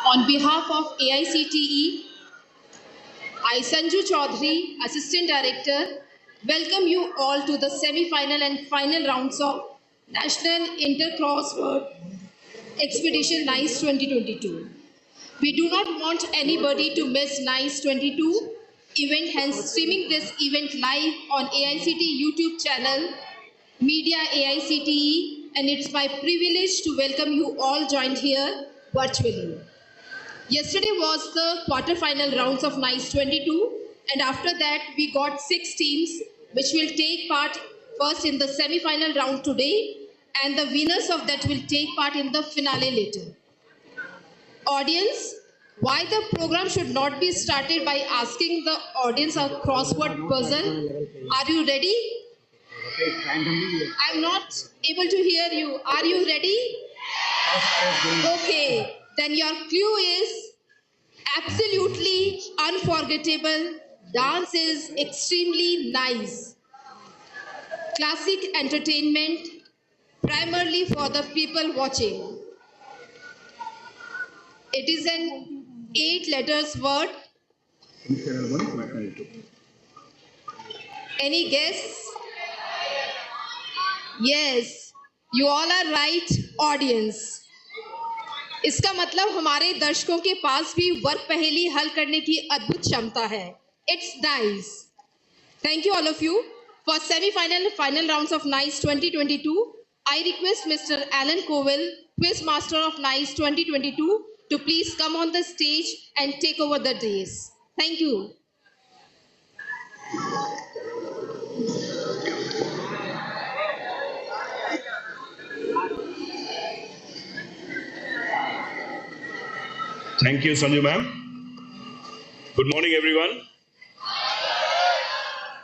On behalf of AICTE, I, Sanju Chaudhary, Assistant Director, welcome you all to the semi-final and final rounds of National Inter-Crossword Expedition NICE 2022. We do not want anybody to miss NICE 22 event, hence streaming this event live on AICTE YouTube channel, Media AICTE, and it's my privilege to welcome you all joined here virtually. Yesterday was the quarter-final rounds of NICE 22, and after that we got 6 teams which will take part first in the semi-final round today, and the winners of that will take part in the finale later. Audience, why the program should not be started by asking the audience a crossword puzzle? Are you ready? I'm not able to hear you. Are you ready? Okay, then your clue is absolutely unforgettable. Dance is extremely nice. Classic entertainment, primarily for the people watching. It is an 8 letters word. Any guess? Yes, you all are right, audience. इसका मतलब हमारे दर्शकों के पास भी वर्ग पहेली हल करने की अद्भुत क्षमता है. It's nice. Thank you all of you. For semi-final and final rounds of NICE 2022, I request Mr. Alan Covell, Quiz Master of NICE 2022, to please come on the stage and take over the dais. Thank you. Thank you, Sanju ma'am. Good morning, everyone.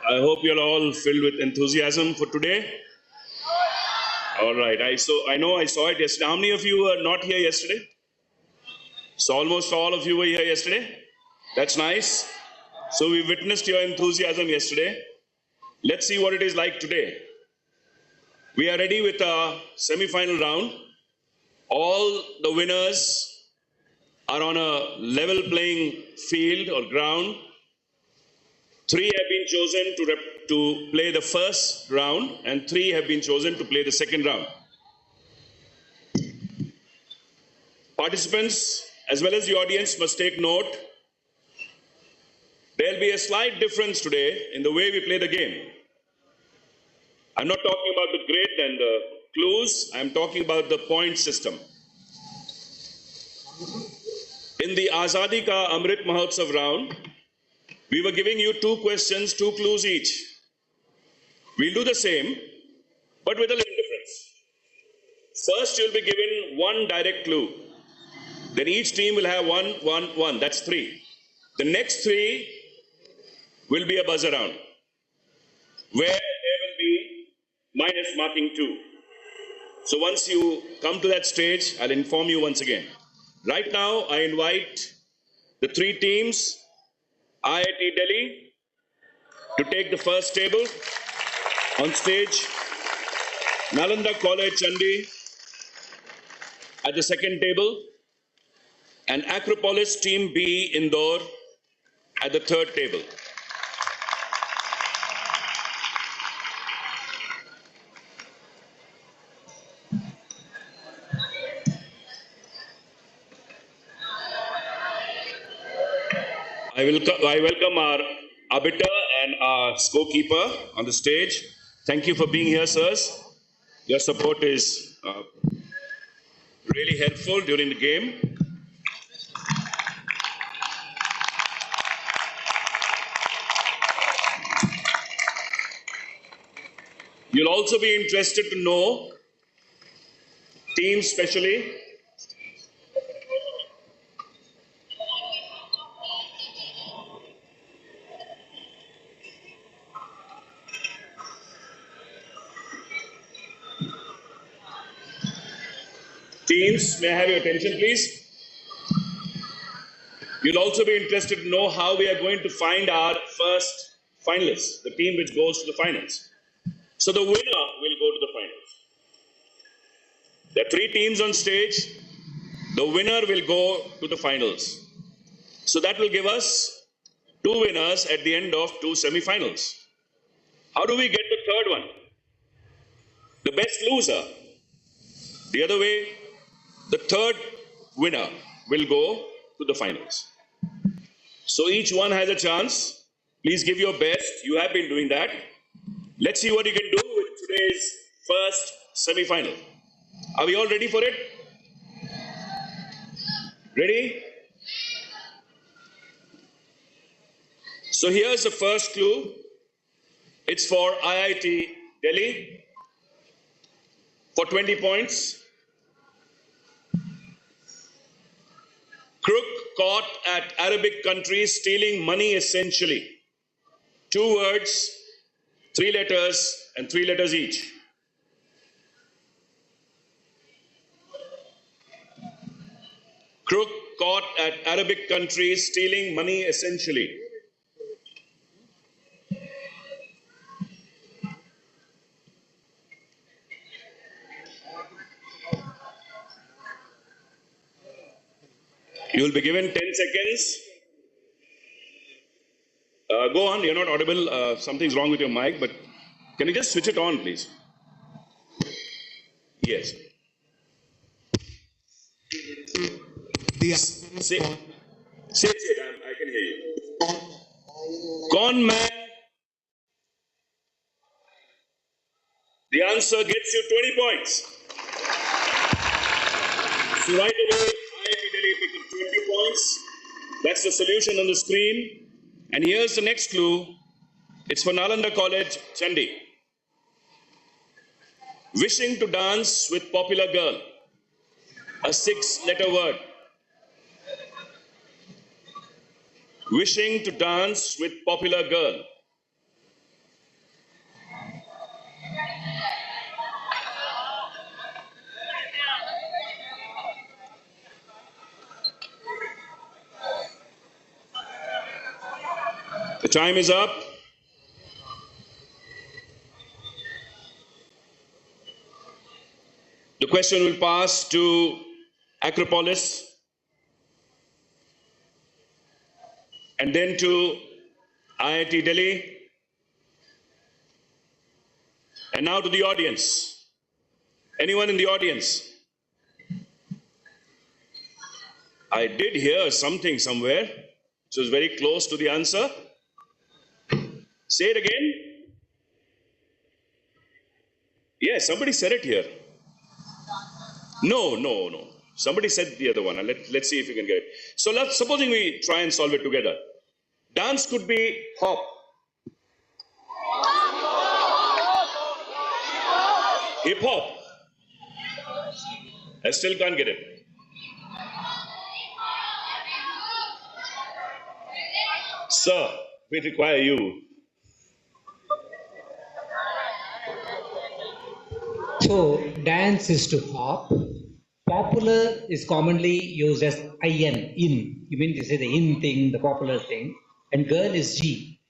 I hope you're all filled with enthusiasm for today. All right. I know I saw it yesterday. How many of you were not here yesterday? So almost all of you were here yesterday. That's nice. So we witnessed your enthusiasm yesterday. Let's see what it is like today. We are ready with our semi-final round. All the winners are on a level playing field or ground. 3 have been chosen to play the first round, and 3 have been chosen to play the second round. Participants, as well as the audience, must take note. There'll be a slight difference today in the way we play the game. I'm not talking about the grid and the clues. I'm talking about the point system. In the Azadi Ka Amrit Mahotsav round, we were giving you 2 questions, 2 clues each. We'll do the same, but with a little difference. First, you'll be given 1 direct clue. Then each team will have 1, 1, 1. That's 3. The next 3 will be a buzzer round, where there will be minus marking 2. So once you come to that stage, I'll inform you once again. Right now, I invite the 3 teams, Iit Delhi, to take the first table. On stage, Nalanda College Chandi at the second table, and Acropolis Team B Indore at the third table. I welcome our arbiter and our scorekeeper on the stage. Thank you for being here, sirs. Your support is really helpful during the game. You'll also be interested to know, teams especially, teams, may I have your attention, please? You'll also be interested to know how we are going to find our first finalists, the team which goes to the finals. So the winner will go to the finals. There are 3 teams on stage. The winner will go to the finals. So that will give us two winners at the end of two semi-finals. How do we get the third one? The best loser. The other way, the third winner will go to the finals. So each one has a chance. Please give your best. You have been doing that. Let's see what you can do with today's first semi-final. Are we all ready for it? Ready? So here's the first clue. It's for IIT Delhi for 20 points. Crook caught at Arabic country stealing money essentially. 2 words, 3 letters, and 3 letters each. Crook caught at Arabic country stealing money essentially. You will be given 10 seconds. Go on, you're not audible. Something's wrong with your mic, but can you just switch it on, please? Yes. Say it. I can hear you. Con man. The answer gets you 20 points. So right away, IIT Delhi picked up 20 points. That's the solution on the screen. And here's the next clue. It's for Nalanda College, Chandi. Wishing to dance with popular girl. A 6-letter word. Wishing to dance with popular girl. The time is up. The question will pass to Acropolis and then to IIT Delhi and now to the audience. Anyone in the audience? I did hear something somewhere which was very close to the answer. Say it again. Yes, somebody said it here. No. Somebody said the other one. Let's see if you can get it. So supposing we try and solve it together. Dance could be hop. Hip hop. I still can't get it. Sir, we require you. So dance is to hop. Popular is commonly used as in. You mean to say the in thing, the popular thing. And girl is G.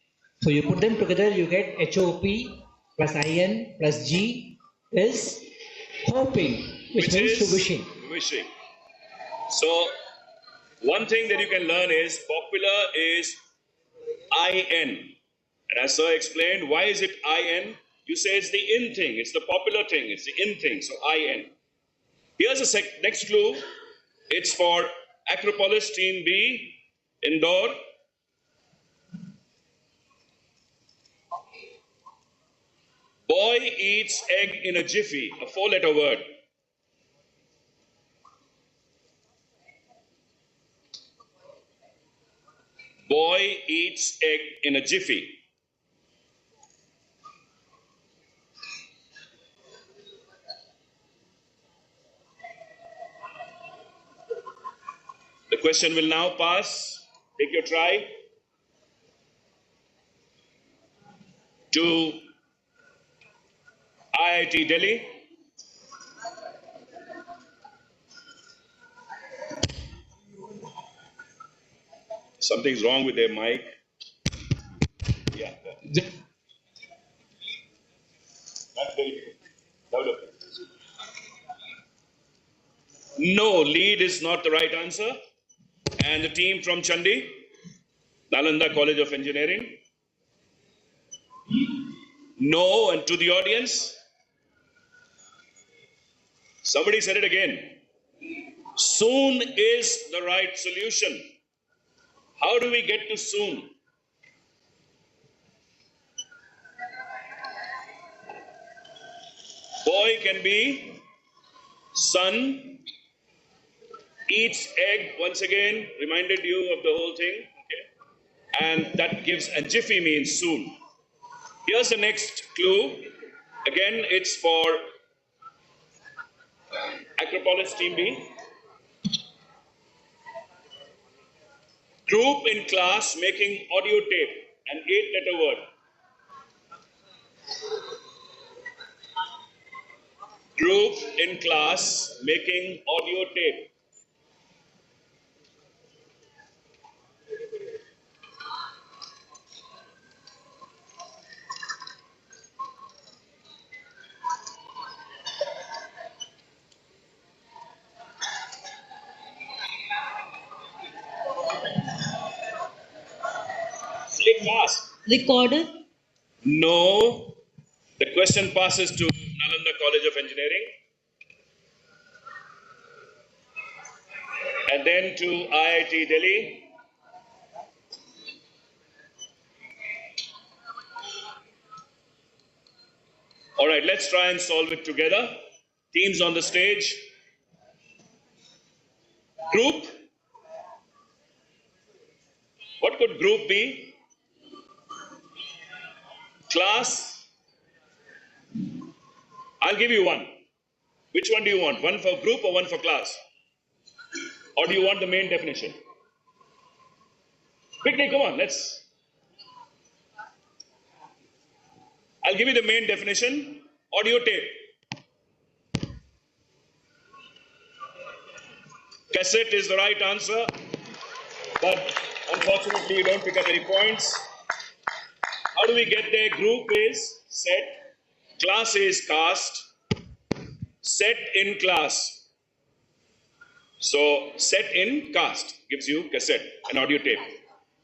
So you put them together, you get HOP plus IN plus G is hoping, which means to wishing. Wishing. So one thing that you can learn is popular is IN. And as sir explained, why is it IN? You say it's the in thing, it's the popular thing, it's the in thing, so IN. Here's the next clue. It's for Acropolis Team B, Indore. Boy eats egg in a jiffy, a 4-letter word. Boy eats egg in a jiffy. The question will now pass. Take your try. To IIT Delhi. Something's wrong with their mic. Yeah. That's very good. No, lead is not the right answer. And the team from Chandi, Nalanda College of Engineering. No, and to the audience, somebody said it again. Soon is the right solution. How do we get to soon? Boy can be son, eats egg, once again, reminded you of the whole thing. Okay. And that gives, and jiffy means soon. Here's the next clue. Again, it's for Acropolis Team B. Group in class making audio tape, an 8-letter word. Group in class making audio tape. Say fast. Recorder. No. The question passes to Nalanda College of Engineering. And then to IIT Delhi. All right, let's try and solve it together. Teams on the stage. Group. What could group be? Class. I'll give you one. Which one do you want? One for group or one for class? Or do you want the main definition? Quickly, come on, let's. I'll give you the main definition. Audio tape. Cassette is the right answer, but unfortunately you don't pick up any points. How do we get there? Group is set, class is cast, set in class. So set in cast gives you cassette, an audio tape.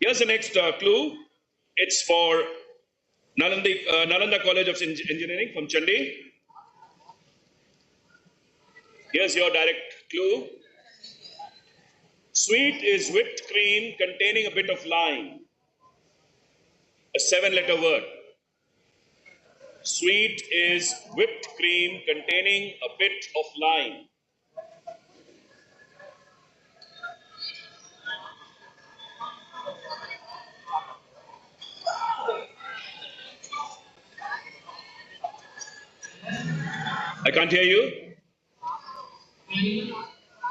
Here's the next clue. It's for Nalanda College of Engineering from Chandi. Here's your direct clue. Sweet is whipped cream containing a bit of lime. A 7-letter word. Sweet is whipped cream containing a bit of lime. I can't hear you.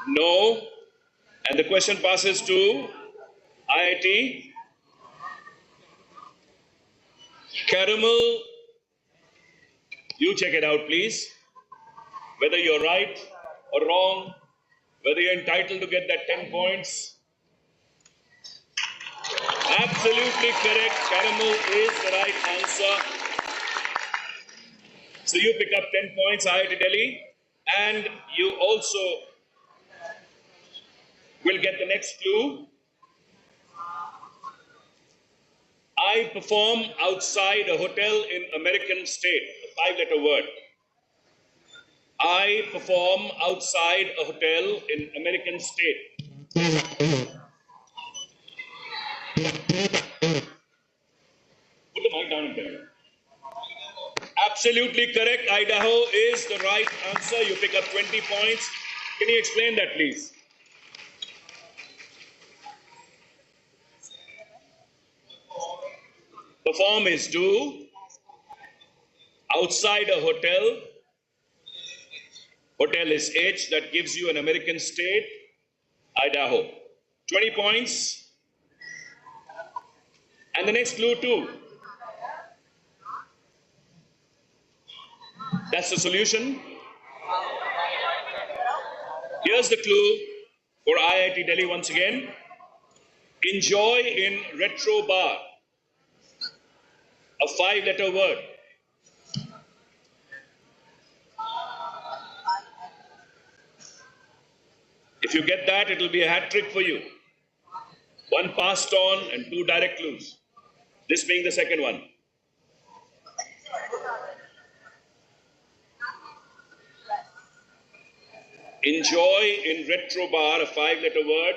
No. And the question passes to IIT. Caramel. You check it out, please. Whether you're right or wrong, whether you're entitled to get that 10 points. Absolutely correct. Caramel is the right answer. So you pick up 10 points, IIT Delhi, and you also will get the next clue. I perform outside a hotel in American state, a 5-letter word. I perform outside a hotel in American state. Put the mic down in there. Absolutely correct. Idaho is the right answer. You pick up 20 points. Can you explain that, please? Perform is do. Outside a hotel. Hotel is H. That gives you an American state. Idaho. 20 points. And the next clue too. That's the solution. Here's the clue for IIT Delhi once again. Enjoy in retro bar. A 5-letter word. If you get that, it will be a hat trick for you. One passed on and two direct clues. This being the second one. Enjoy in retro bar, a 5-letter word.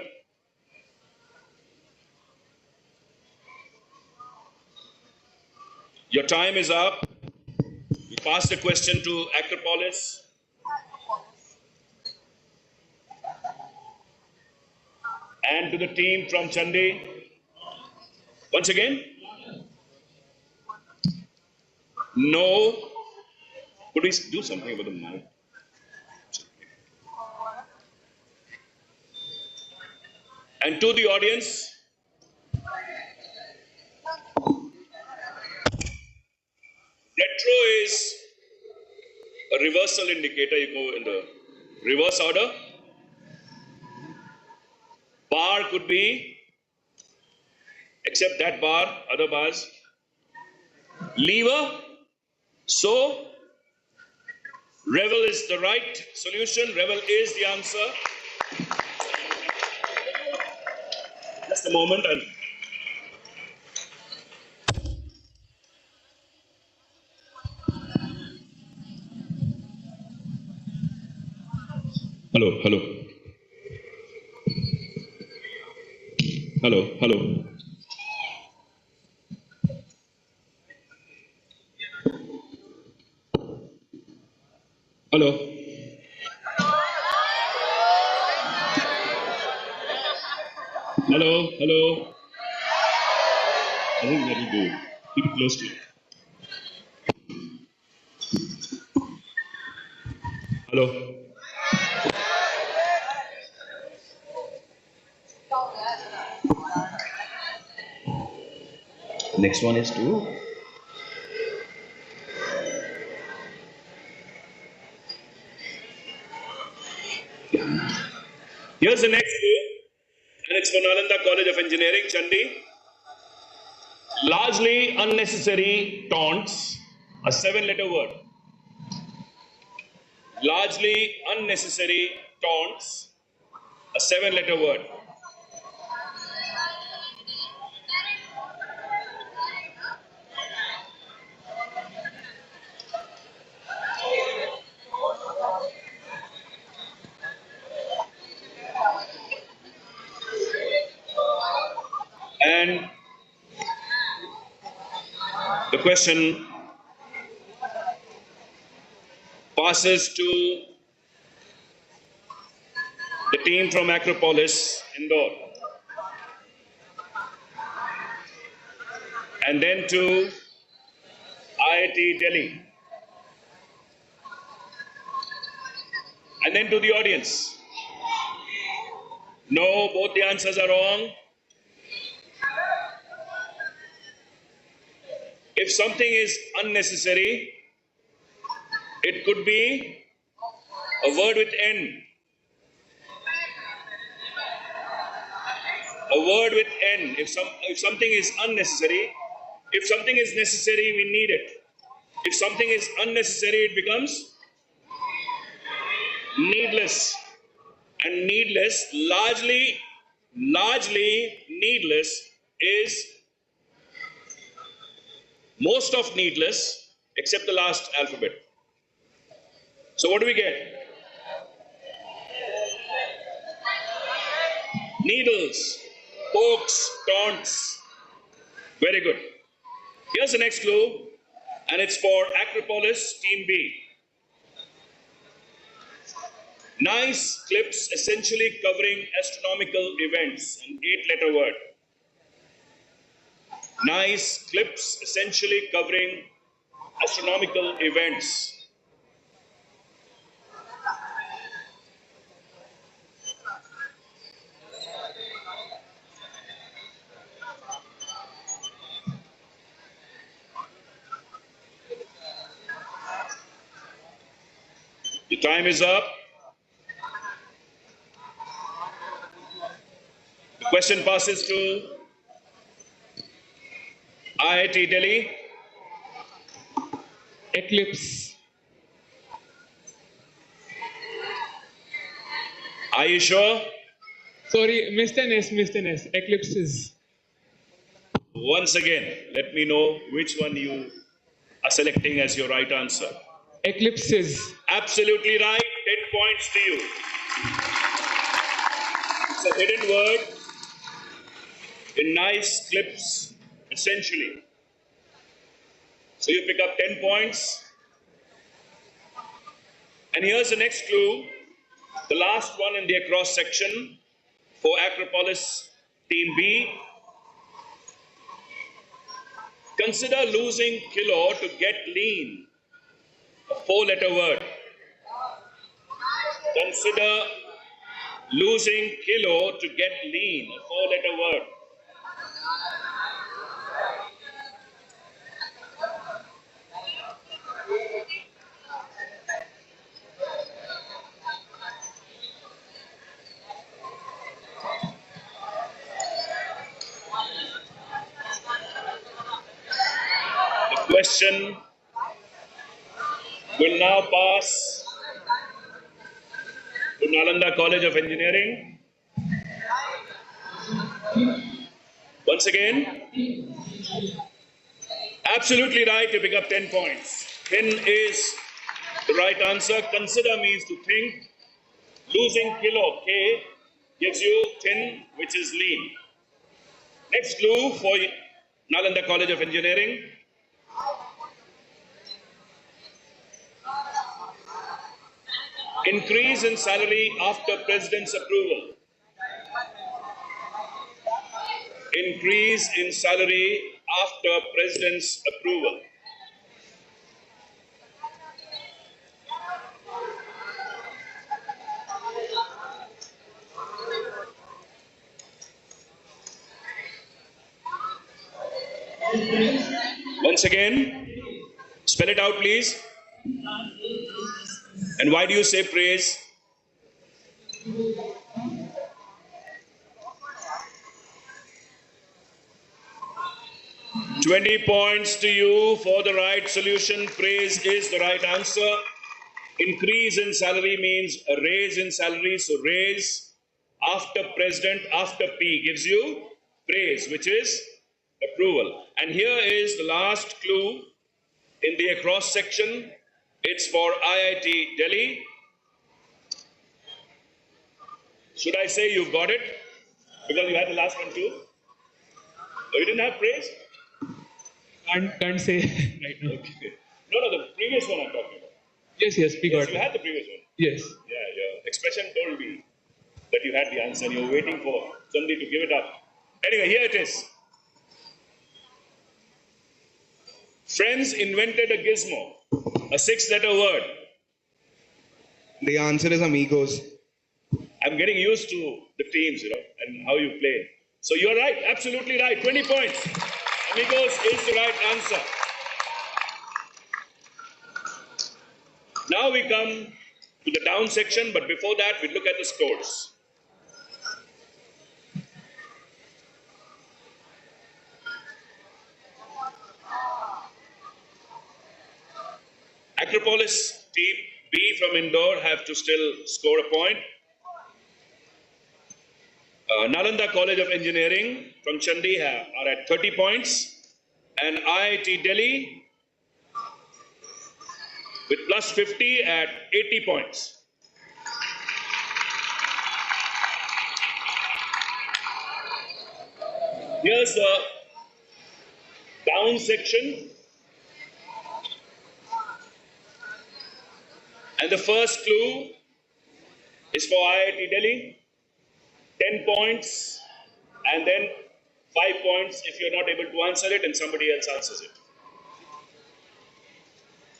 Your time is up. We pass the question to Acropolis. And to the team from Chandi. Once again. No. Could we do something about the mic? And to the audience. Retro is a reversal indicator. You go in the reverse order. Bar could be, except that bar, other bars. Lever. So, revel is the right solution. Revel is the answer. Just a moment. Hello, hello. Hello, hello. Hello. Hello, hello. I think that will do. Keep it close to you. Hello. Next one is to. Here's the next clue, and it's for Nalanda College of Engineering, Chandi. Largely unnecessary taunts, a 7-letter word. Largely unnecessary taunts, a 7-letter word. And the question passes to the team from Acropolis, Indore. And then to Iit Delhi. And then to the audience. No, both the answers are wrong. If something is unnecessary, it could be a word with N. A word with N. If something is unnecessary, if something is necessary, we need it. If something is unnecessary, it becomes needless. And needless, largely needless is most of needless except the last alphabet. So what do we get? Needles, pokes, taunts. Very good. Here's the next clue, and it's for Acropolis, Team B. Nice clips essentially covering astronomical events, an 8-letter word. Nice clips essentially covering astronomical events. The time is up. The question passes to Iit Delhi. Eclipse. Are you sure? Sorry, missed an S. Eclipses. Once again, let me know which one you are selecting as your right answer. Eclipses. Absolutely right. 10 points to you. It's a hidden word in nice clips, essentially. So you pick up 10 points. And here's the next clue. The last one in the across section for Acropolis Team B. Consider losing kilo to get lean. A 4-letter word. Consider losing kilo to get lean. A 4-letter word. The question will now pass to Nalanda College of Engineering. Once again, absolutely right to pick up 10 points. Thin is the right answer. Consider means to think. Losing kilo, K, gives you thin, which is lean. Next clue for Nalanda College of Engineering. Increase in salary after President's approval. Increase in salary after President's approval. Once again, spell it out, please. And why do you say praise? $20 points to you for the right solution. Praise is the right answer. Increase in salary means a raise in salary. So raise after president, after P gives you praise, which is approval. And here is the last clue in the across section. It's for IIT Delhi. Should I say you've got it? Because you had the last one too. Oh, you didn't have praise? Can't say right now. Okay. No, the previous one I'm talking about. Yes, we got You it. had the previous one. Yes. Yeah, your expression told me that you had the answer and you were waiting for somebody to give it up. Anyway, here it is. Friends invented a gizmo, a 6-letter word. The answer is amigos. I'm getting used to the teams, and how you play. So you're right, absolutely right. 20 points. Amigos is the right answer. Now we come to the down section, but before that, we look at the scores. Acropolis team B from Indore have to still score a point. Nalanda College of Engineering from Chandi are at 30 points. And IIT Delhi with plus 50 at 80 points. Here's the down section. And the first clue is for IIT Delhi. 10 points and then 5 points if you're not able to answer it and somebody else answers it.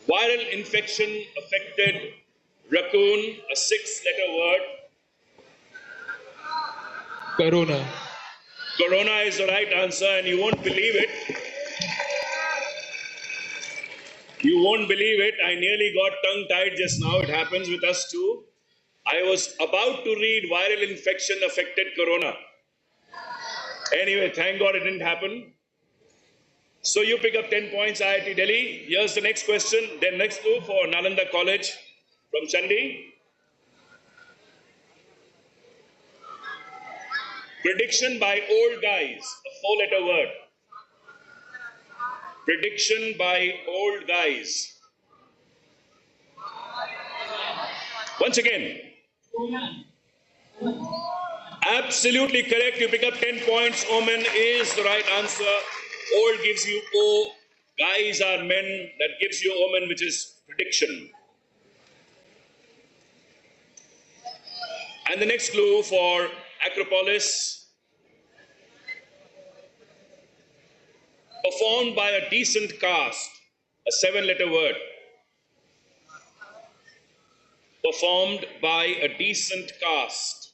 Viral infection affected raccoon, a 6-letter word. Corona. Corona is the right answer, and you won't believe it. You won't believe it. I nearly got tongue-tied just now. It happens with us too. I was about to read viral infection affected corona. Anyway, thank God it didn't happen. So you pick up 10 points, IIT Delhi. Here's the next question. Then next clue for Nalanda College from Chandi. Prediction by old guys, a four-letter word. Prediction by old guys. Once again. Absolutely correct. You pick up 10 points. Omen is the right answer. Old gives you O. Guys are men. That gives you omen, which is prediction. And the next clue for Acropolis. Performed by a decent cast. A seven-letter word. Performed by a decent cast.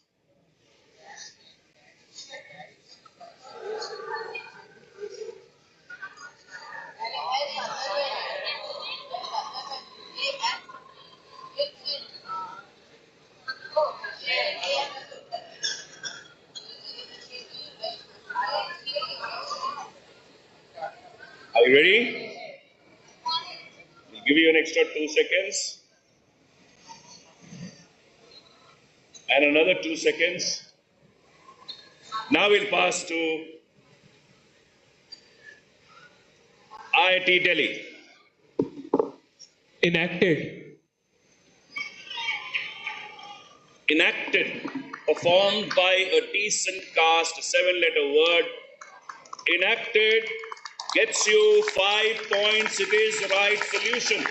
Are you ready? We'll give you an extra 2 seconds. And another 2 seconds. Now we'll pass to Iit Delhi. Enacted. Enacted. Performed by a decent cast, a seven-letter word. Enacted gets you 5 points. It is the right solution.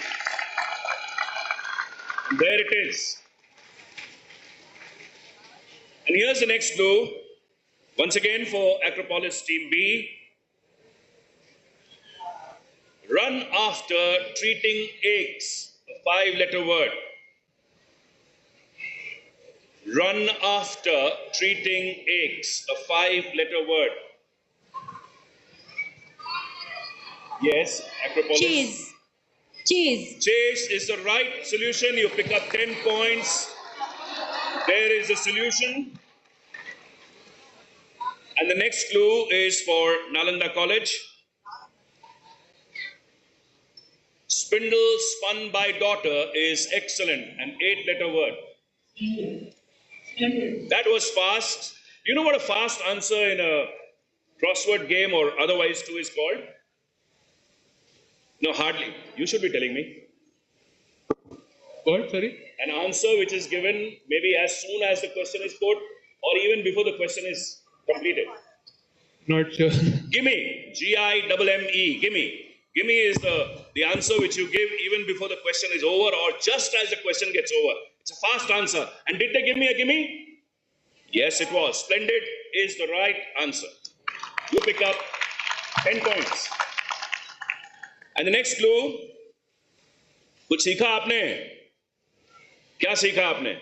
And there it is. And here's the next clue. Once again for Acropolis Team B. Run after treating aches. A five-letter word. Run after treating aches. A five-letter word. Yes, Acropolis. Cheese. Cheese. Chase is the right solution. You pick up 10 points. There is a solution. And the next clue is for Nalanda College. Spindle spun by daughter is excellent. An eight-letter word. That was fast. Do you know what a fast answer in a crossword game or otherwise too is called? No, hardly. You should be telling me. What? Sorry? An answer which is given maybe as soon as the question is put or even before the question is completed. Not sure. Gimme. Gimme. Gimme. Gimme is the answer which you give even before the question is over or just as the question gets over. It's a fast answer. And did they give me a gimme? Yes, it was. Splendid is the right answer. You pick up 10 points. And the next clue, कुछ सीखा आपने? क्या सीखा आपने?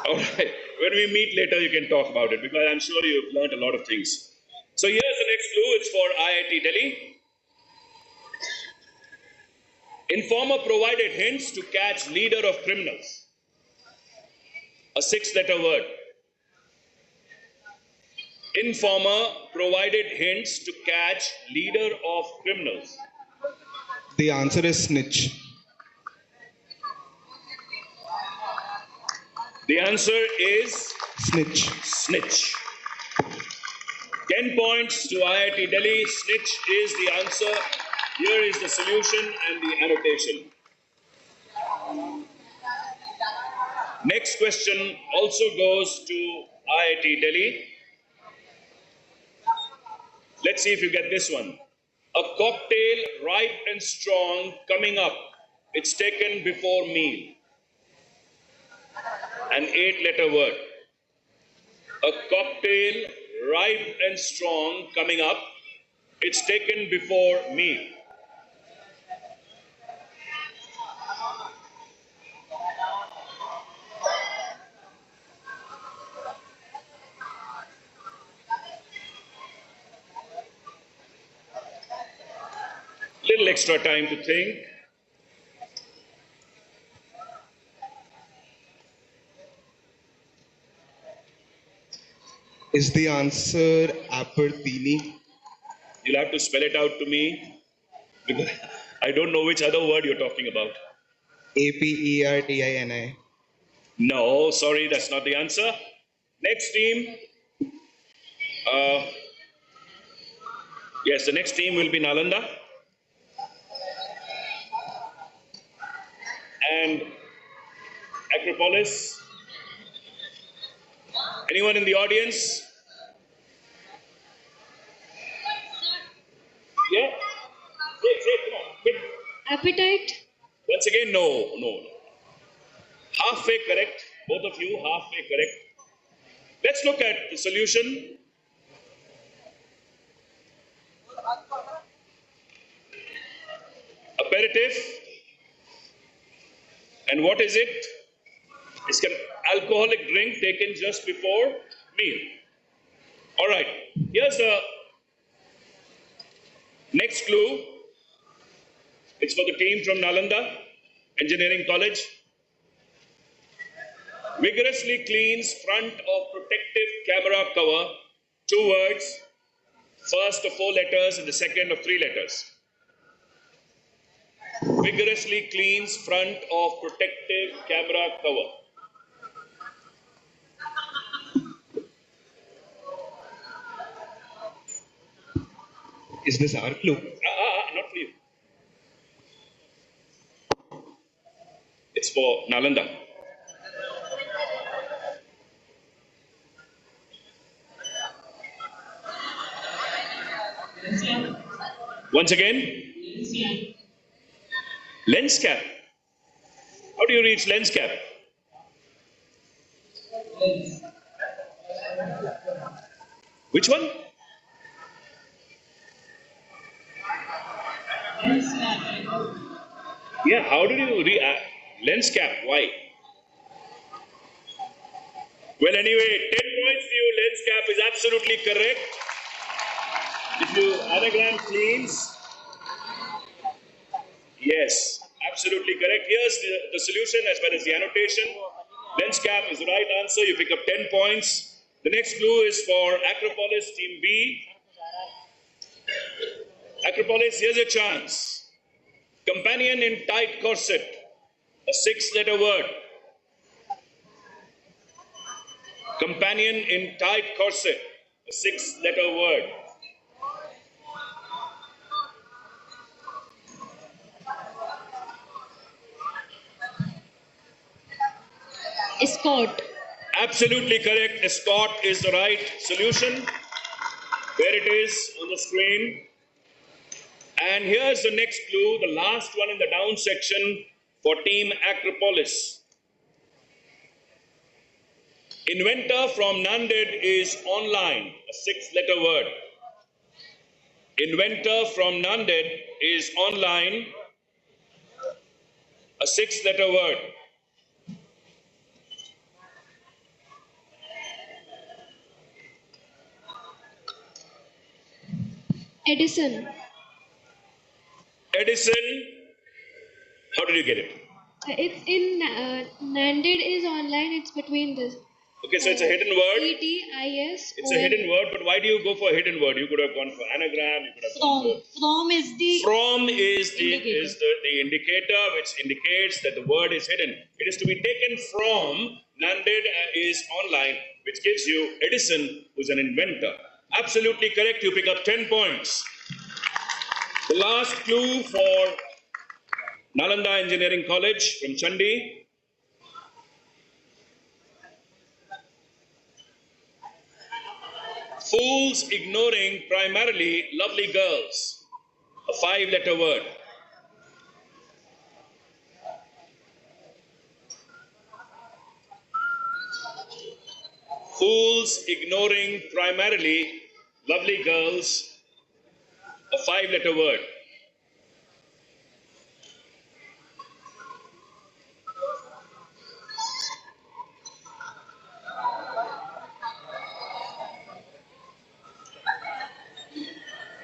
All right. When we meet later, you can talk about it because I'm sure you've learned a lot of things. So here's the next clue. It's for IIT Delhi. Informer provided hints to catch leader of criminals. A six-letter word. Informer provided hints to catch leader of criminals. The answer is snitch. The answer is Snitch. snitch. 10 points to IIT Delhi. Snitch is the answer. Here is the solution and the annotation. Next question also goes to IIT Delhi. Let's see if you get this one. A cocktail ripe and strong coming up. It's taken before meal. An eight-letter word. A cocktail ripe and strong coming up. It's taken before meal. Little extra time to think. Is the answer Apertini? You'll have to spell it out to me because I don't know which other word you're talking about. Apertini. No, sorry, that's not the answer. Next team, uh, yes, the next team will be Nalanda. And Acropolis. Anyone in the audience? Yeah? Say, come on. Quick. Appetite. Once again, no. Halfway correct. Both of you, halfway correct. Let's look at the solution. Aperitif. And what is it? It's an alcoholic drink taken just before meal. All right. Here's the next clue. It's for the team from Nalanda Engineering College. Vigorously cleans front of protective camera cover. 2 words. First of 4 letters and the second of 3 letters. Vigorously cleans front of protective camera cover. Is this our clue? Not for you. It's for Nalanda. Once again, lens cap. How do you reach lens cap? Which one? Yeah, how did you lens cap? Why? Well, anyway, 10 points to you. Lens cap is absolutely correct. If you anagram cleans, yes, absolutely correct. Here's the solution as well as the annotation. Lens cap is the right answer. You pick up 10 points. The next clue is for Acropolis, Team B. Acropolis, here's a chance. Companion in tight corset, a 6-letter word. Companion in tight corset, a 6-letter word. Escort. Absolutely correct. Escort is the right solution. There it is on the screen. And here's the next clue, the last one in the down section for Team Acropolis. Inventor from Nanded is online, a 6-letter word. Inventor from Nanded is online, a 6-letter word. Edison. Edison, how did you get it? It's in Nanded is online. It's between this. Okay, so it's a hidden word. EDIS. It's a hidden word, but why do you go for a hidden word? You could have gone for anagram. You could have gone for... From is the. From is the indicator which indicates that the word is hidden. It is to be taken from. Nanded is online, which gives you Edison, who's an inventor. Absolutely correct. You pick up 10 points. The last clue for Nalanda Engineering College from Chandi. Fools ignoring primarily lovely girls. A 5-letter word. Fools ignoring primarily lovely girls. A 5-letter word.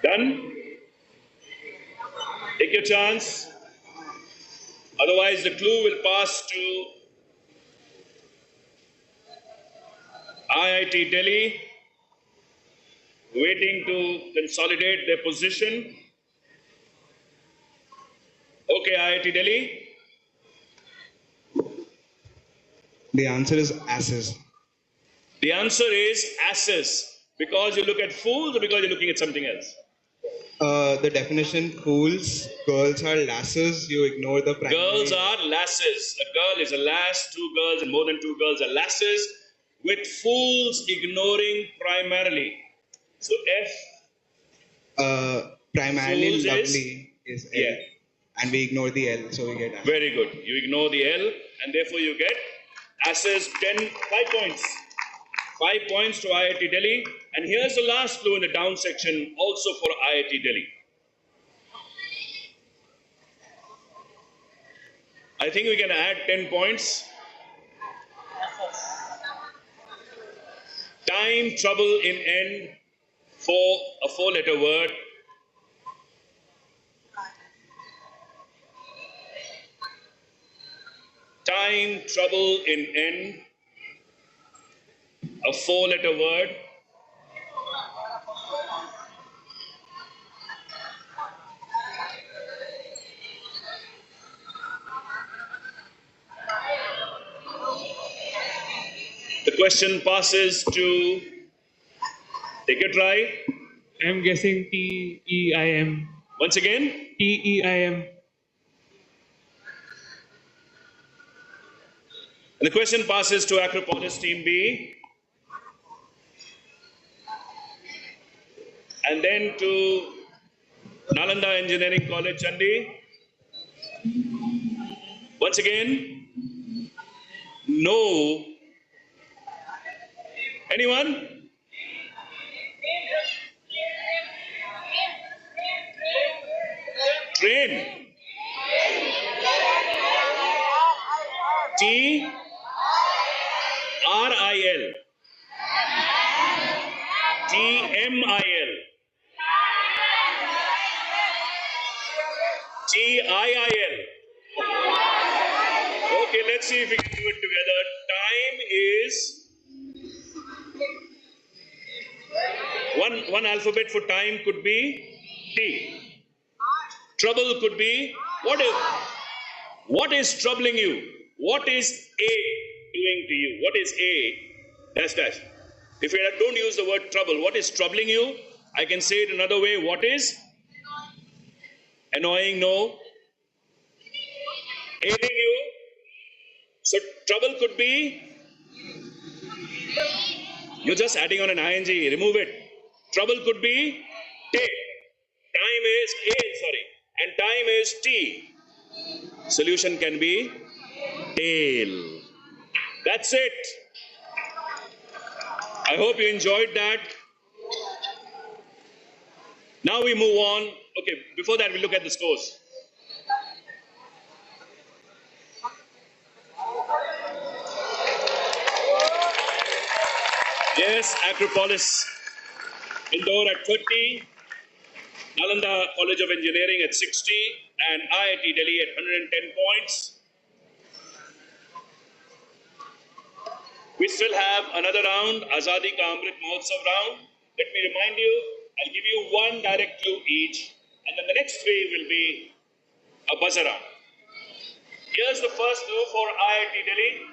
Done? Take your chance. Otherwise, the clue will pass to IIT Delhi, waiting to consolidate their position. Okay, IIT Delhi. The answer is asses. The answer is asses. Because you look at fools or because you're looking at something else? The definition fools, girls are lasses. You ignore the primary. Girls are lasses. A girl is a lass, two girls and more than two girls are lasses, with fools ignoring primarily. So F. Primarily Fools lovely is L. Yeah. And we ignore the L, so we get ass. Very good. You ignore the L and therefore you get asses 5 points. 5 points to IIT Delhi. And here's the last clue in the down section also for IIT Delhi. I think we can add 10 points. Time, trouble in end for a 4-letter word. Time, trouble in end. A 4-letter word. The question passes to, take a try. I'm guessing TEIM. Once again. TEIM. And the question passes to Acropolis Team B. And then to Nalanda Engineering College, Chandi. Once again, no. Anyone? Train. TRIL. TMIL. TIIL. Okay, let's see if we can do it together. Time is one alphabet for time could be T. Trouble could be what is troubling you? What is A doing to you? What is A? Dash dash. If I don't use the word trouble, what is troubling you? I can say it another way. What is annoying? No. Ailing you? So trouble could be, you're just adding on an ing, remove it. Trouble could be T. Time is A, sorry. And time is T. Solution can be tail. That's it. I hope you enjoyed that. Now we move on. Okay, before that we look at the scores. Yes, Acropolis, Indore at 30, Nalanda College of Engineering at 60, and IIT Delhi at 110 points. We still have another round, Azadi Ka Amrit Mahotsav round. Let me remind you, I'll give you one direct clue each, and then the next three will be a buzzer round. Here's the first clue for IIT Delhi.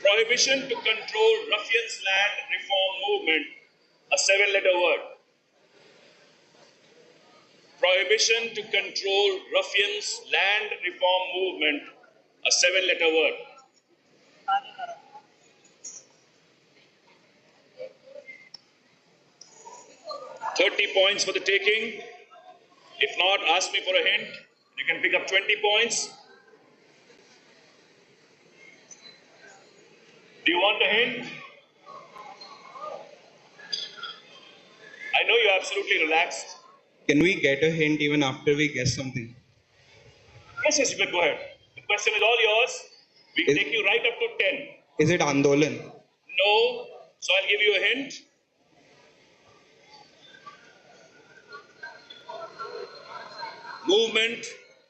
Prohibition to control ruffians' land reform movement, a 7-letter word. Prohibition to control ruffians' land reform movement, a 7-letter word. $30 points for the taking. If not, ask me for a hint. You can pick up 20 points. Do you want a hint? I know you're absolutely relaxed. Can we get a hint even after we guess something? Yes, you can go ahead. The question is all yours. We can take you right up to 10. Is it Andolan? No. So I'll give you a hint. Movement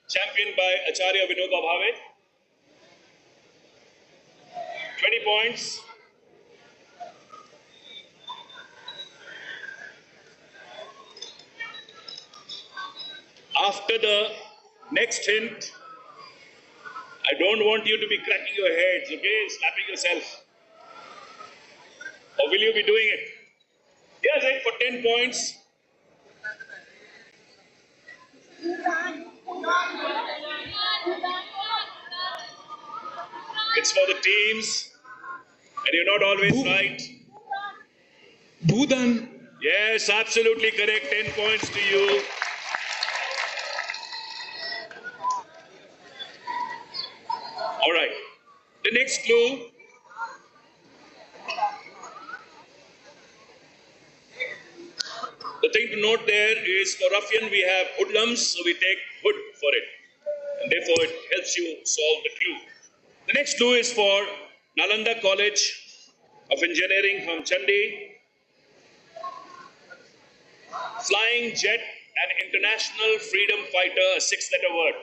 championed by Acharya Vinoba Bhave. 20 points. After the next hint, I don't want you to be cracking your heads, okay? Slapping yourself. Or will you be doing it? Here's it for 10 points. It's for the teams. And you're not always right. Bhudan. Yes, absolutely correct. 10 points to you. All right. The next clue. The thing to note there is for ruffian we have hoodlums, so we take hood for it. And therefore it helps you solve the clue. The next clue is for Nalanda College of Engineering from Chandi. Flying jet and international freedom fighter, a 6-letter word.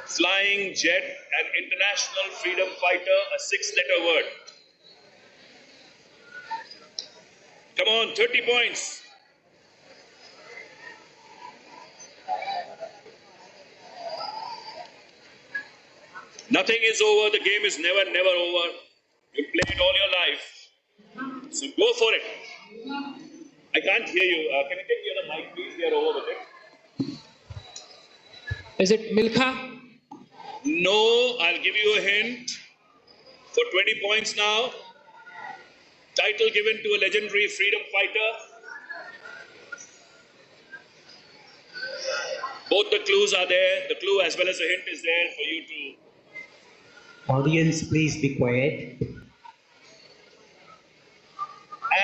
Flying jet and international freedom fighter, a 6-letter word. Come on, 30 points. Nothing is over. The game is never over. You played all your life. So go for it. I can't hear you. Can you take the other mic, please? We are over with it. Is it Milkha? No, I'll give you a hint. For 20 points now. Title given to a legendary freedom fighter. Both the clues are there. The clue as well as the hint is there for you to... Audience, please be quiet.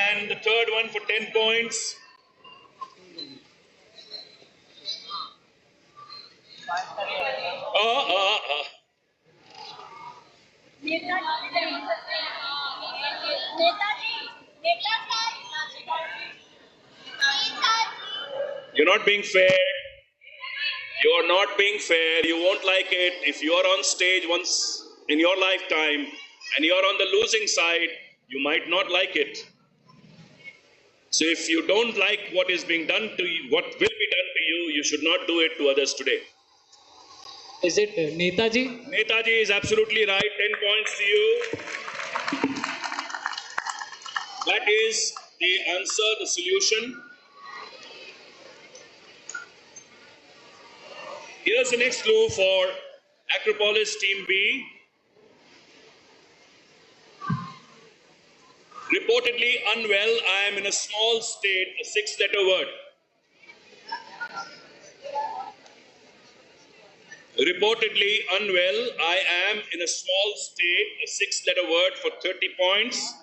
And the third one for 10 points. You're not being fair. You're not being fair. You won't like it. If you're on stage once in your lifetime and you're on the losing side, you might not like it. So if you don't like what is being done to you, what will be done to you, you should not do it to others today. Is it Netaji? Netaji is absolutely right. 10 points to you. That is the answer, the solution. Here's the next clue for Acropolis Team B. Reportedly unwell, I am in a small state, a 6-letter word. Reportedly unwell, I am in a small state, a 6-letter word for 30 points.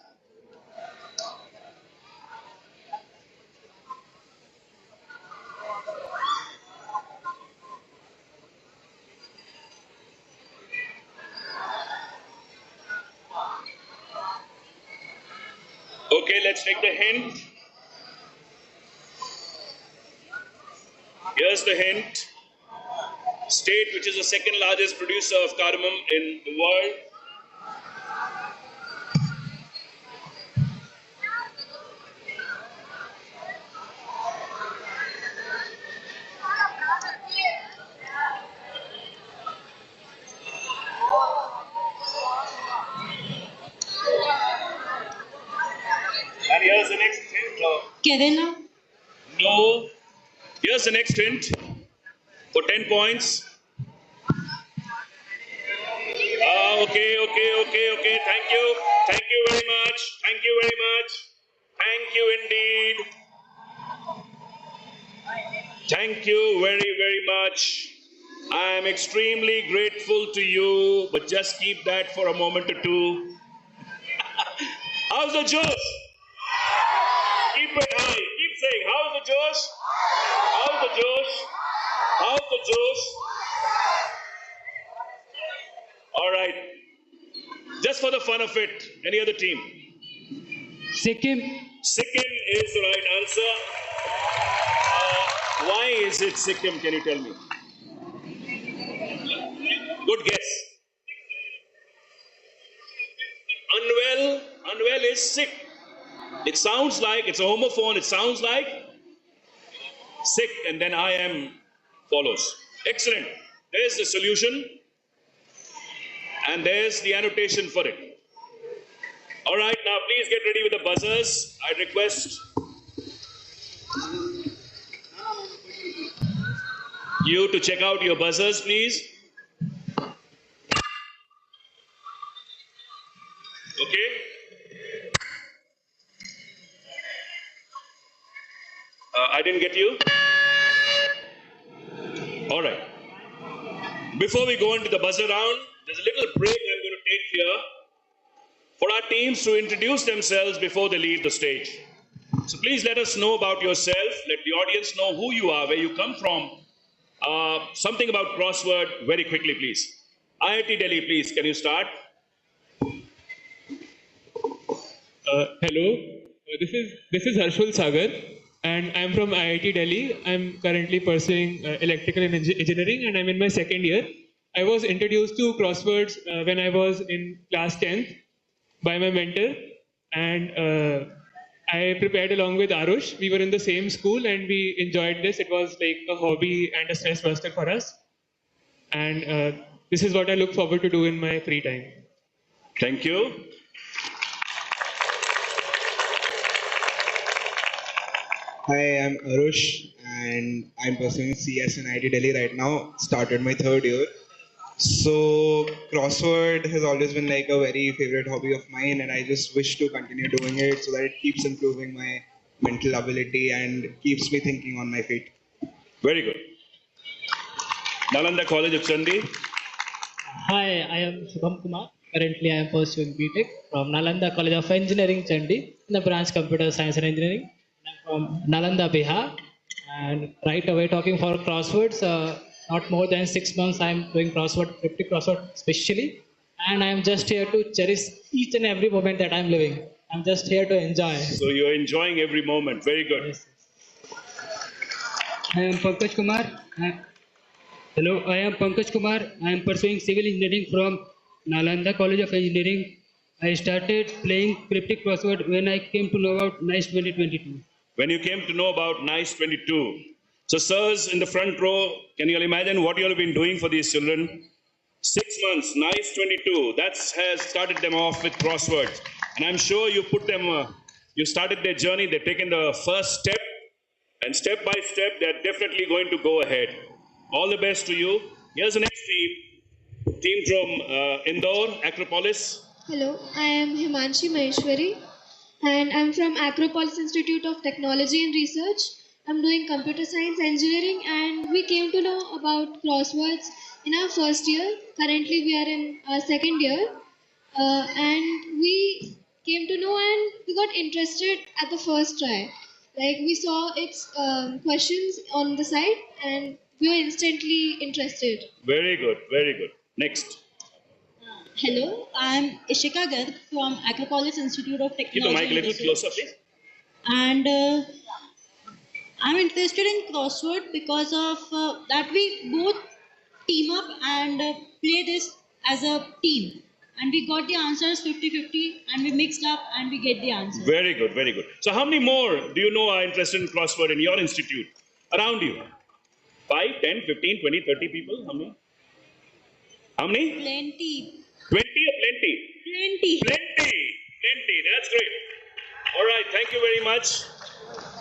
Okay, let's take the hint. Here's the hint. State which is the second largest producer of cardamom in the world. And here's the next hint. Kerala. No. Here's the next hint for 10 points. Okay. Thank you very much. Thank you very much. Thank you indeed. Thank you very much. I am extremely grateful to you, but just keep that for a moment or two. How's the Josh? Keep it high. Keep saying, how's the Josh? How's the Josh? How's the Josh? All right. Just for the fun of it, any other team? Sikkim. Sikkim is the right answer. Why is it Sikkim? Can you tell me? Good guess. Unwell is sick. It sounds like, it's a homophone, it sounds like sick, and then I am follows. Excellent. There's the solution, and there's the annotation for it. All right, now please get ready with the buzzers. I request you to check out your buzzers, please. Okay? I didn't get you. All right. Before we go into the buzzer round, there's a little break I'm going to take here for our teams to introduce themselves before they leave the stage. So please let us know about yourself. Let the audience know who you are, where you come from. Something about Crossword very quickly, please. Iit Delhi, please. Can you start? Hello, this is Harshul Sagar, and I'm from IIT Delhi. I'm currently pursuing electrical and engineering, and I'm in my second year. I was introduced to crosswords when I was in class 10th by my mentor, and I prepared along with Arush. We were in the same school, and we enjoyed this. It was like a hobby and a stress buster for us, and this is what I look forward to do in my free time. Thank you. Hi, I'm Arush and I'm pursuing CS in IIT Delhi right now. Started my third year. So crossword has always been like a very favorite hobby of mine, and I just wish to continue doing it so that it keeps improving my mental ability and keeps me thinking on my feet. Very good. Nalanda College of Chandi. Hi, I am Shubham Kumar. Currently, I am pursuing BTech from Nalanda College of Engineering, Chandi, in the branch Computer Science and Engineering. I'm from Nalanda, Bihar. And right away, talking for crosswords, not more than 6 months, I am doing crossword, cryptic crossword especially. And I am just here to cherish each and every moment that I am living. I'm just here to enjoy. So you're enjoying every moment. Very good. Yes. I am Pankaj Kumar. Hello, I am Pankaj Kumar. I am pursuing civil engineering from Nalanda College of Engineering. I started playing cryptic crossword when I came to know about NICE 2022. When you came to know about NICE 22. So sirs in the front row, can you all imagine what you all have been doing for these children? 6 months, NICE 22. That has started them off with crosswords. And I'm sure you put them, you started their journey, they've taken the first step. And step by step, they're definitely going to go ahead. All the best to you. Here's the next team. Team from Indore, Acropolis. Hello, I am Himanshi Maheshwari and I'm from Acropolis Institute of Technology and Research. I'm doing computer science engineering and we came to know about crosswords in our first year. Currently we are in our second year and we came to know and we got interested at the first try. Like we saw its questions on the side and we were instantly interested. Very good, very good. Next. Hello, I'm Ishika Garg from Acropolis Institute of Technology. Keep the mic a little and Research. closer, please. And I'm interested in crossword because of that we both team up and play this as a team. And we got the answers 50-50 and we mixed up and we get the answers. Very good, very good. So how many more do you know are interested in crossword in your institute? Around you? 5, 10, 15, 20, 30 people? How many? How many? Plenty. 20 or plenty? Plenty. Plenty. That's great. All right, thank you very much.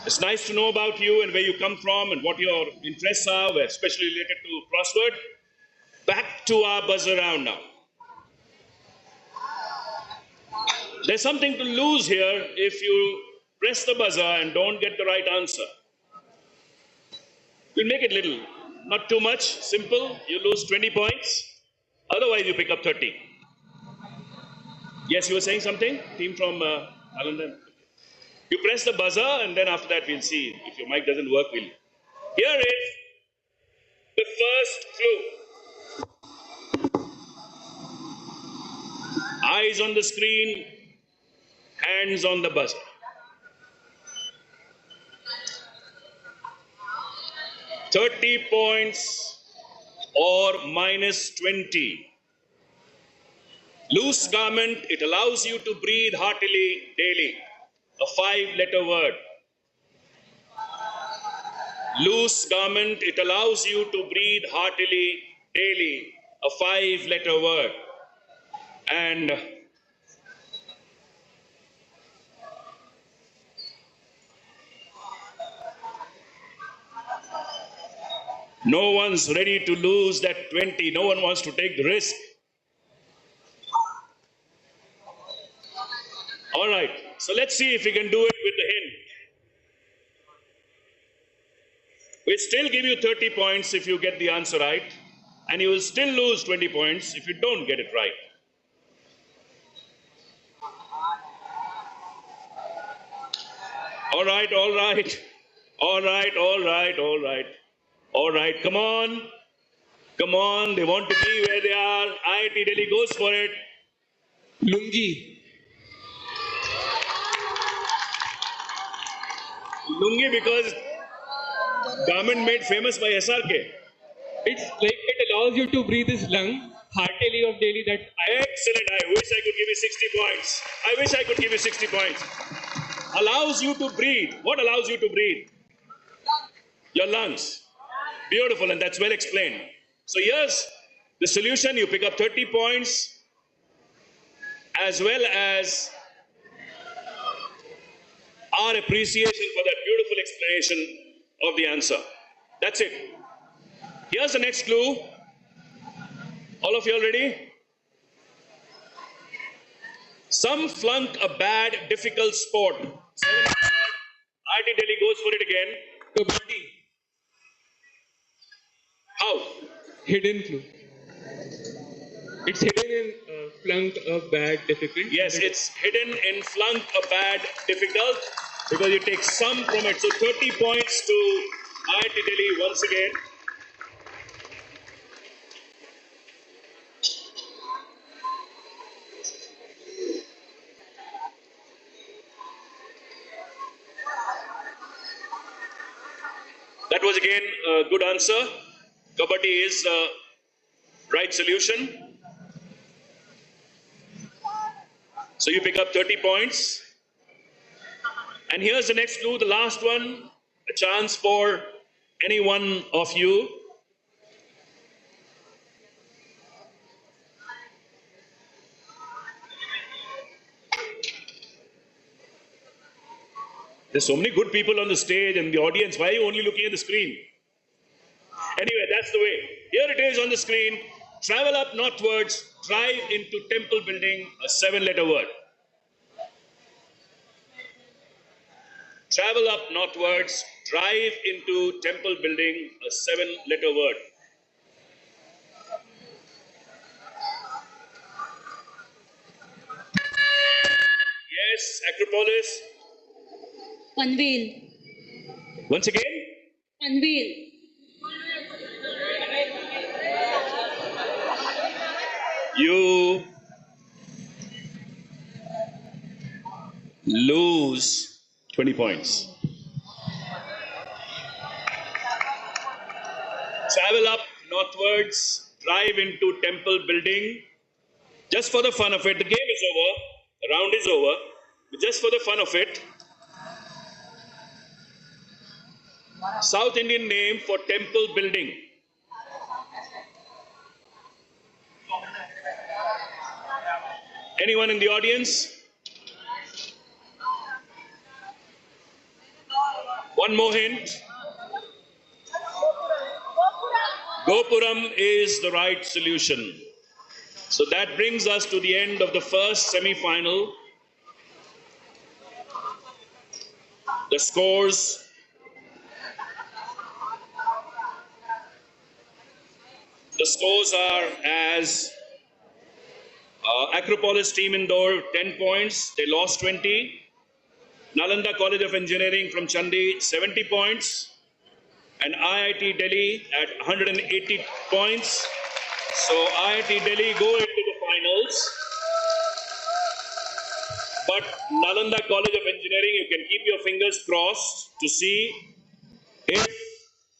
It's nice to know about you and where you come from and what your interests are, especially related to crossword. Back to our buzzer round now. There's something to lose here if you press the buzzer and don't get the right answer. We'll make it little, not too much, simple. You lose 20 points. Otherwise, you pick up 30. Yes, you were saying something? Team from Nalanda. You press the buzzer and then after that we'll see. If your mic doesn't work, we'll... Here is the first clue. Eyes on the screen, hands on the buzzer. $30 points or minus 20. Loose garment, it allows you to breathe heartily daily. A 5-letter word. Loose garment, it allows you to breathe heartily Delhi, a 5-letter word. And no one's ready to lose that 20. No one wants to take the risk. All right, so let's see if we can do it with the hint. We still give you 30 points if you get the answer right, and you will still lose 20 points if you don't get it right. All right, all right. All right, all right, all right. All right, come on. Come on, they want to be where they are. IIT Delhi goes for it. Lungi. Lungi because garment made famous by SRK. It's like it allows you to breathe this lung heartily of Delhi that Excellent. I wish I could give you 60 points. I wish I could give you 60 points. Allows you to breathe. What allows you to breathe? Your lungs. Beautiful, and that's well explained. So here's the solution. You pick up 30 points as well as our appreciation for that beautiful explanation of the answer. That's it. Here's the next clue. All of you all ready? Some flunk a bad, difficult sport. IIT Delhi goes for it again. kabaddi. How? Hidden clue. It's hidden in flunk of bad, difficult. Yes, it's hidden in flunk a bad, difficult, because you take some from it. So 30 points to IIT Delhi once again. That was again a good answer. Kabaddi is the right solution. So you pick up 30 points. And here's the next clue, the last one, a chance for any one of you. There's so many good people on the stage and the audience. Why are you only looking at the screen? Anyway, that's the way. Here it is on the screen. Travel up northwards, drive into temple building, a 7-letter word. Travel up northwards, drive into temple building, a 7-letter word. Yes, Acropolis. Panvel. Once again. Panvel. You lose 20 points. Travel up northwards, drive into temple building. Just for the fun of it, the game is over, the round is over, but just for the fun of it, South Indian name for temple building. Anyone in the audience? One more hint. Gopuram is the right solution. So that brings us to the end of the first semi-final. The scores. The scores are as Acropolis team Indore 10 points, they lost 20. Nalanda College of Engineering from Chandi 70 points. And IIT Delhi at 180 points. So IIT Delhi go into the finals. But Nalanda College of Engineering, you can keep your fingers crossed to see if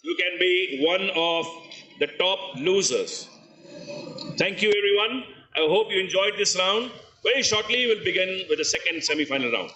you can be one of the top losers. Thank you, everyone. I hope you enjoyed this round. Very shortly, we'll begin with the second semi-final round.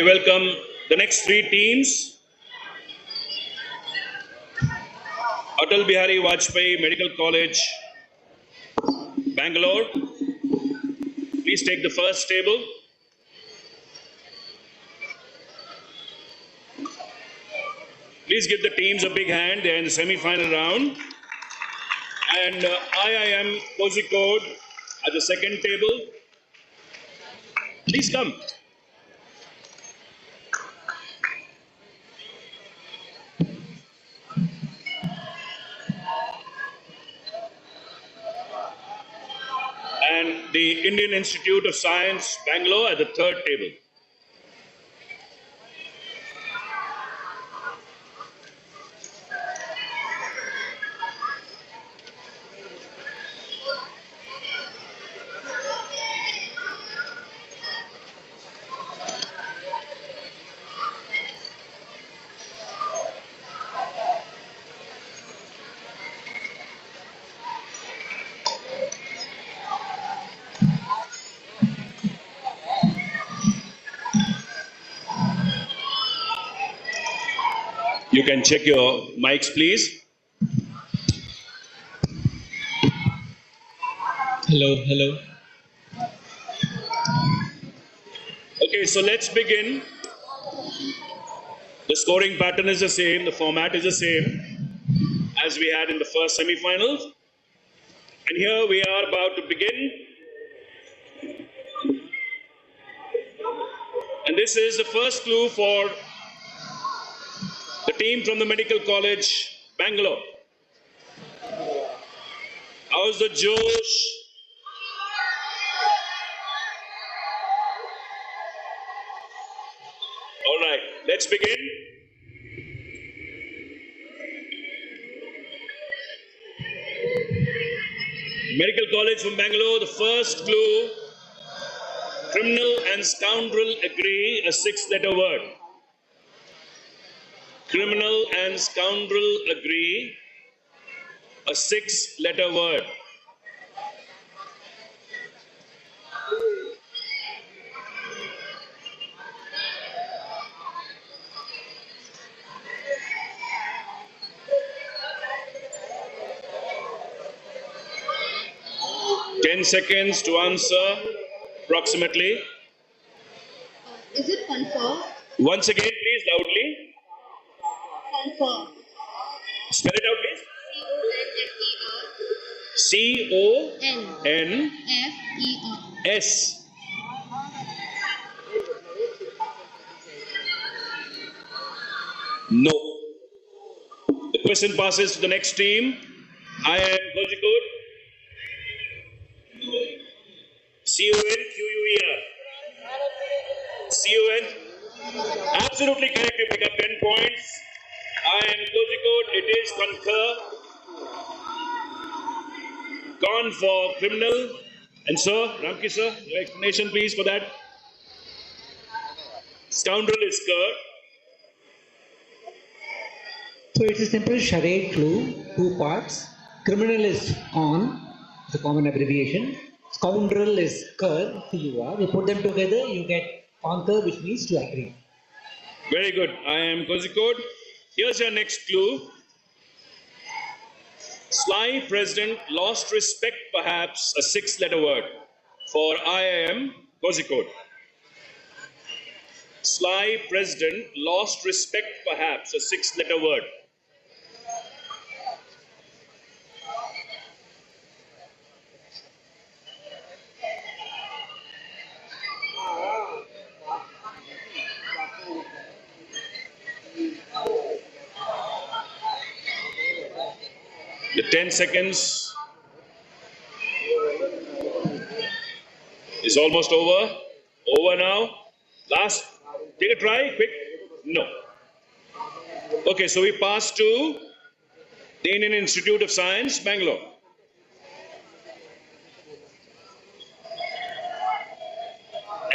I welcome the next three teams. Atal Bihari Vajpayee Medical College, Bangalore. Please take the first table. Please give the teams a big hand. They're in the semi-final round. And IIM Kozhikode at the second table. Please come. And the Indian Institute of Science, Bangalore at the third table. You can check your mics, please. Hello. Okay, so let's begin. The scoring pattern is the same, the format is the same as we had in the first semi-finals. And here we are about to begin. And this is the first clue for the team from the Medical College, Bangalore. How's the Josh? All right, let's begin. Medical College from Bangalore, the first clue. Criminal and scoundrel agree, a six-letter word. Criminal and scoundrel agree, a six-letter word. Ten seconds to answer, approximately. Is it confirmed? Once again, please, loudly. Confirmed. Spell it out, please. C-O-N-F-E-R. No. The question passes to the next team. I am Kozhikode. C-O-N-Q-U-E-R. C-O-N. Absolutely correct. You pick up 10 points. I am Kozhikode. It is concur. Gone for criminal. And sir, Ramki sir, your explanation please for that. Scoundrel is cur. So it's a simple charade clue, two parts. Criminal is con, it's a common abbreviation. Scoundrel is cur, C-U-R. You put them together, you get conquer, which means to agree. Very good. I am Kozhikode. Here's your next clue. Sly president lost respect, perhaps, a six-letter word for IIM Kozhikode. Sly president lost respect, perhaps, a six-letter word. The 10 seconds is almost over. Over now. Last. Take a try. Quick. No. Okay, so we pass to the Indian Institute of Science, Bangalore.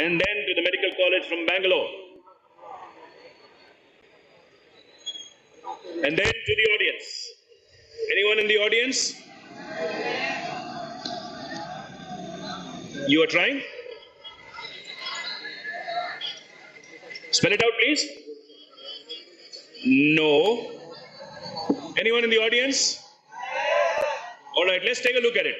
And then to the Medical College from Bangalore. And then to the audience. Anyone in the audience? You are trying? Spell it out, please. No. Anyone in the audience? All right, let's take a look at it.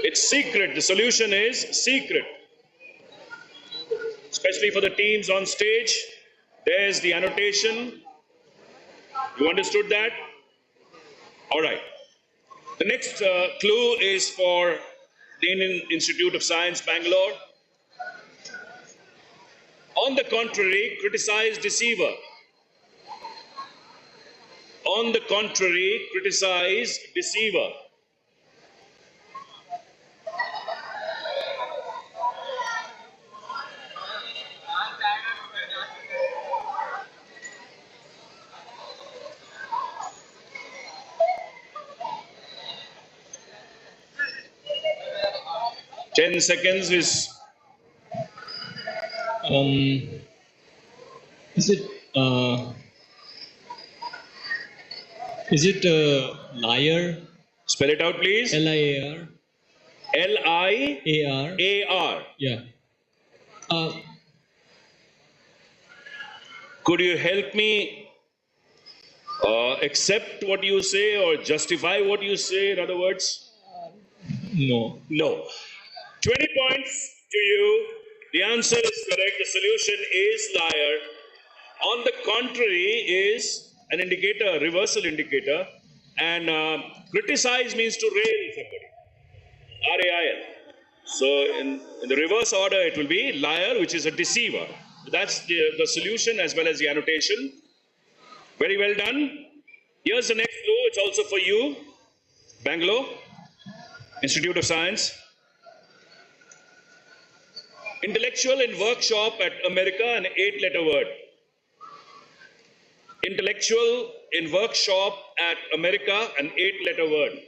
It's secret. The solution is secret. Especially for the teams on stage. There's the annotation. You understood that? All right. The next clue is for the Indian Institute of Science, Bangalore. On the contrary, criticize deceiver. On the contrary, criticize deceiver. Ten seconds is. Is it liar? Spell it out, please. Liar. Liar. Yeah. Could you help me accept what you say or justify what you say? In other words, No. no. 20 points to you. The answer is correct. The solution is liar. On the contrary is an indicator, a reversal indicator. And criticize means to rail somebody. R-A-I-L. So in the reverse order, it will be liar, which is a deceiver. That's the solution as well as the annotation. Very well done. Here's the next clue. It's also for you. Bangalore, Institute of Science. Intellectual in workshop at America, an 8-letter word. Intellectual in workshop at America, an 8-letter word.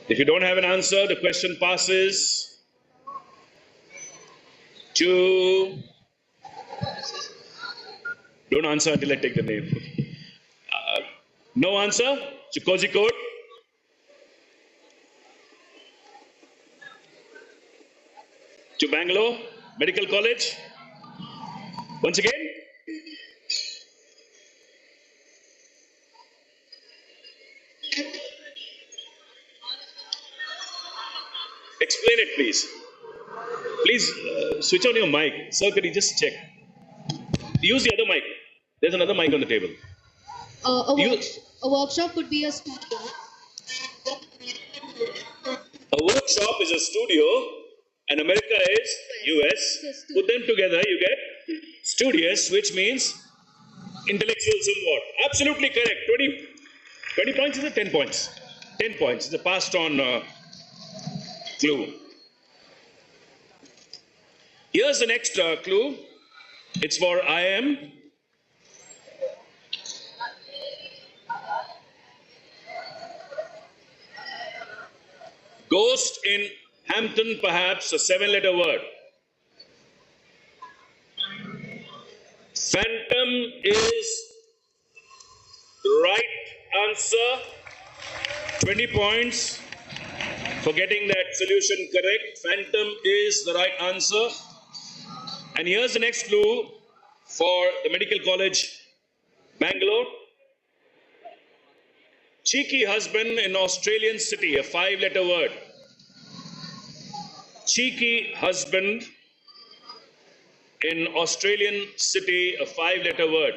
If you don't have an answer, the question passes to... Don't answer until I take the name. No answer to Kozhikode. To Bangalore Medical College. Once again. Explain it, please. Please switch on your mic. Sir, could you just check? Use the other mic. There's another mic on the table. A workshop could be a studio. A workshop is a studio, and America is US. Put them together, you get studious, which means intellectual somewhat. Absolutely correct. 20 points is it? 10 points. 10 points. It's a passed on clue. Here's the next clue. It's for I am. Ghost in Hampton, perhaps a 7-letter word. Phantom is the right answer. 20 points for getting that solution correct. Phantom is the right answer. And here's the next clue for the Medical College, Bangalore. Cheeky husband in Australian city, a 5-letter word. Cheeky husband in Australian city, a 5-letter word.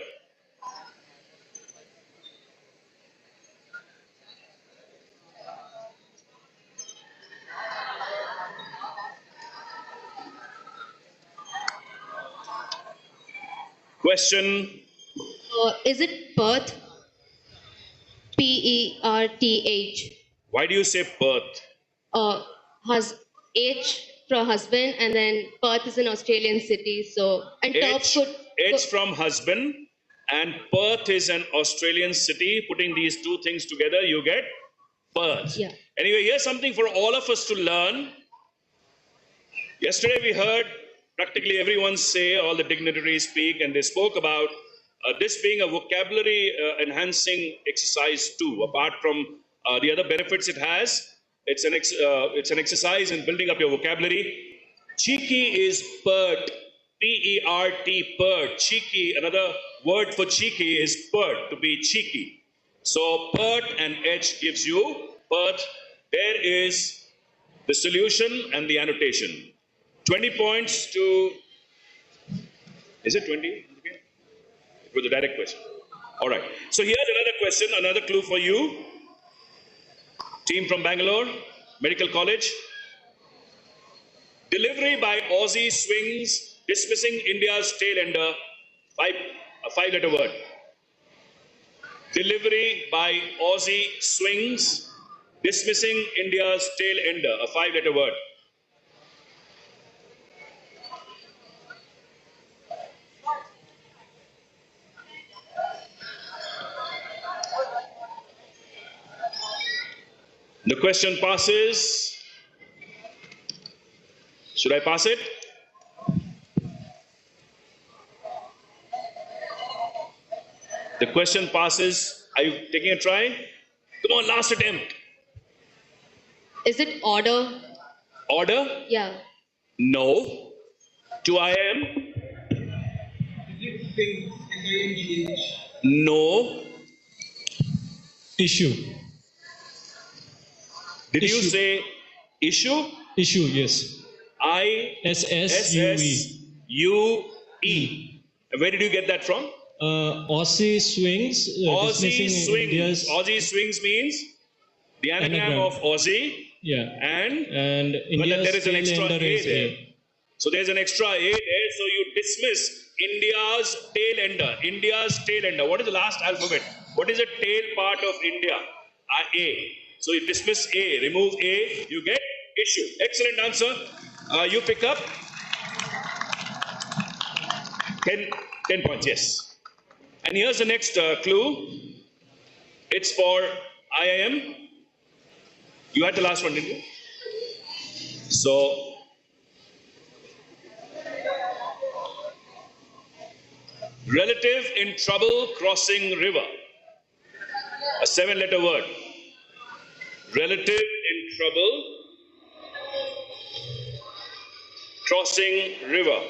Question. Is it Perth? Perth. Why do you say Perth? Has H for husband, and then Perth is an Australian city. So and H from husband, and Perth is an Australian city. Putting these two things together, you get Perth. Yeah. Anyway, here's something for all of us to learn. Yesterday we heard practically everyone say, all the dignitaries speak, and they spoke about this being a vocabulary enhancing exercise too. Apart from the other benefits it has, it's an exercise in building up your vocabulary. Cheeky is pert, P-E-R-T, pert. Cheeky, another word for cheeky is pert, to be cheeky. So pert and H gives you pert. There is the solution and the annotation. 20 points to, is it 20? Okay. It was a direct question. All right. So here's another question, another clue for you. Team from Bangalore, Medical College. Delivery by Aussie swings, dismissing India's tail ender. A five-letter word. Delivery by Aussie swings, dismissing India's tail ender. A five-letter word. The question passes. Should I pass it? The question passes. Are you taking a try? Come on, last attempt. Is it order? Order? Yeah. No. 2 IM? No. Issue. Did you Issue. say issue? Issue, yes. I-S-S-U-E. Where did you get that from? Aussie swings. Aussie dismissing swings. India's Aussie swings means the anagram anagram. of Aussie. Yeah. And India's there is an tail extra ender A is there. A. So there's an extra A there. So you dismiss India's tail ender. India's tail ender. What is the last alphabet? What is the tail part of India? A. So you dismiss A, remove A, you get issue. Excellent answer. You pick up 10 points, yes. And here's the next clue. It's for IIM. You had the last one, didn't you? So, relative in trouble crossing river. A 7-letter word. Relative in trouble crossing river.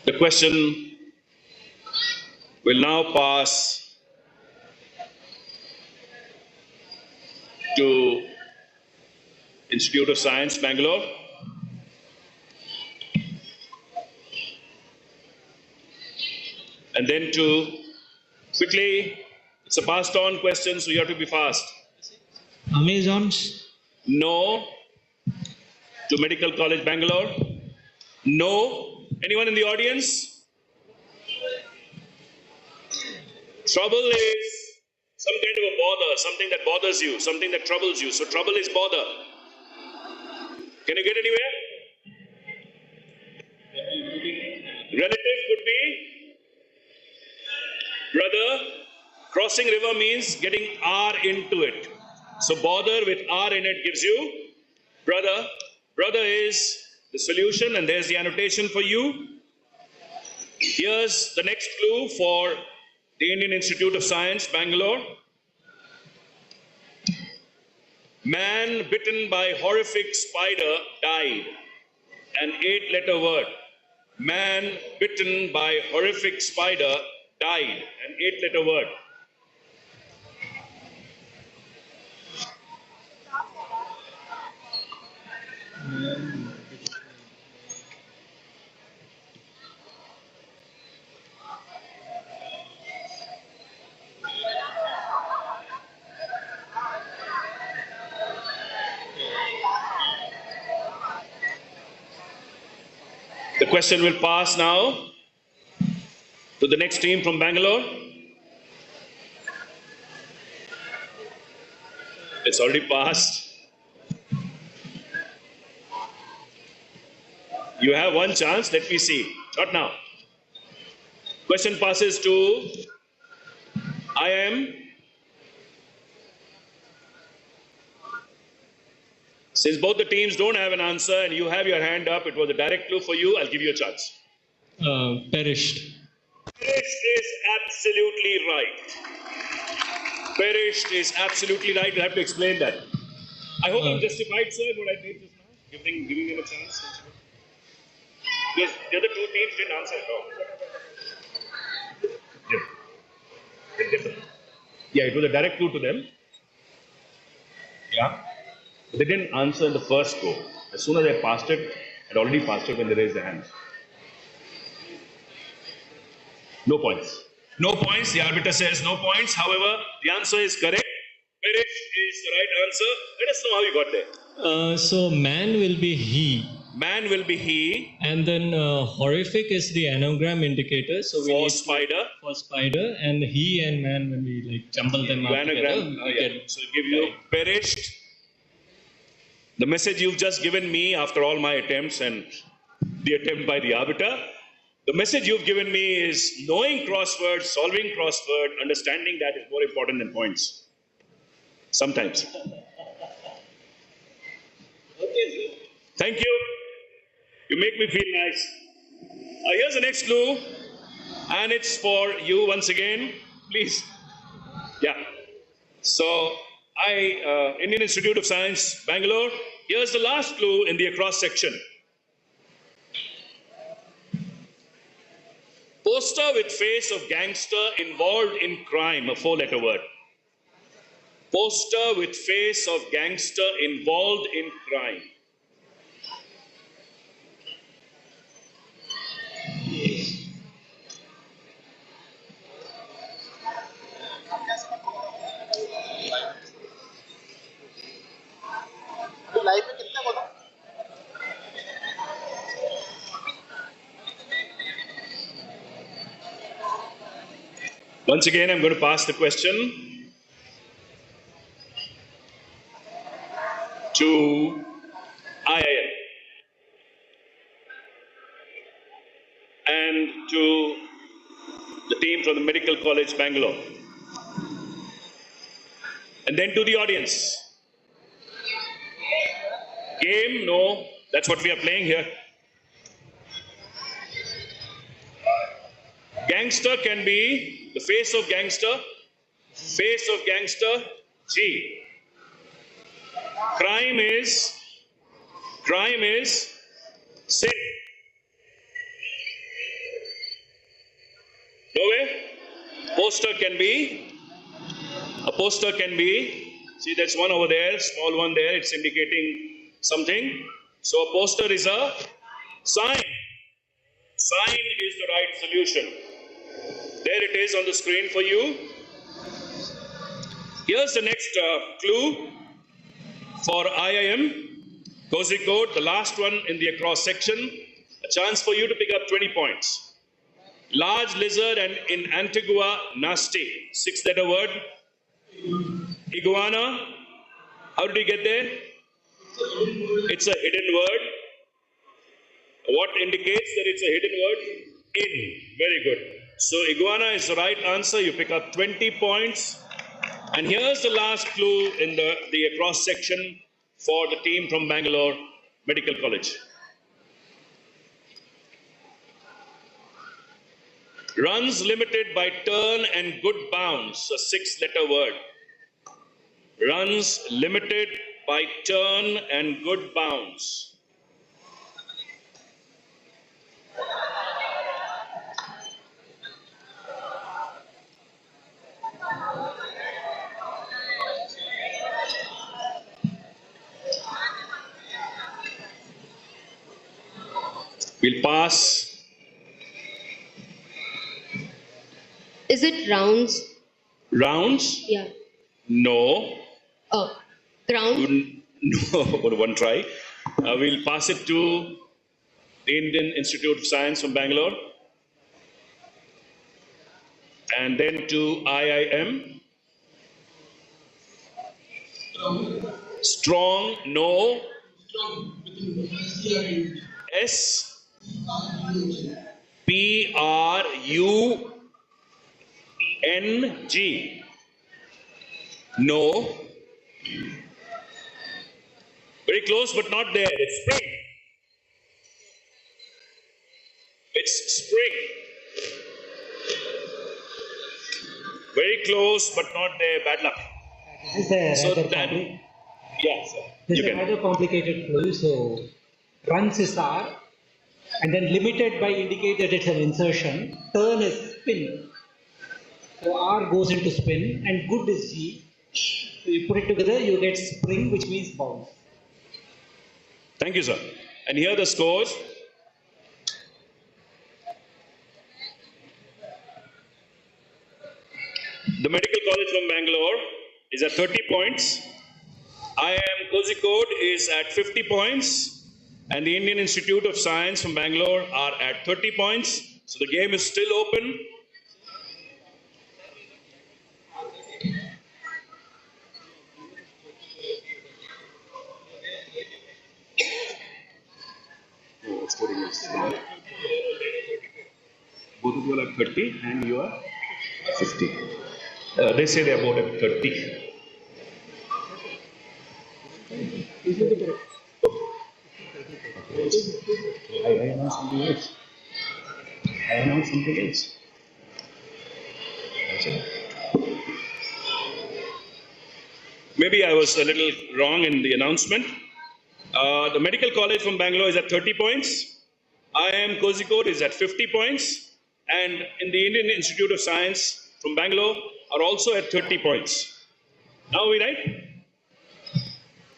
The question will now pass to Institute of Science, Bangalore. And then to quickly, it's a passed on question, so you have to be fast. Amazons. No. To Medical College, Bangalore. No. Anyone in the audience? Trouble is some kind of a bother, something that bothers you, something that troubles you. So trouble is bother. Can you get anywhere? Relative could be brother. Crossing river means getting R into it. So bother with R in it gives you brother. Brother is the solution, and there's the annotation for you. Here's the next clue for the Indian Institute of Science, Bangalore. Man bitten by horrific spider died. An 8-letter word. Man bitten by horrific spider died. An 8-letter word. The question will pass now. To the next team from Bangalore. It's already passed. You have one chance. Let me see. Not now. Question passes to IIM. Since both the teams don't have an answer and you have your hand up, it was a direct clue for you. I'll give you a chance. Perished. Perished is absolutely right. Perished is absolutely right. You have to explain that. I hope I'm justified, sir, what I did just now. Giving them a chance. Because the other two teams didn't answer at all. Yeah, it was a direct clue to them. Yeah. But they didn't answer in the first go. As soon as I passed it, I'd already passed it when they raised their hands. No points. No points. The arbiter says no points. However, the answer is correct. Perished is the right answer. Let us know how you got there. So man will be he. Man will be he. And then horrific is the anagram indicator. So we For need spider. For spider. And he and man, when we like jumble them up Anagram. together. So give you perished. The message you've just given me after all my attempts and the attempt by the arbiter, the message you've given me is knowing crossword, solving crossword, understanding that is more important than points. Sometimes. Thank you. You make me feel nice. Here's the next clue, and it's for you once again. Please. Yeah. So, Indian Institute of Science, Bangalore. Here's the last clue in the across section. Poster with face of gangster involved in crime, a 4-letter word. Poster with face of gangster involved in crime. Once again, I'm going to pass the question to IIM and to the team from the Medical College, Bangalore, and then to the audience. Game? No, that's what we are playing here. Gangster can be the face of gangster, G. Crime is sin. No way? A poster can be, see that's one over there, small one there, it's indicating something. So a poster is a sign. Sign is the right solution. There it is on the screen for you. Here's the next clue for IIM. Cozy code, the last one in the across section. A chance for you to pick up 20 points. Large lizard and in Antigua, nasty. 6-letter word. Iguana. How did you get there? It's a hidden word. What indicates that it's a hidden word? In. Very good. So iguana is the right answer. You pick up 20 points. And here's the last clue in the across section for the team from Bangalore Medical College. Runs limited by turn and good bounce, a 6-letter word. Runs limited by turn and good bounce. We'll pass. Is it rounds? Rounds? Yeah. No. Oh, ground? No, one try. We'll pass it to the Indian Institute of Science from Bangalore. And then to IIM. Strong, no. S P R U N G. No. Very close, but not there. It's spring. It's spring. Very close, but not there. Bad luck. This is a So rather then, yeah, sir. This You is a can. rather complicated clue. So runs is R, and then limited by indicate that it's an insertion. Turn is spin. So R goes into spin, and good is G. So you put it together, you get spring, which means bounce. Thank you, sir. And here are the scores. The Medical College from Bangalore is at 30 points. IIM Kozhikode is at 50 points. And the Indian Institute of Science from Bangalore are at 30 points. So the game is still open. Both of you are at 30 and you are 50. They say they are both at 30. I announced something else. I announced something else. Maybe I was a little wrong in the announcement. The Medical College from Bangalore is at 30 points. IIM Kozhikode is at 50 points. And in the Indian Institute of Science from Bangalore are also at 30 points. Now are we right?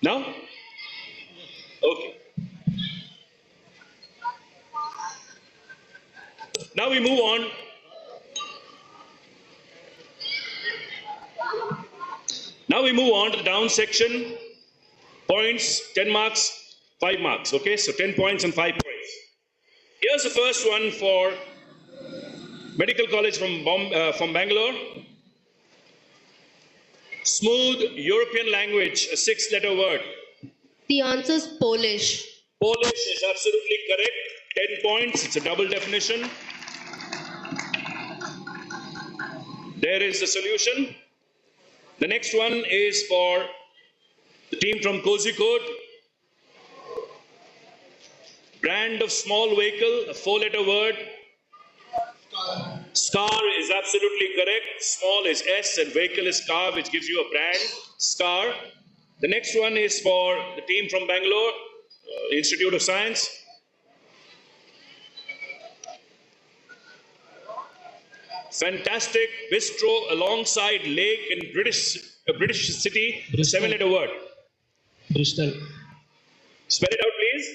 Now? Okay. Now we move on. Now we move on to the down section. Points, 10 marks, 5 marks. Okay, so 10 points and 5 points. Here's the first one for Medical College from Bangalore. Smooth European language, a 6-letter word. The answer is Polish. Polish is absolutely correct. 10 points. It's a double definition. There is the solution. The next one is for the team from Kozhikode. Brand of small vehicle, a 4-letter word. Scar is absolutely correct. Small is S and vehicle is car, which gives you a brand, Scar. The next one is for the team from Bangalore, Institute of Science. Fantastic bistro alongside lake in a British city, a 7-letter word. Bristol. Spell it out, please.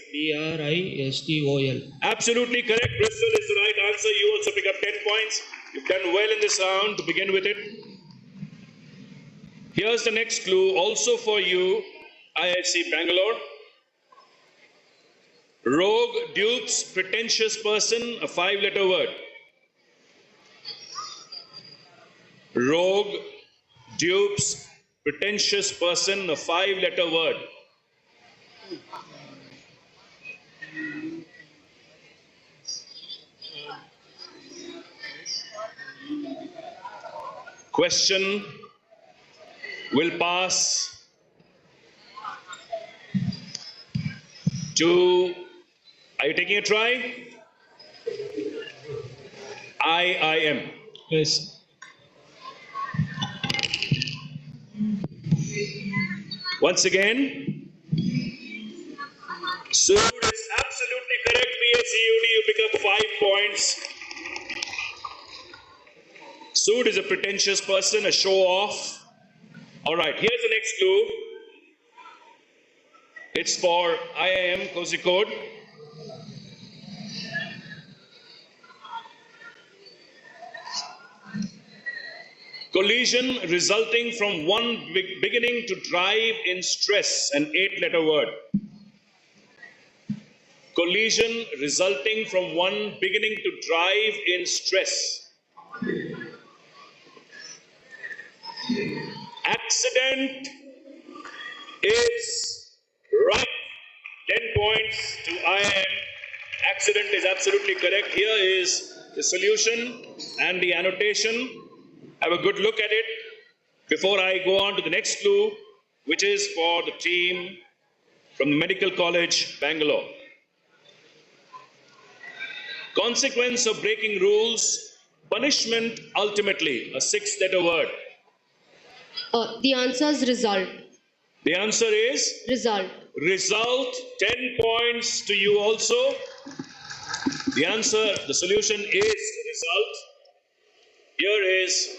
Bristol. Absolutely correct. Bristol is the right answer. You also pick up 10 points. You've done well in this round to begin with it. Here's the next clue, also for you, IIC Bangalore. Rogue, dupes, pretentious person, a 5-letter word. Rogue, dupes, pretentious person, a 5-letter word. Question will pass to, are you taking a try? IIM. Yes. Once again, Sood is absolutely correct. PSCUD, you pick up 5 points. Sood is a pretentious person, a show-off. All right, here's the next clue. It's for IIM Kozhikode. Collision resulting from one beginning to drive in stress, an 8-letter word. Collision resulting from one beginning to drive in stress. Accident is right. 10 points to IIM. Accident is absolutely correct. Here is the solution and the annotation. Have a good look at it before I go on to the next clue, which is for the team from the Medical College, Bangalore. Consequence of breaking rules, punishment ultimately, a 6-letter word. The answer is result. The answer is? Result. Result, 10 points to you also. The answer, the solution is result. Here is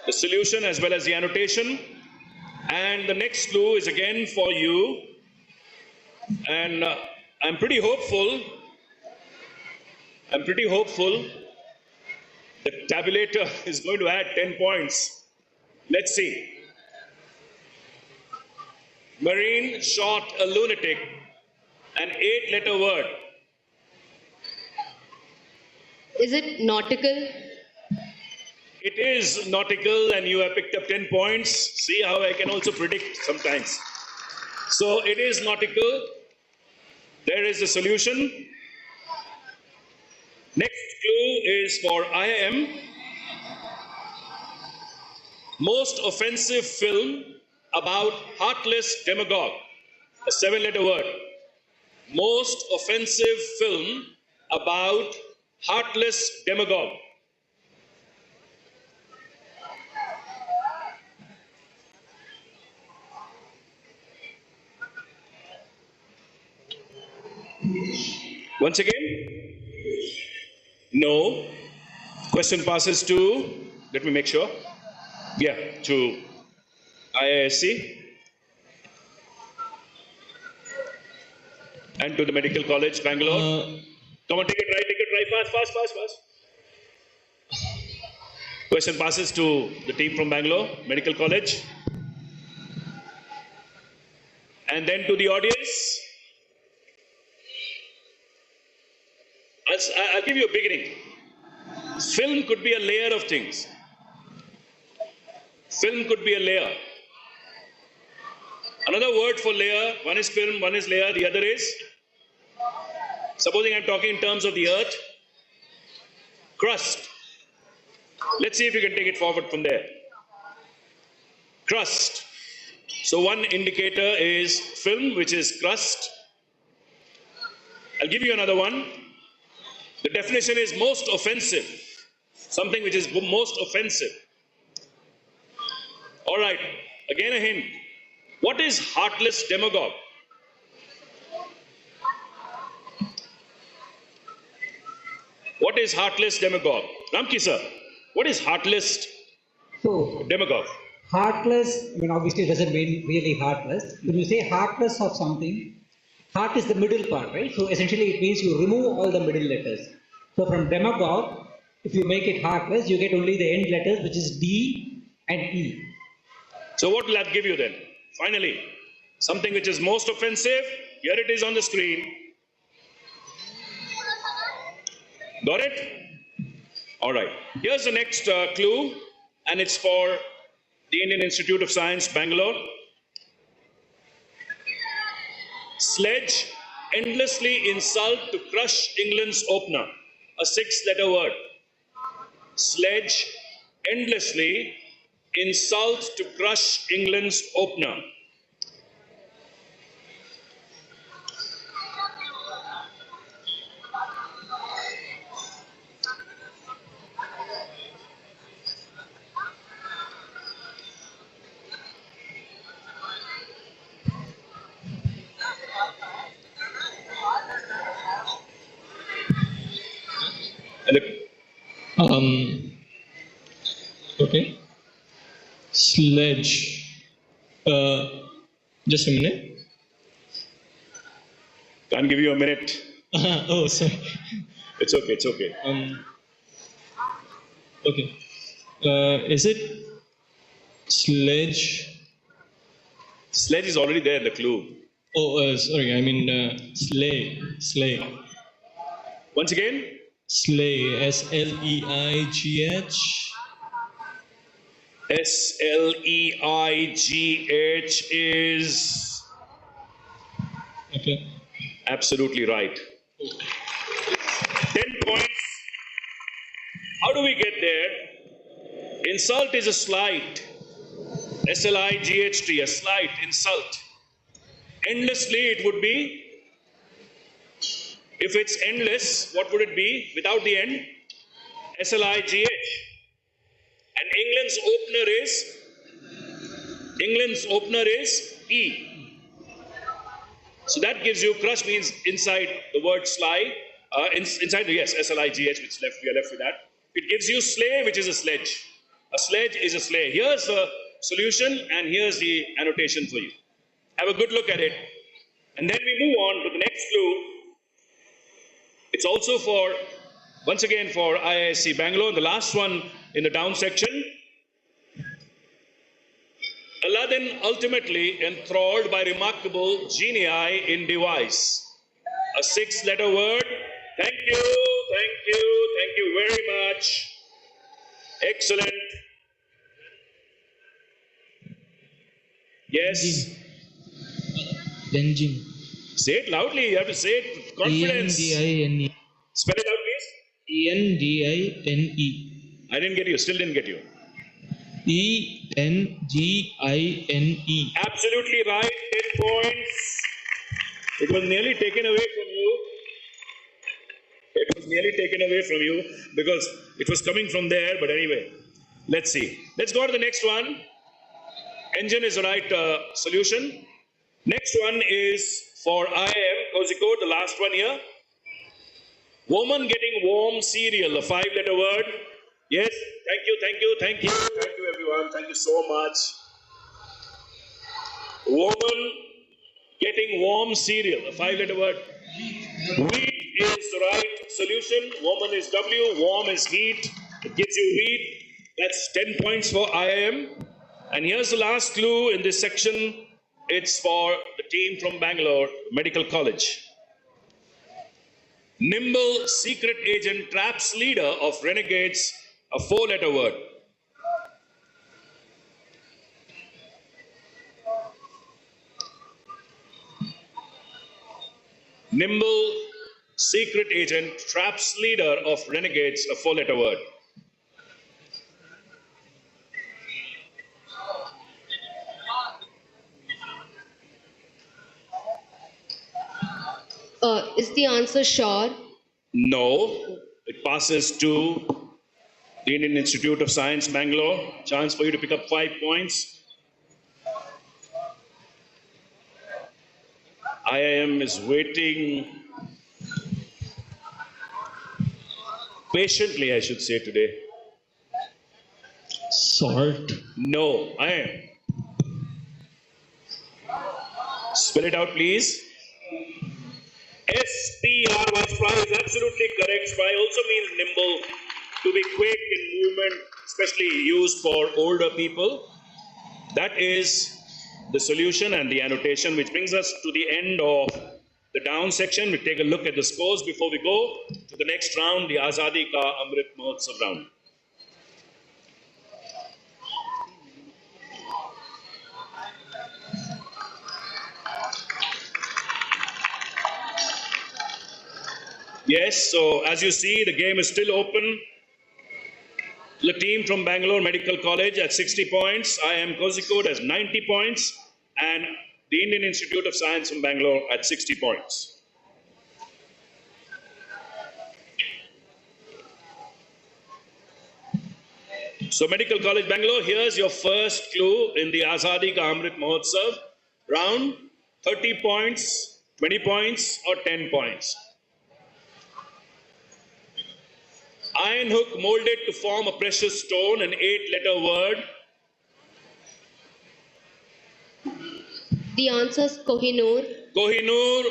the solution as well as the annotation. And the next clue is again for you. And I'm pretty hopeful. The tabulator is going to add 10 points. Let's see. Marine shot a lunatic, an 8-letter word. Is it nautical? It is nautical, and you have picked up 10 points. See how I can also predict sometimes. So it is nautical. There is the solution. Next clue is for IIM. Most offensive film about heartless demagogue. A 7-letter word. Most offensive film about heartless demagogue. Once again? No. Question passes to, let me make sure. Yeah, to IISc and to the Medical College, Bangalore. Come on, take it right, fast. Question passes to the team from Bangalore, Medical College. And then to the audience. I'll give you a beginning. Film could be a layer of things. Film could be a layer. Another word for layer, one is film, one is layer, the other is, supposing I'm talking in terms of the earth, crust. Let's see if you can take it forward from there. Crust. So one indicator is film, which is crust. I'll give you another one. The definition is most offensive. Something which is most offensive. All right, again a hint. What is heartless demagogue? What is heartless demagogue? Ramki sir, what is heartless demagogue? Heartless, obviously it doesn't mean really heartless. When you say heartless of something, heart is the middle part, right? So essentially it means you remove all the middle letters. So from demagogue, if you make it heartless, you get only the end letters, which is D and E. So what will that give you then? Finally, something which is most offensive. Here it is on the screen. Got it? All right. Here's the next clue, and it's for the Indian Institute of Science, Bangalore. Sledge endlessly insult to crush England's opener. A 6-letter word. Sledge endlessly insult to crush England's opener. Okay. Sledge. Just a minute. Can't give you a minute. Oh, sorry. It's okay. Okay. Is it sledge? Sledge is already there in the clue. Oh, sorry. I mean sleigh. Once again? Sleigh. SLEIGH. Sleigh is Okay. absolutely right. 10 points. How do we get there? Insult is a slight. Slight, a slight insult. Endlessly, it would be, if it's endless, what would it be without the end? Sligh. And England's opener is E. So that gives you, crush means inside the word sly, inside, yes, Sligh, which left, we are left with that. It gives you sleigh, which is a sledge. A sledge is a sleigh. Here's the solution and here's the annotation for you. Have a good look at it. And then we move on to the next clue. It's also for, once again, for IISc Bangalore, the last one in the down section. Aladdin ultimately enthralled by remarkable genii in device. A 6-letter word. Thank you very much. Excellent. Yes. Engine. Say it loudly. You have to say it with confidence. Endine. Spell it out, please. Endine. I didn't get you. Still didn't get you. Engine. Absolutely right. 10 points. It was nearly taken away from you. It was nearly taken away from you because it was coming from there. But anyway, let's see. Let's go to the next one. Engine is the right solution. Next one is for IIM, Kozhikode, the last one here. Woman getting warm cereal, a 5-letter word. Yes, thank you everyone. Thank you so much. Woman getting warm cereal, a 5-letter word. Wheat is the right solution. Woman is W, warm is heat. It gives you wheat. That's 10 points for IIM. And here's the last clue in this section. It's for the team from Bangalore Medical College. Nimble secret agent traps leader of renegades, a 4-letter word. Nimble secret agent traps leader of renegades, a 4-letter word. Is the answer sure? No. It passes to the Indian Institute of Science, Bangalore. Chance for you to pick up 5 points. IIM is waiting patiently, I should say, today. Salt. No, IIM. Spell it out, please. SPRY, spry is absolutely correct. Spry also means nimble, to be quick in movement, especially used for older people. That is the solution and the annotation, which brings us to the end of the down section. We take a look at the scores before we go to the next round, the Azadi Ka Amrit Mahotsav round. Yes, so as you see, the game is still open. The team from Bangalore Medical College at 60 points. IIM Kozhikode has 90 points. And the Indian Institute of Science from Bangalore at 60 points. So Medical College Bangalore, here's your first clue in the Azadi Ka Amrit Mahotsav round. 30 points, 20 points or 10 points. Iron hook molded to form a precious stone, an 8-letter word. The answer is Kohinoor. Kohinoor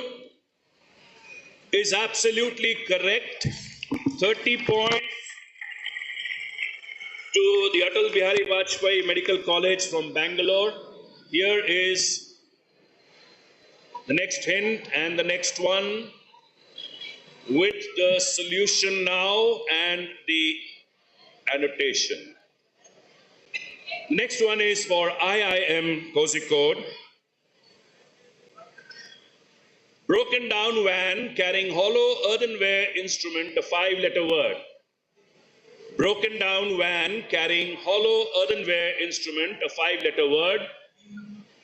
is absolutely correct. 30 points to the Atal Bihari Vajpayee Medical College from Bangalore. Here is the next hint and the next one with the solution now and the annotation. Next one is for IIM Kozhikode. Broken down van carrying hollow earthenware instrument, a 5-letter word. Broken down van carrying hollow earthenware instrument, a 5-letter word.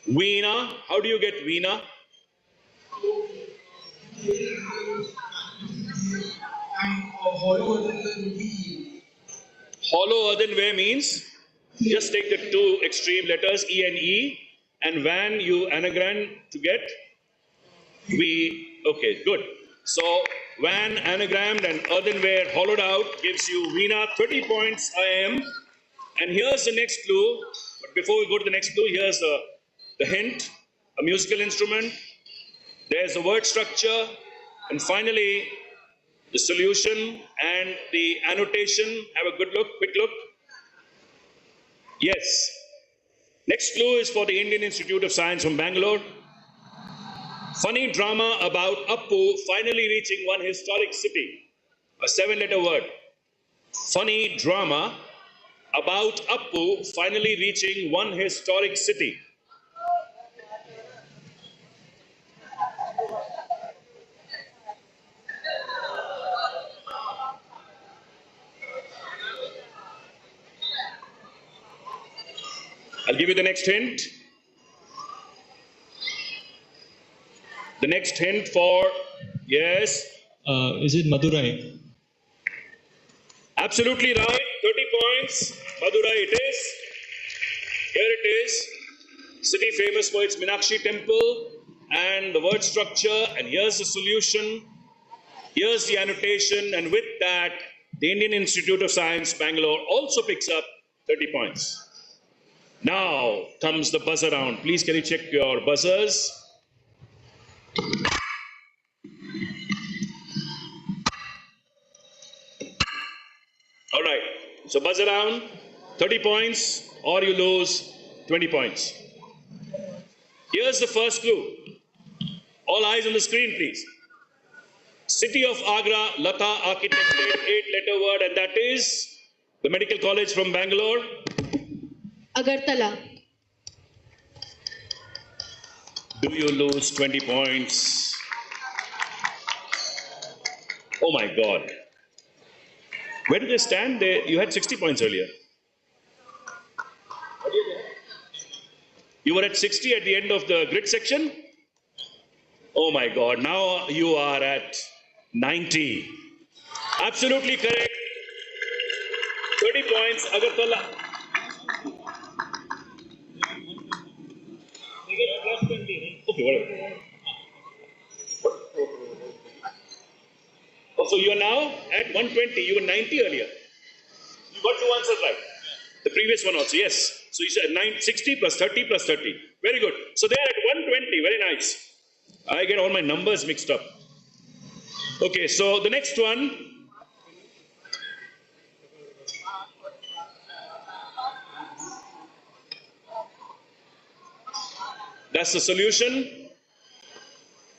Veena. How do you get Veena? Hollow earthenware means just take the two extreme letters E and E, and van you anagram to get Okay, good. So van anagrammed and earthenware hollowed out gives you Veena. 30 points IIM. And here's the next clue. But before we go to the next clue, here's the hint. A musical instrument. There's the word structure. And finally, the solution and the annotation. Have a good look, quick look. Yes. Next clue is for the Indian Institute of Science from Bangalore. Funny drama about Appu finally reaching one historic city. A 7-letter word. Funny drama about Appu finally reaching one historic city. I'll give you the next hint. The next hint for, yes. Is it Madurai? Absolutely right. 30 points. Madurai it is. Here it is. City famous for its Meenakshi temple and the word structure. And here's the solution. Here's the annotation. And with that, the Indian Institute of Science, Bangalore, also picks up 30 points. Now comes the buzzer round. Please can you check your buzzers? All right. So buzz around, 30 points, or you lose 20 points. Here's the first clue. All eyes on the screen, please. City of Agra, Lata Architect, 8-letter word, and that is the Medical College from Bangalore. Agartala. Do you lose 20 points? Oh my God. Where do they stand? You had 60 points earlier. You were at 60 at the end of the grid section? Oh my God, now you are at 90. Absolutely correct. 30 points, Agartala. Okay, whatever. So you are now at 120. You were 90 earlier. You got 2 answers right. The previous one also, yes. So you said 60 plus 30 plus 30. Very good. So they are at 120. Very nice. I get all my numbers mixed up. Okay, so the next one. That's the solution.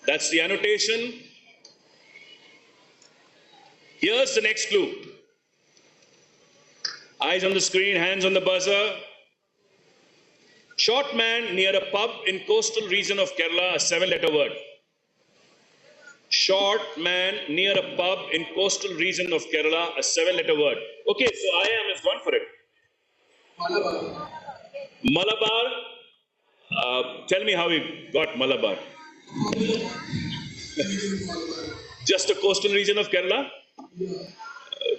That's the annotation. Here's the next clue. Eyes on the screen, hands on the buzzer. Short man near a pub in coastal region of Kerala, a 7-letter word. Short man near a pub in coastal region of Kerala, a 7-letter word. Okay, so IIM has gone for it. Malabar. Tell me how we got Malabar. Just a coastal region of Kerala?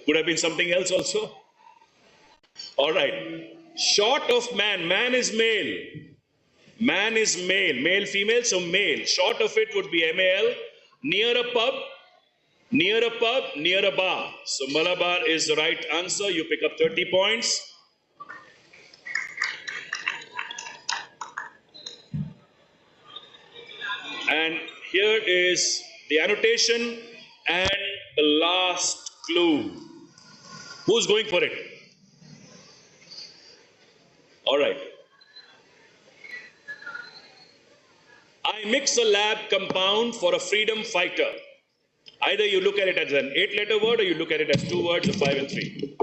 Could have been something else also. All right. Short of man. Man is male. Man is male. Male, female, so male. Short of it would be MAL. Near a pub. Near a pub. Near a bar. So Malabar is the right answer. You pick up 30 points. And here is the annotation and the last clue. Who's going for it? All right. I mix a lab compound for a freedom fighter. Either you look at it as an 8-letter word or you look at it as 2 words of 5 and 3.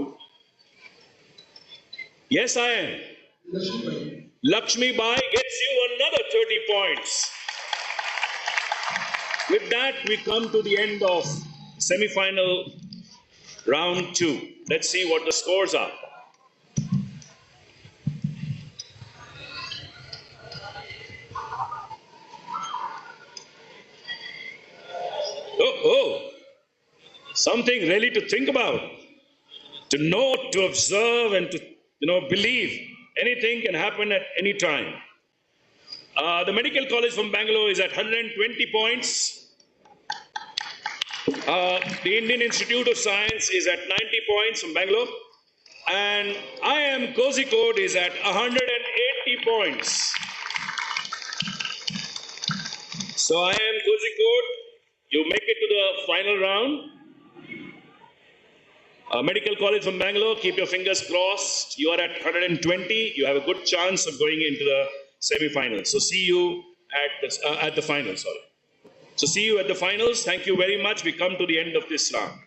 Yes, I am. Lakshmi Bai gets you another 30 points. With that, we come to the end of semi-final round 2. Let's see what the scores are. Oh, something really to think about, to note, to observe, and to believe. Anything can happen at any time. The Medical College from Bangalore is at 120 points. The Indian Institute of Science is at 90 points from Bangalore. And IIM Kozhikode is at 180 points. So IIM Kozhikode, you make it to the final round. Medical College from Bangalore, keep your fingers crossed. You are at 120. You have a good chance of going into the semi-finals. So see you at the finals. Sorry. So see you at the finals. Thank you very much. We come to the end of this round.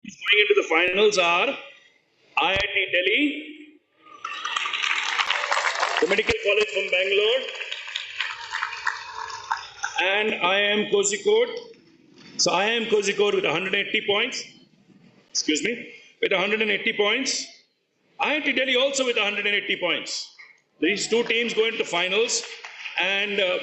Going into the finals are IIT Delhi, the Medical College from Bangalore, and IIM Kozhikode. So IIM Kozhikode with 180 points. With 180 points. IIT Delhi also with 180 points. These two teams go into the finals, and the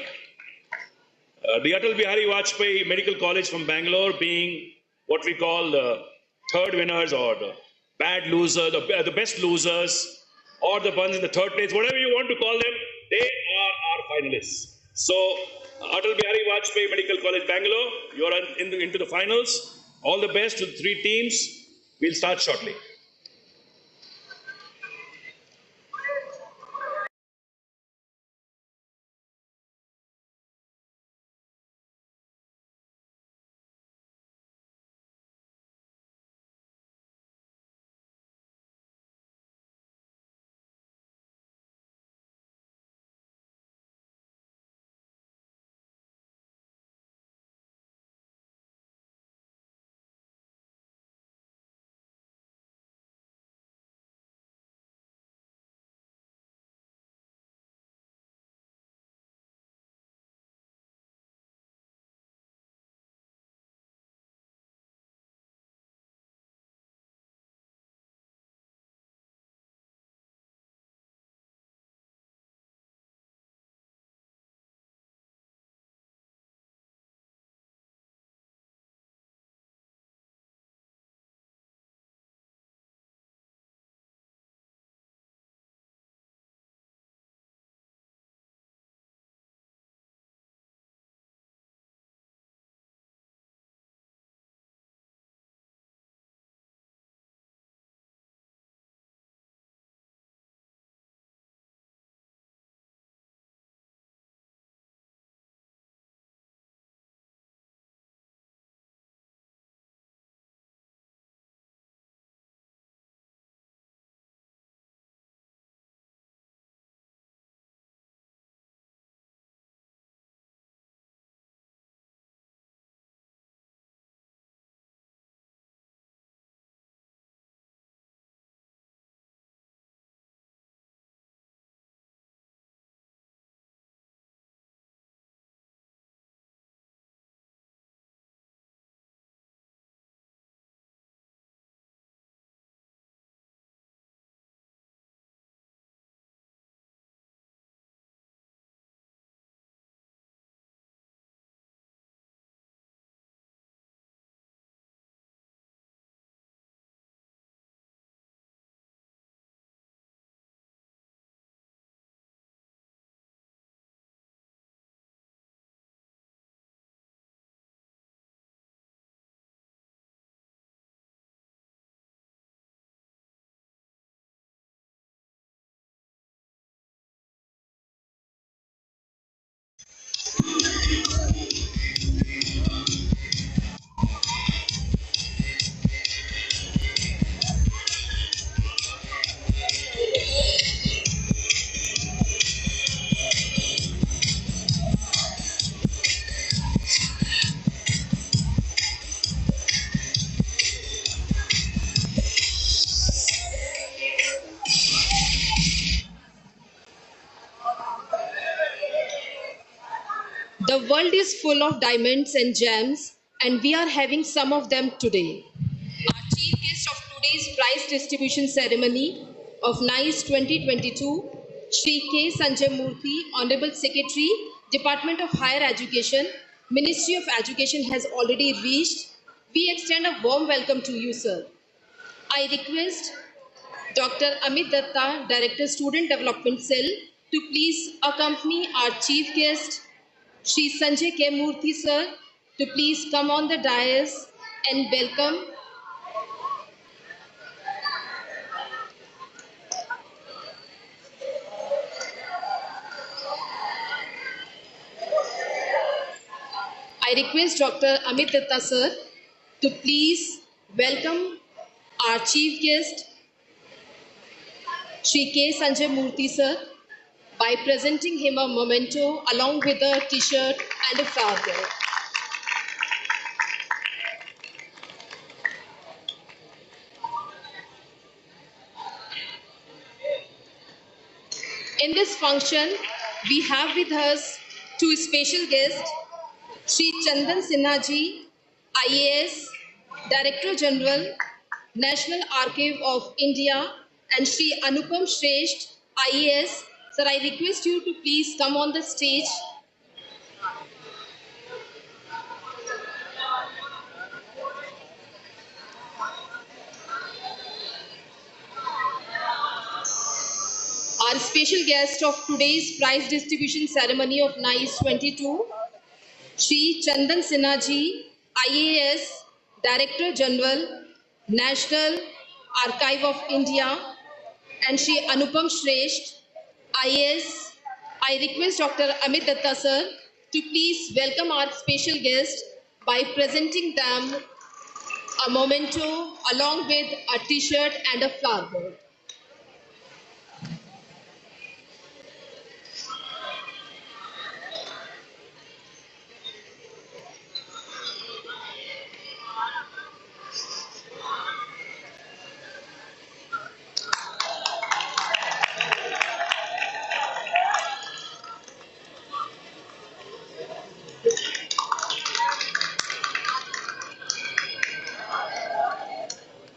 Atal Bihari Vajpayee Medical College from Bangalore being what we call the third winners, or the bad losers, the best losers, or the ones in the third place, whatever you want to call them, they are our finalists. So Atal Bihari Vajpayee Medical College Bangalore, you are into the finals. All the best to the three teams. We'll start shortly. world is full of diamonds and gems, and we are having some of them today. Our chief guest of today's prize distribution ceremony of NICE 2022, Shri K. Sanjay Murthy, Honorable Secretary, Department of Higher Education, Ministry of Education has already reached. We extend a warm welcome to you, sir. I request Dr. Amit Datta, Director Student Development Cell, to please accompany our chief guest, Shri Sanjay K. Murthy, sir, to please come on the dais and welcome. I request Dr. Amit Datta, sir, to please welcome our chief guest, Shri K. Sanjay Murthy, sir, by presenting him a memento along with a t-shirt and a flower girl. In this function, we have with us two special guests, Shri Chandan Sinha ji, IAS, Director General, National Archive of India, and Shri Anupam Shresht, IAS. Sir, I request you to please come on the stage. Our special guest of today's prize distribution ceremony of NICE 22, Shri Chandan Sinha ji, IAS, Director General, National Archive of India, and Shri Anupam Shresht, IAS. I request Dr. Amit Datta, sir, to please welcome our special guest by presenting them a memento along with a t-shirt and a flower board.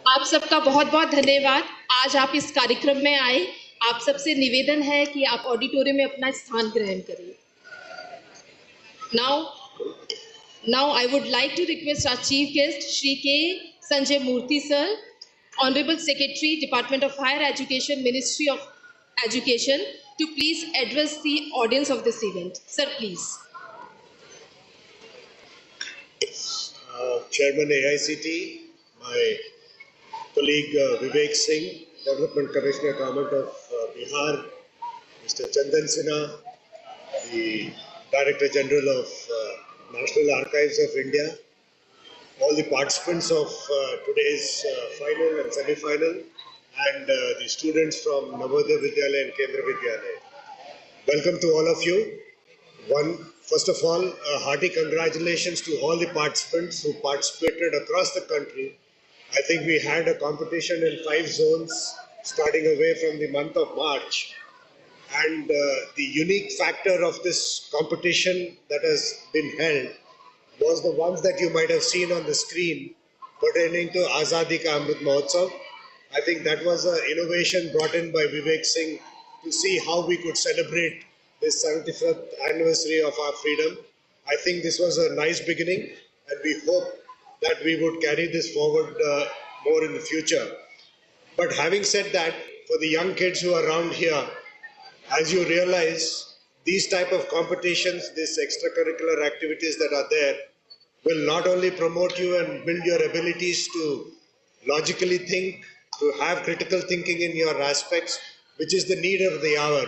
आप सबका बहुत बहुत धन्यवाद। आज आप इस कार्यक्रम में आए। आप सबसे निवेदन है कि आप ऑडिटोरियम में अपना स्थान ग्रहण करें। Now I would like to request our chief guest, Shri K. Sanjay Murthy, sir, Honorable Secretary, Department of Higher Education, Ministry of Education, to please address the audience of this event. Sir, please. Chairman AICT, my colleague Vivek Singh, Development Commissioner, Government of Bihar, Mr. Chandan Sinha, the Director General of National Archives of India, all the participants of today's final and semi-final, and the students from Navodaya Vidyalaya and Kendra Vidyalaya. Welcome to all of you. First of all, hearty congratulations to all the participants who participated across the country. I think we had a competition in 5 zones starting away from the month of March. And the unique factor of this competition that has been held was the ones that you might have seen on the screen pertaining to Azadi Ka Amrit Mahotsav. I think that was an innovation brought in by Vivek Singh to see how we could celebrate this 75th anniversary of our freedom. I think this was a nice beginning, and we hope that we would carry this forward more in the future. But having said that, for the young kids who are around here, as you realize, these type of competitions, these extracurricular activities that are there, will not only promote you and build your abilities to logically think, to have critical thinking in your aspects, which is the need of the hour.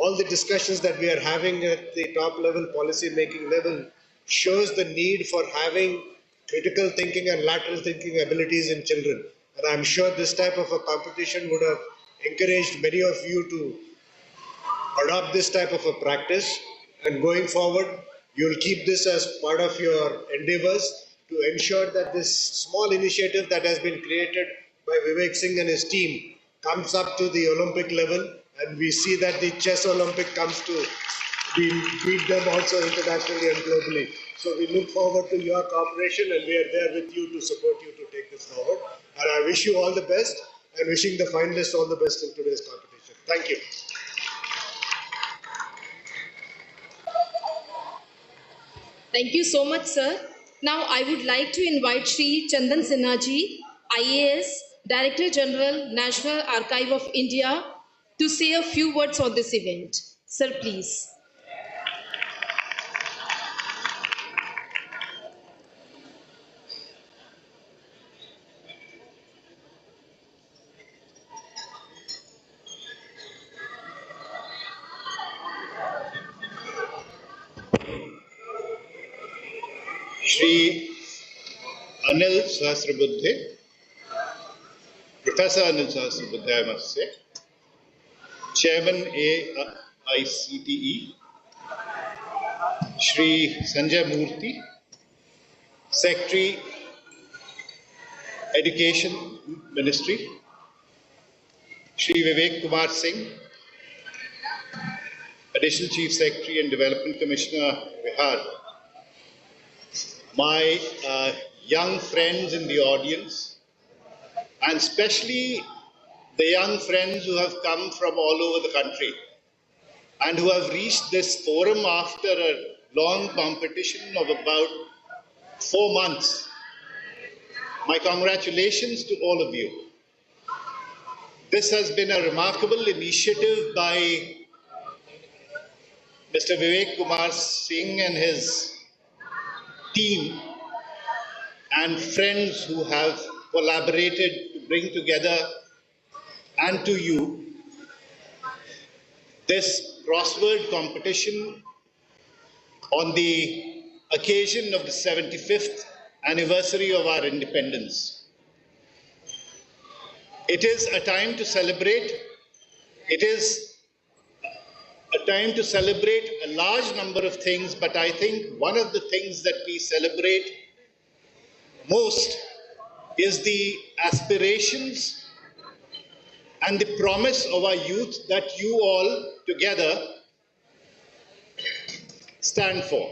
All the discussions that we are having at the top level, policy making level, shows the need for having critical thinking and lateral thinking abilities in children. And I'm sure this type of a competition would have encouraged many of you to adopt this type of a practice, and going forward you'll keep this as part of your endeavors to ensure that this small initiative that has been created by Vivek Singh and his team comes up to the Olympic level, and we see that the chess Olympic comes to we beat them also internationally and globally. So we look forward to your cooperation, and we are there with you to support you to take this forward. And I wish you all the best, and wishing the finalists all the best in today's competition. Thank you. Thank you so much, sir. Now I would like to invite Shri Chandan Sinha ji, IAS, Director General, National Archive of India, to say a few words on this event. Sir, please. Shri Anil Sahasrabuddhe, Professor Anil Sahasrabuddhe, I must say, Chairman AICTE, Shri Sanjay Murthy, Secretary, Education Ministry, Shri Vivek Kumar Singh, Additional Chief Secretary and Development Commissioner, Bihar, my young friends in the audience, and especially the young friends who have come from all over the country and who have reached this forum after a long competition of about 4 months. My congratulations to all of you. This has been a remarkable initiative by Mr. Vivek Kumar Singh and his team and friends who have collaborated to bring together and to you this crossword competition on the occasion of the 75th anniversary of our independence. It is a time to celebrate. It is a time to celebrate a large number of things, but I think one of the things that we celebrate most is the aspirations and the promise of our youth that you all together stand for.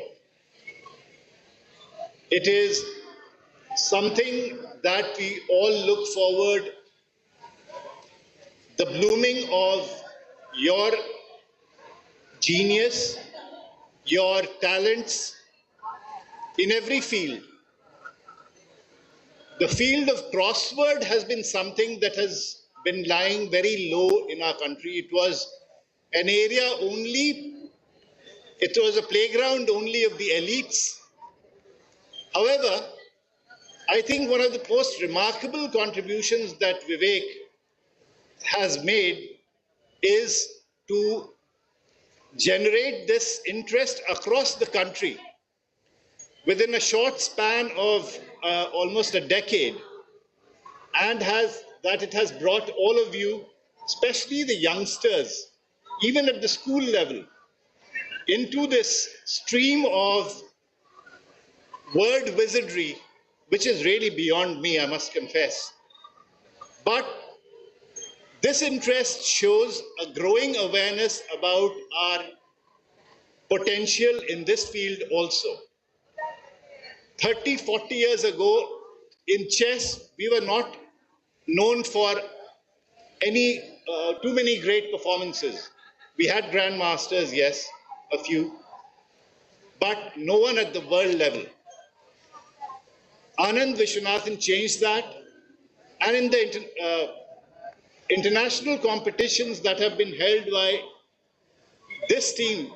It is something that we all look forward, the blooming of your genius, your talents in every field. The field of crossword has been something that has been lying very low in our country. It was an area only, it was a playground only of the elites. However, I think one of the most remarkable contributions that Vivek has made is to generate this interest across the country within a short span of almost a decade, and it has brought all of you, especially the youngsters, even at the school level, into this stream of word wizardry, which is really beyond me, I must confess. But this interest shows a growing awareness about our potential in this field also. 30, 40 years ago, in chess, we were not known for too many great performances. We had grandmasters, yes, a few, but no one at the world level. Anand Vishwanathan changed that, and in the international competitions that have been held by this team,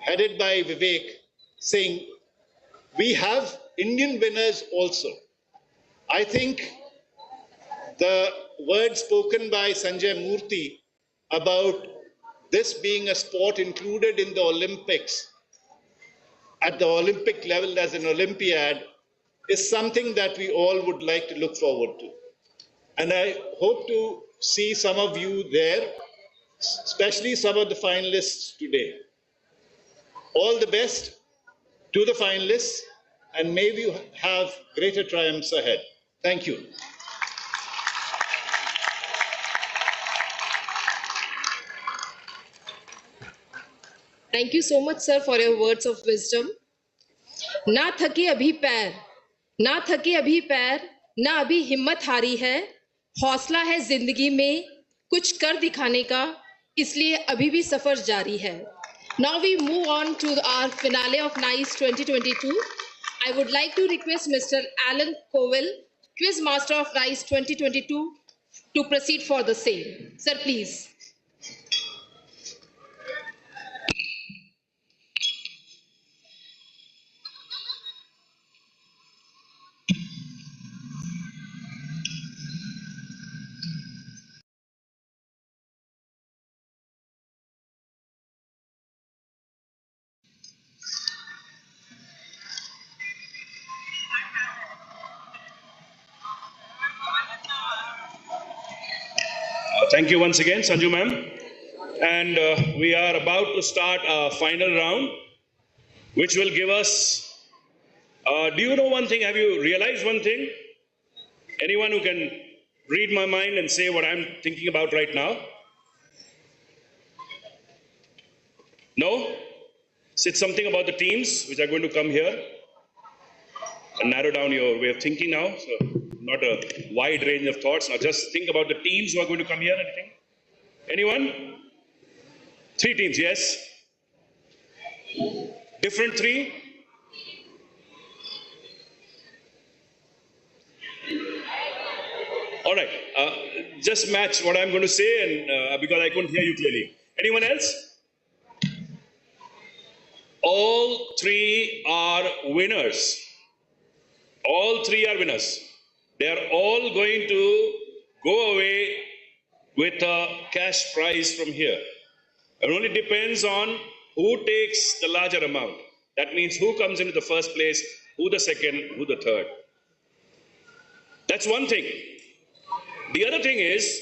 headed by Vivek Singh, we have Indian winners also. I think the words spoken by Sanjay Murthy about this being a sport included in the Olympics, at the Olympic level as an Olympiad, is something that we all would like to look forward to. And I hope to see some of you there, especially some of the finalists today. All the best to the finalists, and may we have greater triumphs ahead. Thank you. Thank you so much, sir, for your words of wisdom. ना थके अभी पैर, ना थके अभी पैर, ना अभी हिम्मत हारी है, हौसला है जिंदगी में कुछ कर दिखाने का, इसलिए अभी भी सफर जारी है. Now we move on to our finale of NICE 2022. I would like to request Mr. Alan Cowell, Quiz Master of NICE 2022, to proceed for the same. Sir, please. Thank you once again, Sanju ma'am. And we are about to start our final round, which will give us. Do you know one thing? Have you realized one thing? Anyone who can read my mind and say what I'm thinking about right now? No? So it's something about the teams which are going to come here and narrow down your way of thinking now. So not a wide range of thoughts. Now just think about the teams who are going to come here. Anything? Anyone? 3 teams, yes. Different 3? All right. Just match what I'm going to say, and because I couldn't hear you clearly. Anyone else? All 3 are winners. All 3 are winners. They are all going to go away with a cash prize from here. It only depends on who takes the larger amount. That means who comes into the first place, who the second, who the third. That's one thing. The other thing is,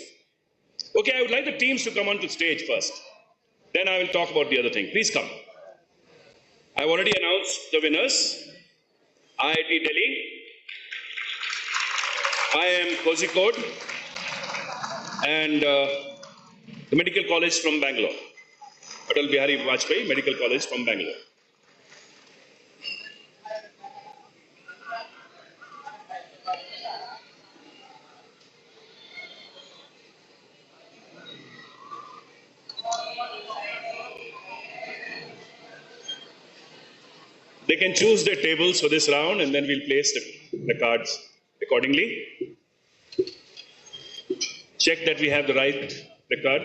okay, I would like the teams to come onto the stage first. Then I will talk about the other thing. Please come. I've already announced the winners. IIT Delhi. I am Kozhikode. And the Medical College from Bangalore. Atal Bihari Vajpayee Medical College from Bangalore. They can choose their tables for this round, and then we'll place the cards accordingly. Check that we have the right record.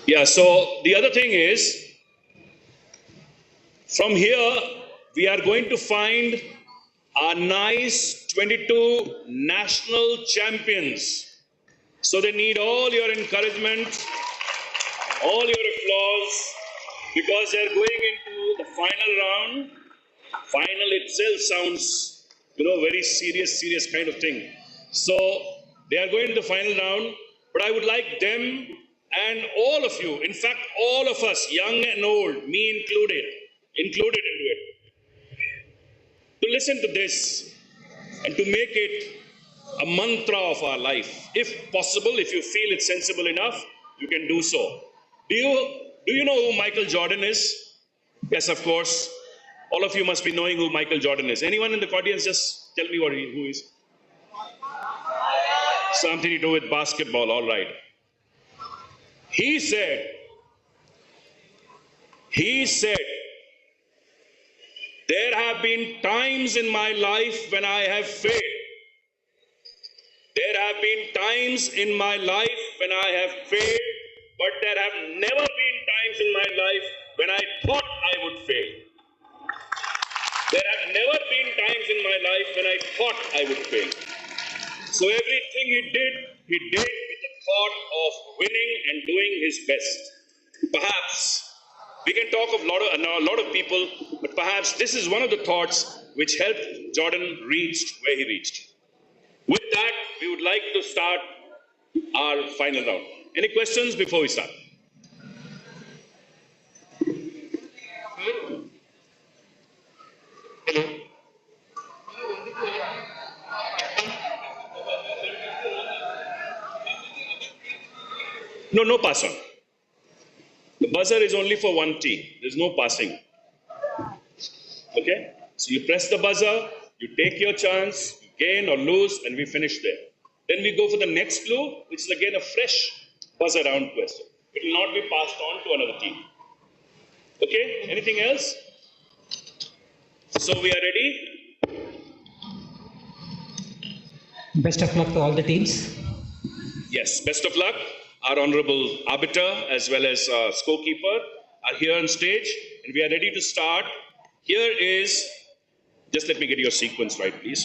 Yeah, so the other thing is, from here, we are going to find our NICE 22 national champions. So they need all your encouragement, all your applause, because they're going into the final round. Final itself sounds, very serious kind of thing. So they are going to the final round, but I would like them and all of you, in fact, all of us, young and old, me included into it, to listen to this and to make it a mantra of our life. If possible, if you feel it's sensible enough, you can do so. Do you know who Michael Jordan is? Yes, of course. All of you must be knowing who Michael Jordan is. Anyone in the audience, just tell me who he is. Something to do with basketball, all right. He said, there have been times in my life when I have failed. There have been times in my life when I have failed, but there have never been times in my life when I thought I would fail. There have never been times in my life when I thought I would fail. So everything he did with a thought of winning and doing his best. Perhaps we can talk of a lot of people, but perhaps this is one of the thoughts which helped Jordan reach where he reached. With that, we would like to start our final round. Any questions before we start? No, no pass on. The buzzer is only for one team. There's no passing. Okay? So you press the buzzer, you take your chance, you gain or lose, and we finish there. Then we go for the next clue, which is again a fresh buzzer round question. It will not be passed on to another team. Okay? Anything else? So we are ready? Best of luck to all the teams. Yes, best of luck. Our honorable arbiter as well as scorekeeper are here on stage, and we are ready to start. Here is, just let me get your sequence right, please.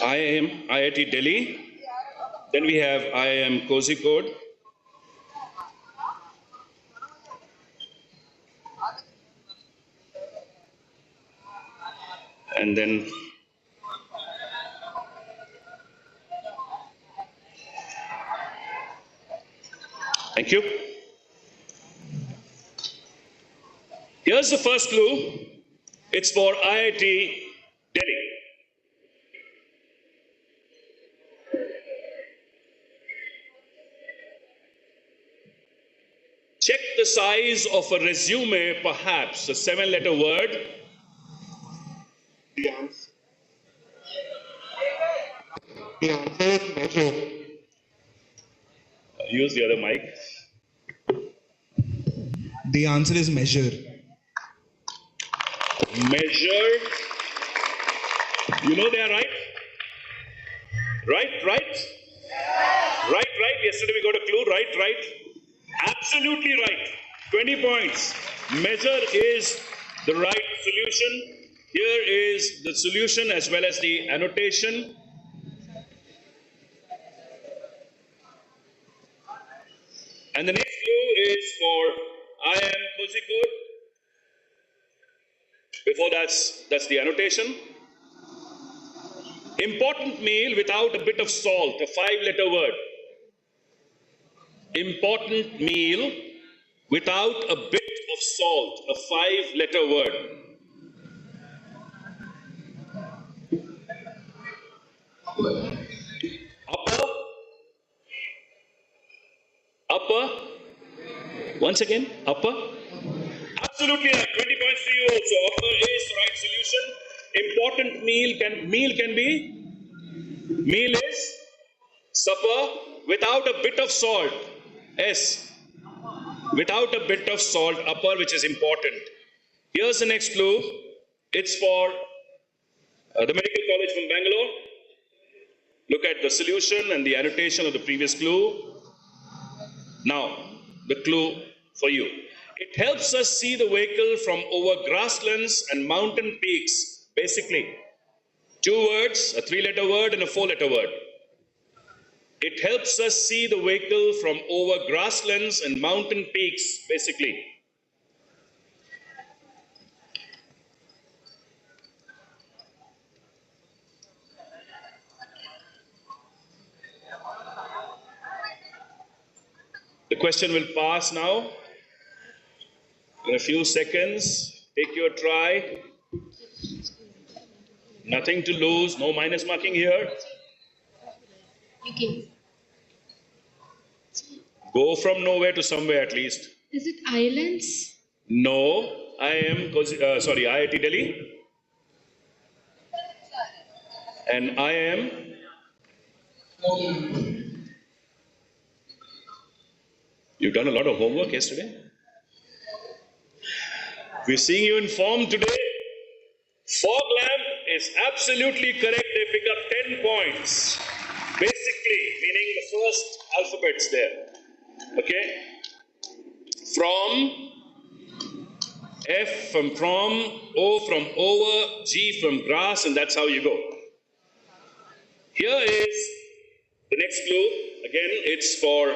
IIM, IIT Delhi. Then we have IIM Kozhikode. And then thank you. Here's the first clue. It's for IIT Delhi. Check the size of a resume, perhaps a 7-letter word. The answer is measure. Use the other mic. The answer is measure. Measure. You know they are right? Right? Yesterday we got a clue. Right. Absolutely right. 20 points. Measure is the right solution. Here is the solution as well as the annotation. And the next clue is for IIM Kozhikode. Before that's the annotation. Important meal without a bit of salt, a 5-letter word. Important meal without a bit of salt, a 5-letter word. Upper. Once again, upper. Absolutely right. 20 points to you also. Upper is the right solution. Important meal can be. Meal is supper without a bit of salt. S. Without a bit of salt, upper, which is important. Here's the next clue. It's for the Medical College from Bangalore. Look at the solution and the annotation of the previous clue. Now, the clue for you. It helps us see the vehicle from over grasslands and mountain peaks. Basically, 2 words, a 3-letter word and a 4-letter word. It helps us see the vehicle from over grasslands and mountain peaks, basically. The question will pass now. In a few seconds, take your try. Nothing to lose, no minus marking here. Okay. Go from nowhere to somewhere at least. Is it islands? No, IIT Delhi. And I am. You've done a lot of homework yesterday. We're seeing you in form today. Fog lamp is absolutely correct. They pick up 10 points. Basically, meaning the first alphabets there. Okay? From, F from, O from over, G from grass, and that's how you go. Here is the next clue. Again, it's for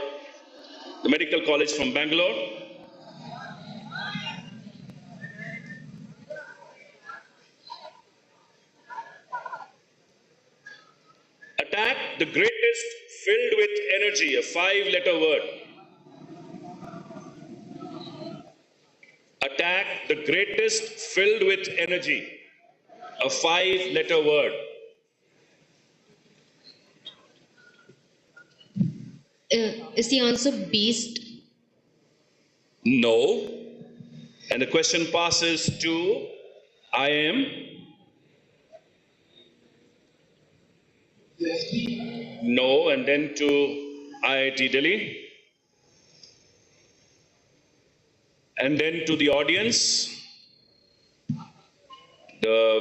the medical college from Bangalore. Attack the greatest filled with energy, a 5-letter word. Attack the greatest filled with energy, a 5-letter word. Is the answer beast? No. And the question passes to I am. No, and then to IIT Delhi. And then to the audience. The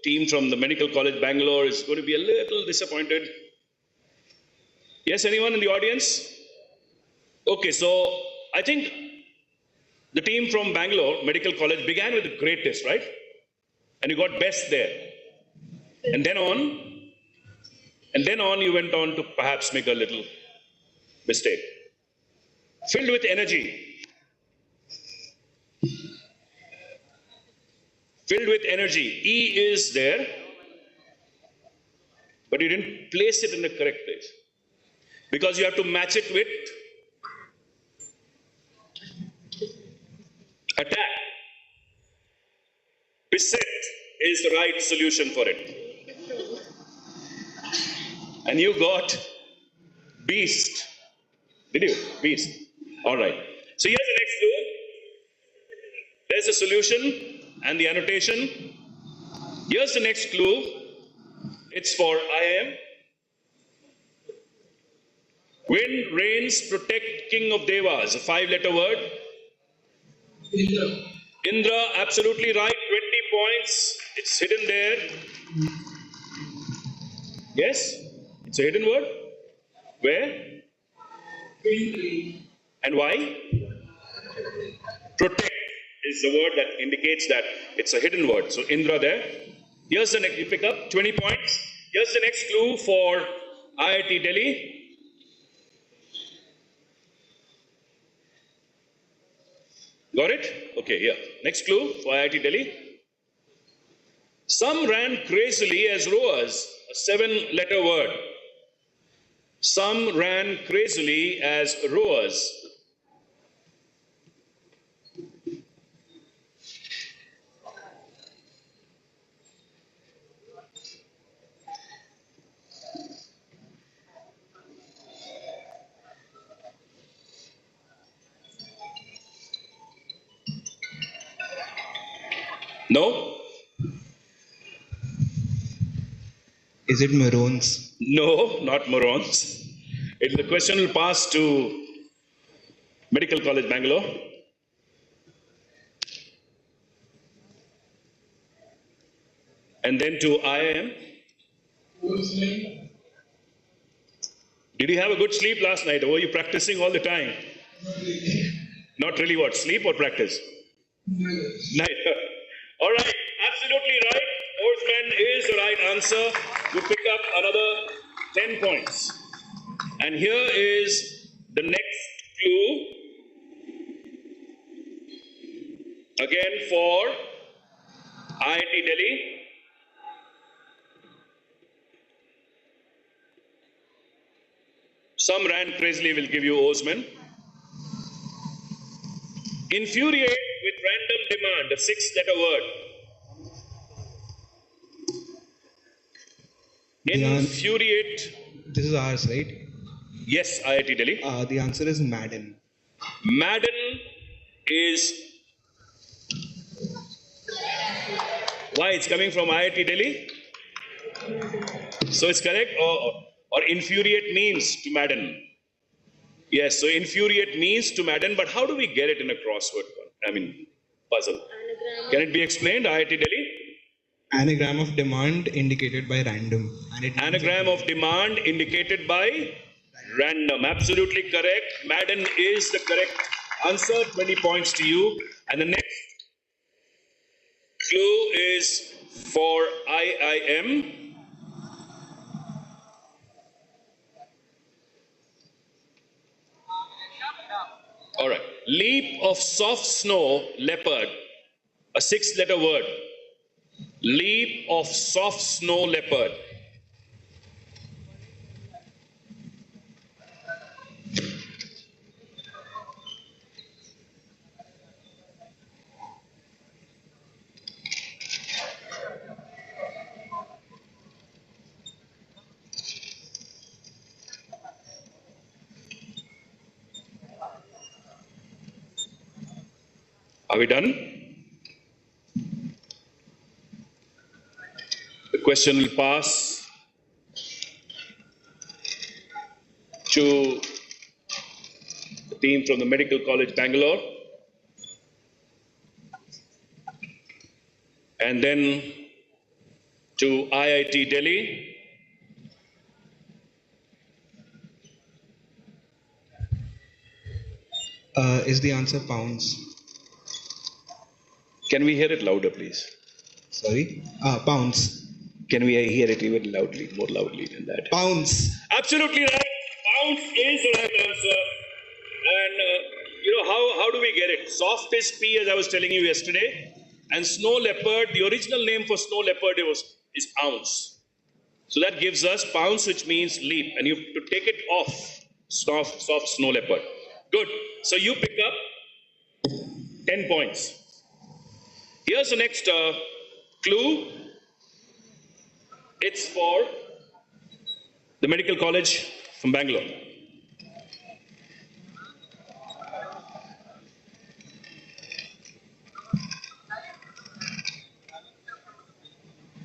team from the Medical College Bangalore is going to be a little disappointed. Yes, anyone in the audience? Okay, so I think the team from Bangalore Medical College began with the greatest, right? And you got best there. And then on you went on to perhaps make a little mistake. Filled with energy. Filled with energy. E is there, but you didn't place it in the correct place. Because you have to match it with attack. Beset is the right solution for it. And you got beast. Did you? Beast. All right. So here's the next clue. There's the solution and the annotation. Here's the next clue. It's for I am. Wind, rains, protect, king of devas. A 5-letter word. Indra, absolutely right. 20 points. It's hidden there. Yes? It's a hidden word. Where? And why? Protect is the word that indicates that it's a hidden word. So Indra there. Here's the next, you pick up 20 points. Here's the next clue for IIT Delhi. Got it? Okay, here. Next clue for IIT Delhi. Some ran crazily as rowers, a 7-letter word. Some ran crazily as rowers. No? Is it maroons? No, not morons. The question will pass to Medical College Bangalore. And then to IIM. Did you have a good sleep last night, or were you practicing all the time? Not really what? Sleep or practice? Neither. All right, absolutely right. Oarsman is the right answer. You pick up another 10 points. And here is the next clue. Again for IIT Delhi. Some ran crazily will give you Oarsman. Infuriate with random demand, a 6-letter word. Infuriate. This is ours, right? Yes, IIT Delhi. The answer is madden. Madden is. Why? It's coming from IIT Delhi? So it's correct? Or infuriate means to madden. Yes, so infuriate means to madden, but how do we get it in a crossword? Puzzle. Can it be explained, IIT Delhi? Anagram of demand indicated by random. Anagram of demand indicated by random. Absolutely correct. Madden is the correct answer. 20 points to you. And the next clue is for IIM. All right. Leap of soft snow leopard, a 6-letter word. Leap of soft snow leopard. Are we done? The question will pass to the team from the Medical College, Bangalore. And then to IIT Delhi. Is the answer pounds? Can we hear it louder, please? Sorry? Pounds. Can we hear it even loudly, more loudly than that? Pounds. Absolutely right. Pounds is the right answer. And how do we get it? Soft is P, as I was telling you yesterday. And snow leopard, the original name for snow leopard is ounce. So that gives us pounce, which means leap. And you have to take it off. Soft snow leopard. Good. So you pick up 10 points. Here's the next clue. It's for the Medical College from Bangalore.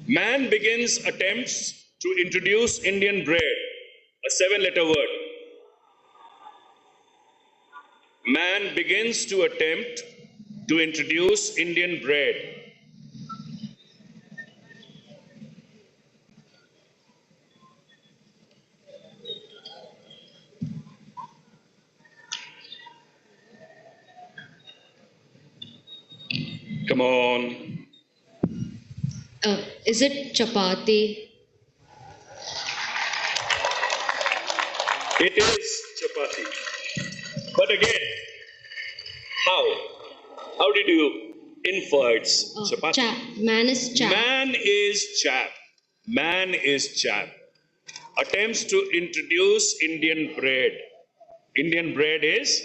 Man begins attempts to introduce Indian bread, a 7-letter word. Man begins to attempt to introduce Indian bread. Come on. Is it chapati? It is chapati. But again, how? How did you infer it's chapati? Man is chap. Man is chap. Man is chap. Attempts to introduce Indian bread. Indian bread is?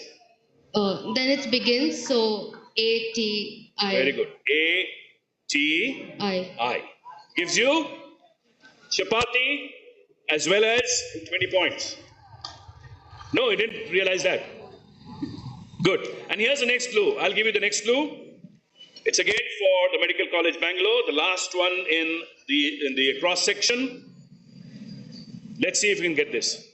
Then it begins, so A-T-I. Very good. A-T-I. Gives you chapati as well as 20 points. No, you didn't realize that. Good. And here's the next clue. I'll give you the next clue. It's again for the Medical College, Bangalore, the last one in the cross section. Let's see if we can get this.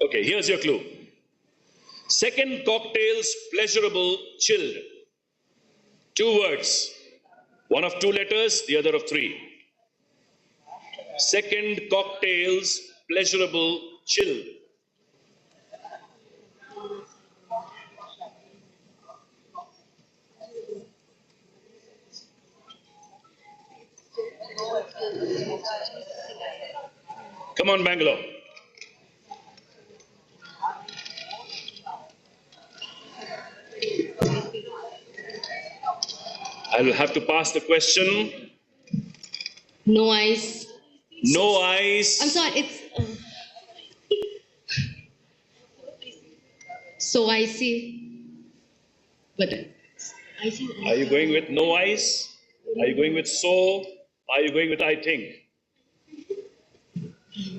Okay, here's your clue. Second cocktail's pleasurable chilled. 2 words. One of 2 letters, the other of 3. Second cocktail's pleasurable chilled. Come on, Bangalore. I will have to pass the question. No ice. No ice. I'm sorry, it's so icy. But icy. Are you going with no ice? Are you going with so? Are you going with I think?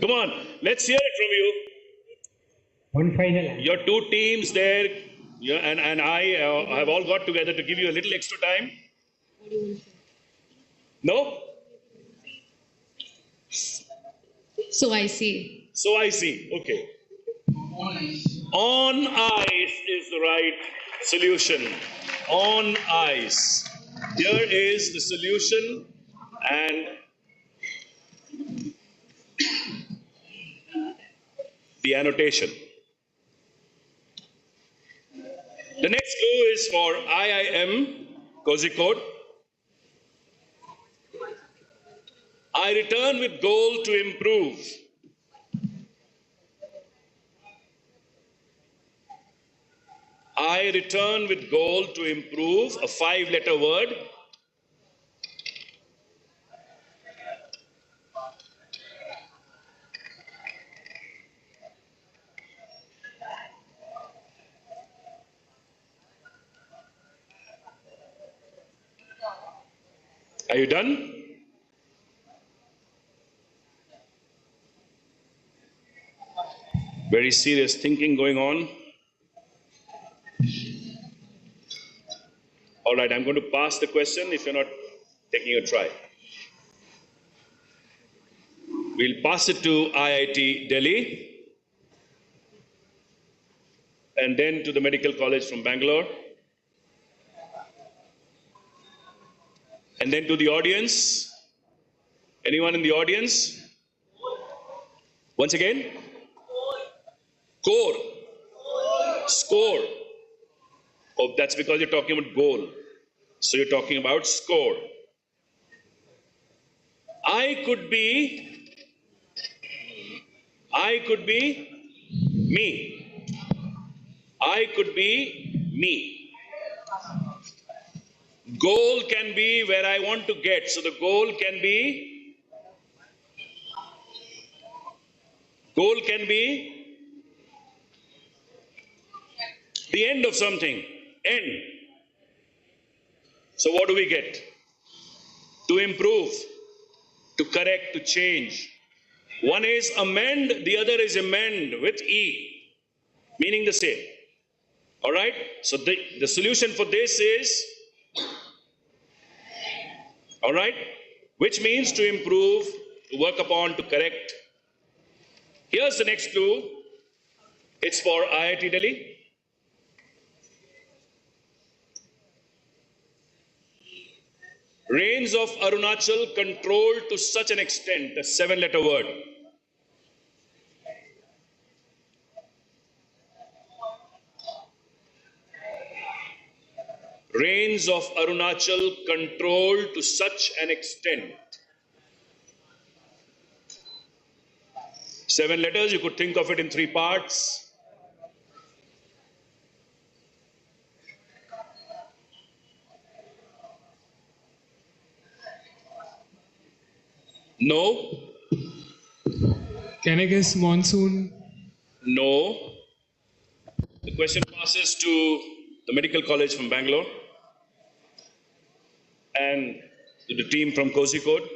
Come on, let's hear it from you. One final answer. Your 2 teams there, and I have all got together to give you a little extra time. No? So icy. So I see. Okay. On ice is the right solution. On ice. Here is the solution, and the annotation. The next clue is for IIM Kozhikode. I return with goal to improve. I return with goal to improve, a 5-letter word. Are you done? Very serious thinking going on. All right, I'm going to pass the question if you're not taking a try. We'll pass it to IIT Delhi and then to the Medical College from Bangalore and then to the audience. Anyone in the audience? Once again? Core. Score. Oh, that's because you're talking about goal. So you're talking about score. I could be me. I could be me. Goal can be where I want to get. So the goal can be the end of something. End. So what do we get? To improve, to correct, to change. One is amend, the other is amend with E, meaning the same. All right? So the solution for this is, all right, which means to improve, to work upon, to correct. Here's the next clue. It's for IIT Delhi. Rains of Arunachal controlled to such an extent, a 7-letter word. Rains of Arunachal controlled to such an extent. 7 letters, you could think of it in 3 parts. No. Can I guess monsoon? No. The question passes to the Medical College from Bangalore and to the team from Kozhikode.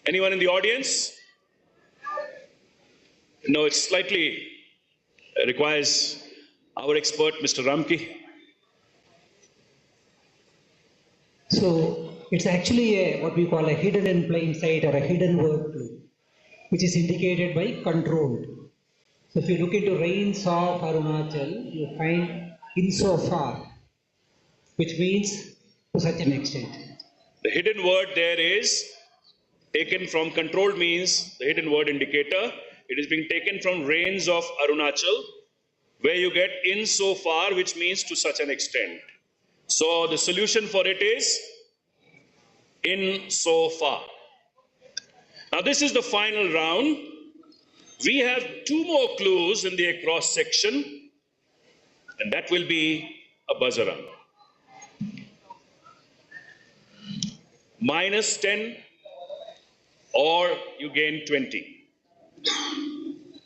Anyone in the audience? No, it slightly requires our expert, Mr. Ramki. So it's actually what we call a hidden in plain sight or a hidden word clue, which is indicated by controlled. So if you look into rains of Arunachal, you find insofar, which means to such an extent. The hidden word there is taken from controlled, means the hidden word indicator. It is being taken from rains of Arunachal, where you get insofar, which means to such an extent. So the solution for it is insofar. Now this is the final round. We have 2 more clues in the across section, and that will be a buzzer round. -10 or you gain 20.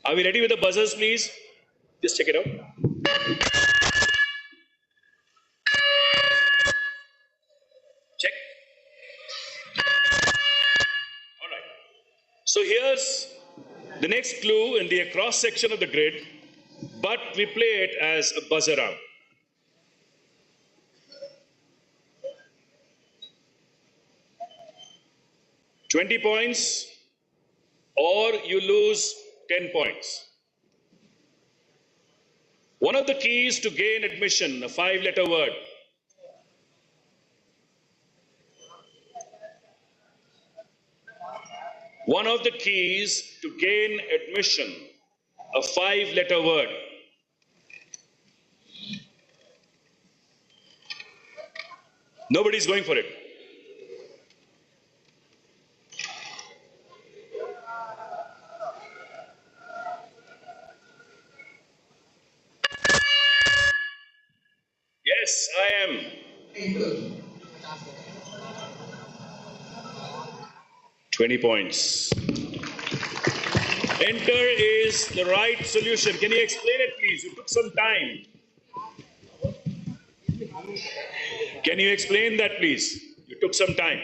Are we ready with the buzzers, please? Just check it out. Check. All right. So here's the next clue in the across section of the grid, but we play it as a buzzer round. $20 points, or you lose 10 points. One of the keys to gain admission, a 5-letter word. One of the keys to gain admission, a 5-letter word. Nobody's going for it. M. 20 points. Enter is the right solution. Can you explain it, please? You took some time. Can you explain that, please? You took some time.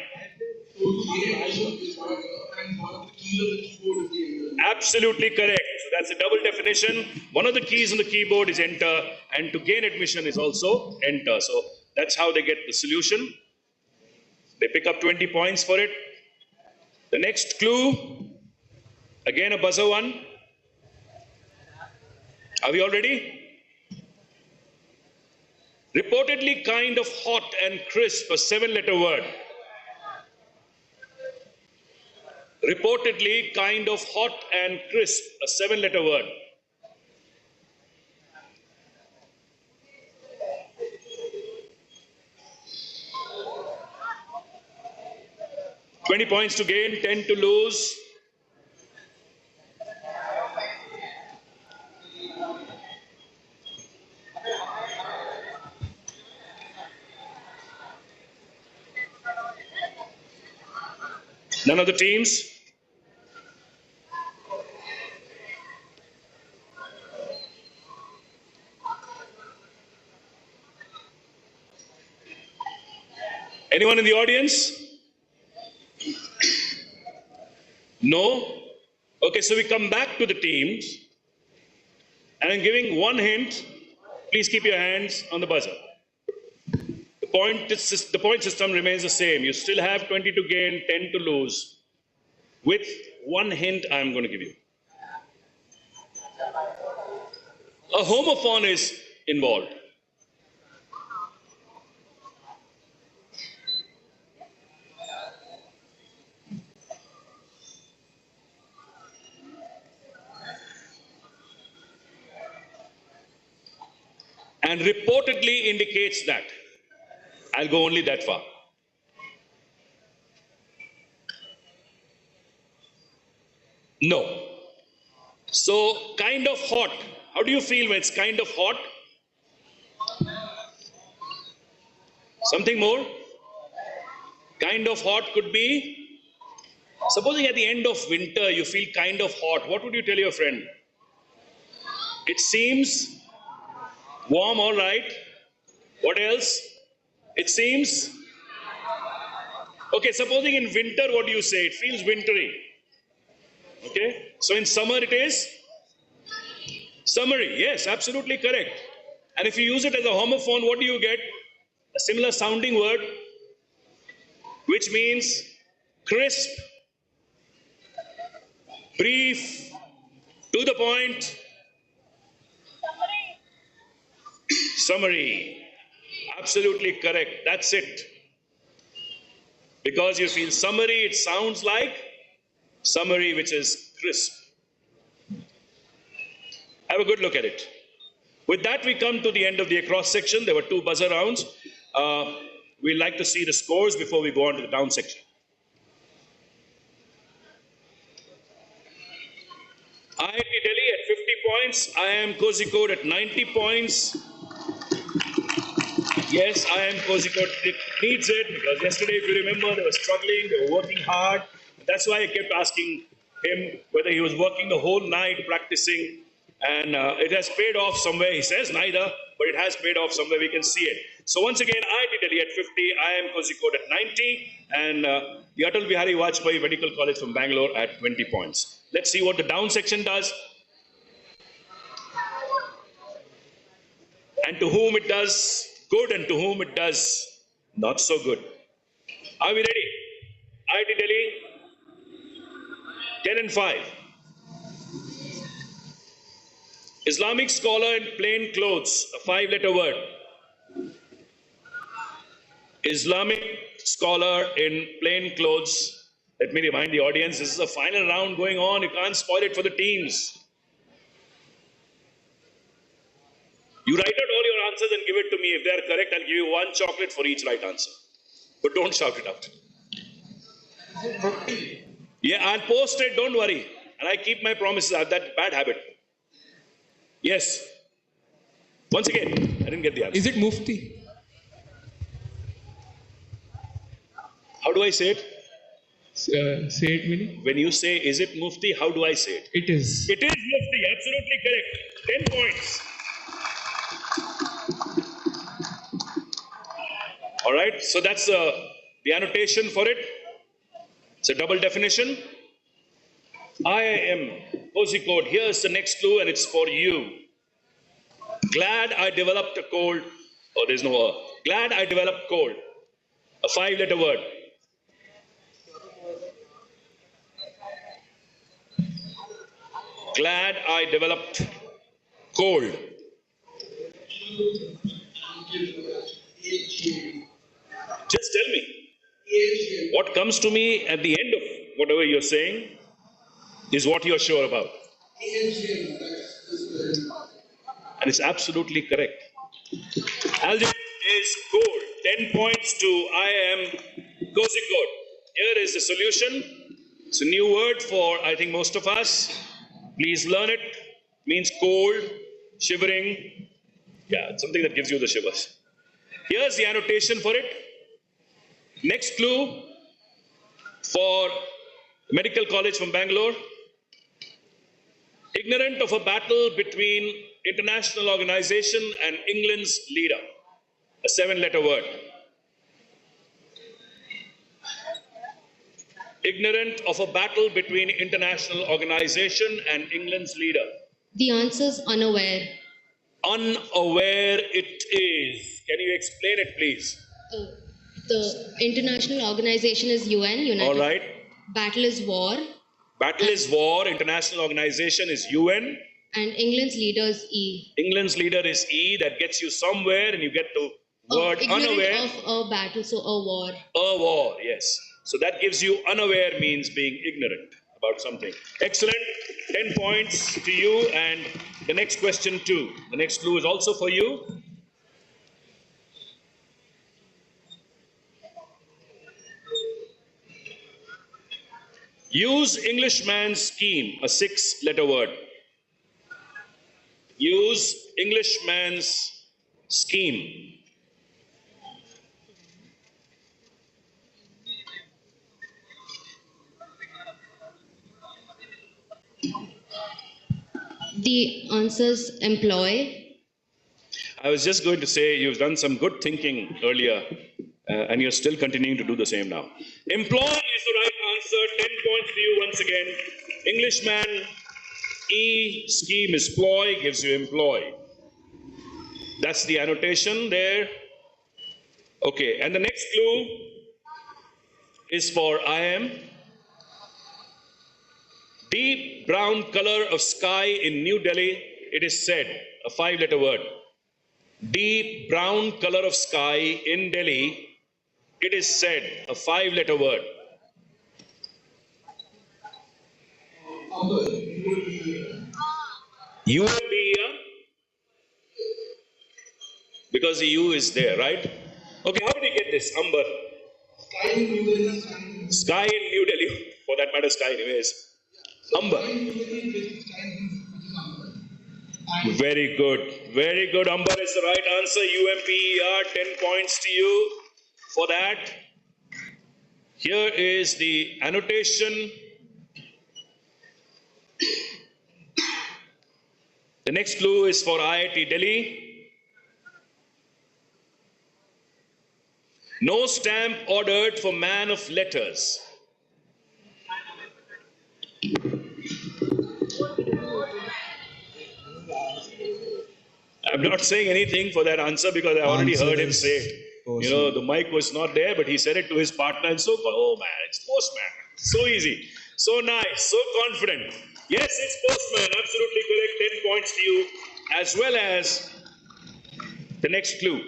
Absolutely correct. So that's a double definition. One of the keys on the keyboard is enter, and to gain admission is also enter. So that's how they get the solution. They pick up 20 points for it. The next clue, again a buzzer one. Are we all ready? Reportedly kind of hot and crisp, a 7-letter word. Reportedly kind of hot and crisp, a 7-letter word. $20 points to gain, 10 to lose. None of the teams. Anyone in the audience? No? Okay, so we come back to the teams. And I'm giving one hint. Please keep your hands on the buzzer. The point system remains the same. You still have 20 to gain, 10 to lose. With one hint I'm going to give you. A homophone is involved. And reportedly indicates that. I'll go only that far. No. So, kind of hot. How do you feel when it's kind of hot? Something more? Kind of hot could be, supposing at the end of winter you feel kind of hot, what would you tell your friend? It seems warm, all right. What else? It seems. Okay, supposing in winter, what do you say? It feels wintry. Okay, so in summer it is summery. Yes, absolutely correct. And if you use it as a homophone, what do you get? A similar sounding word, which means crisp, brief, to the point. Summary. Absolutely correct. That's it. Because you feel summary, it sounds like summary, which is crisp. Have a good look at it. With that, we come to the end of the across section. There were 2 buzzer rounds. We'd like to see the scores before we go on to the down section. IIT Delhi at 50 points. IIM Kozhikode at 90 points. Yes, IIM Kozhikode needs it because yesterday, if you remember, they were struggling, they were working hard. That's why I kept asking him whether he was working the whole night practicing. And it has paid off somewhere. He says neither, but it has paid off somewhere. We can see it. So once again, IIT Delhi at 50, IIM Kozhikode at 90, and the Atal Bihari Vajpayee Medical College from Bangalore at 20 points. Let's see what the down section does. And to whom it does good and to whom it does not so good. Are we ready? IIT Delhi, 10 and 5. Islamic scholar in plain clothes, a 5-letter word. Islamic scholar in plain clothes. Let me remind the audience, this is a final round going on. You can't spoil it for the teams. You write out all your answers and give it to me. If they are correct, I'll give you 1 chocolate for each right answer. But don't shout it out. Yeah, I'll post it, don't worry. And I keep my promises. I have that bad habit. Yes. Once again, I didn't get the answer. Is it Mufti? How do I say it? Say it, meaning? When you say, is it Mufti, how do I say it? It is. It is Mufti, absolutely correct. 10 points. All right, so that's the annotation for it. It's a double definition. I am Kozhikode. Here's the next clue, and it's for you. Glad I developed a cold. Oh, there's no Glad I developed cold. A 5-letter word. Glad I developed cold. Just tell me. What comes to me at the end of whatever you're saying is what you're sure about. And it's absolutely correct. Algebra is cold. 10 points to I am Kozhikode. Here is the solution. It's a new word for, I think, most of us. Please learn it. It means cold, shivering. Yeah, it's something that gives you the shivers. Here's the annotation for it. Next clue for Medical College from Bangalore. Ignorant of a battle between international organization and England's leader. A 7-letter word. Ignorant of a battle between international organization and England's leader. The answer's unaware. Unaware it is. Can you explain it, please? The international organization is UN, United. All right. Battle is war. Battle is war. International organization is UN. And England's leader is E. England's leader is E. That gets you somewhere, and you get the word ignorant unaware. Of a battle, so a war. A war, yes. So that gives you unaware means being ignorant about something. Excellent. 10 points to you. And the next question too. The next clue is also for you. Use Englishman's scheme, a 6-letter word. Use Englishman's scheme. The answer's employ. I was just going to say you've done some good thinking earlier, and you're still continuing to do the same now. Employ is the right answer. 10 points to you once again. Englishman, E, scheme is ploy, gives you employ. That's the annotation there. Okay, and the next clue is for I am. Deep brown color of sky in New Delhi, it is said, a 5-letter word. Deep brown color of sky in Delhi, it is said, a 5-letter word. U and B, because the U is there, right? Okay, how did you get this? Amber. Sky in New Delhi. For that matter, sky anyways. Amber. Very good. Very good. Amber is the right answer. UMPER. 10 points to you for that. Here is the annotation. The next clue is for IIT Delhi. No stamp ordered for man of letters. I'm not saying anything for that answer because I already heard him say it. You know, the mic was not there, but he said it to his partner and so, oh man, it's postman. So easy, so nice, so confident. Yes, it's postman, absolutely correct. 10 points to you, as well as the next clue.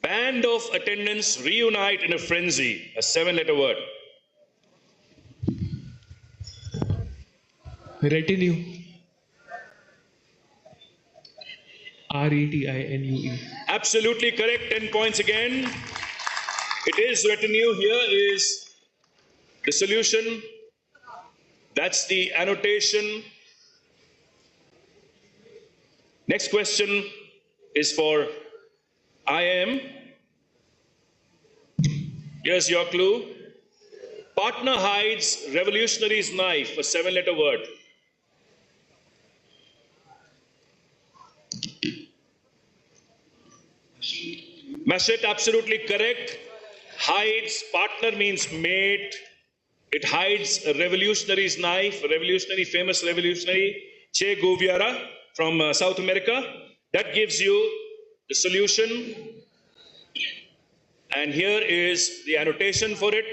Band of attendants reunite in a frenzy, a 7-letter word. Retinue. RETINUE. Absolutely correct. 10 points again. It is retinue. Here is the solution. That's the annotation. Next question is for IM. Here's your clue. Partner hides revolutionary's knife, a 7-letter word. Mashet, absolutely correct. Hides, partner means mate. It hides a revolutionary's knife, a revolutionary, famous revolutionary, Che Guevara from South America. That gives you the solution. And here is the annotation for it.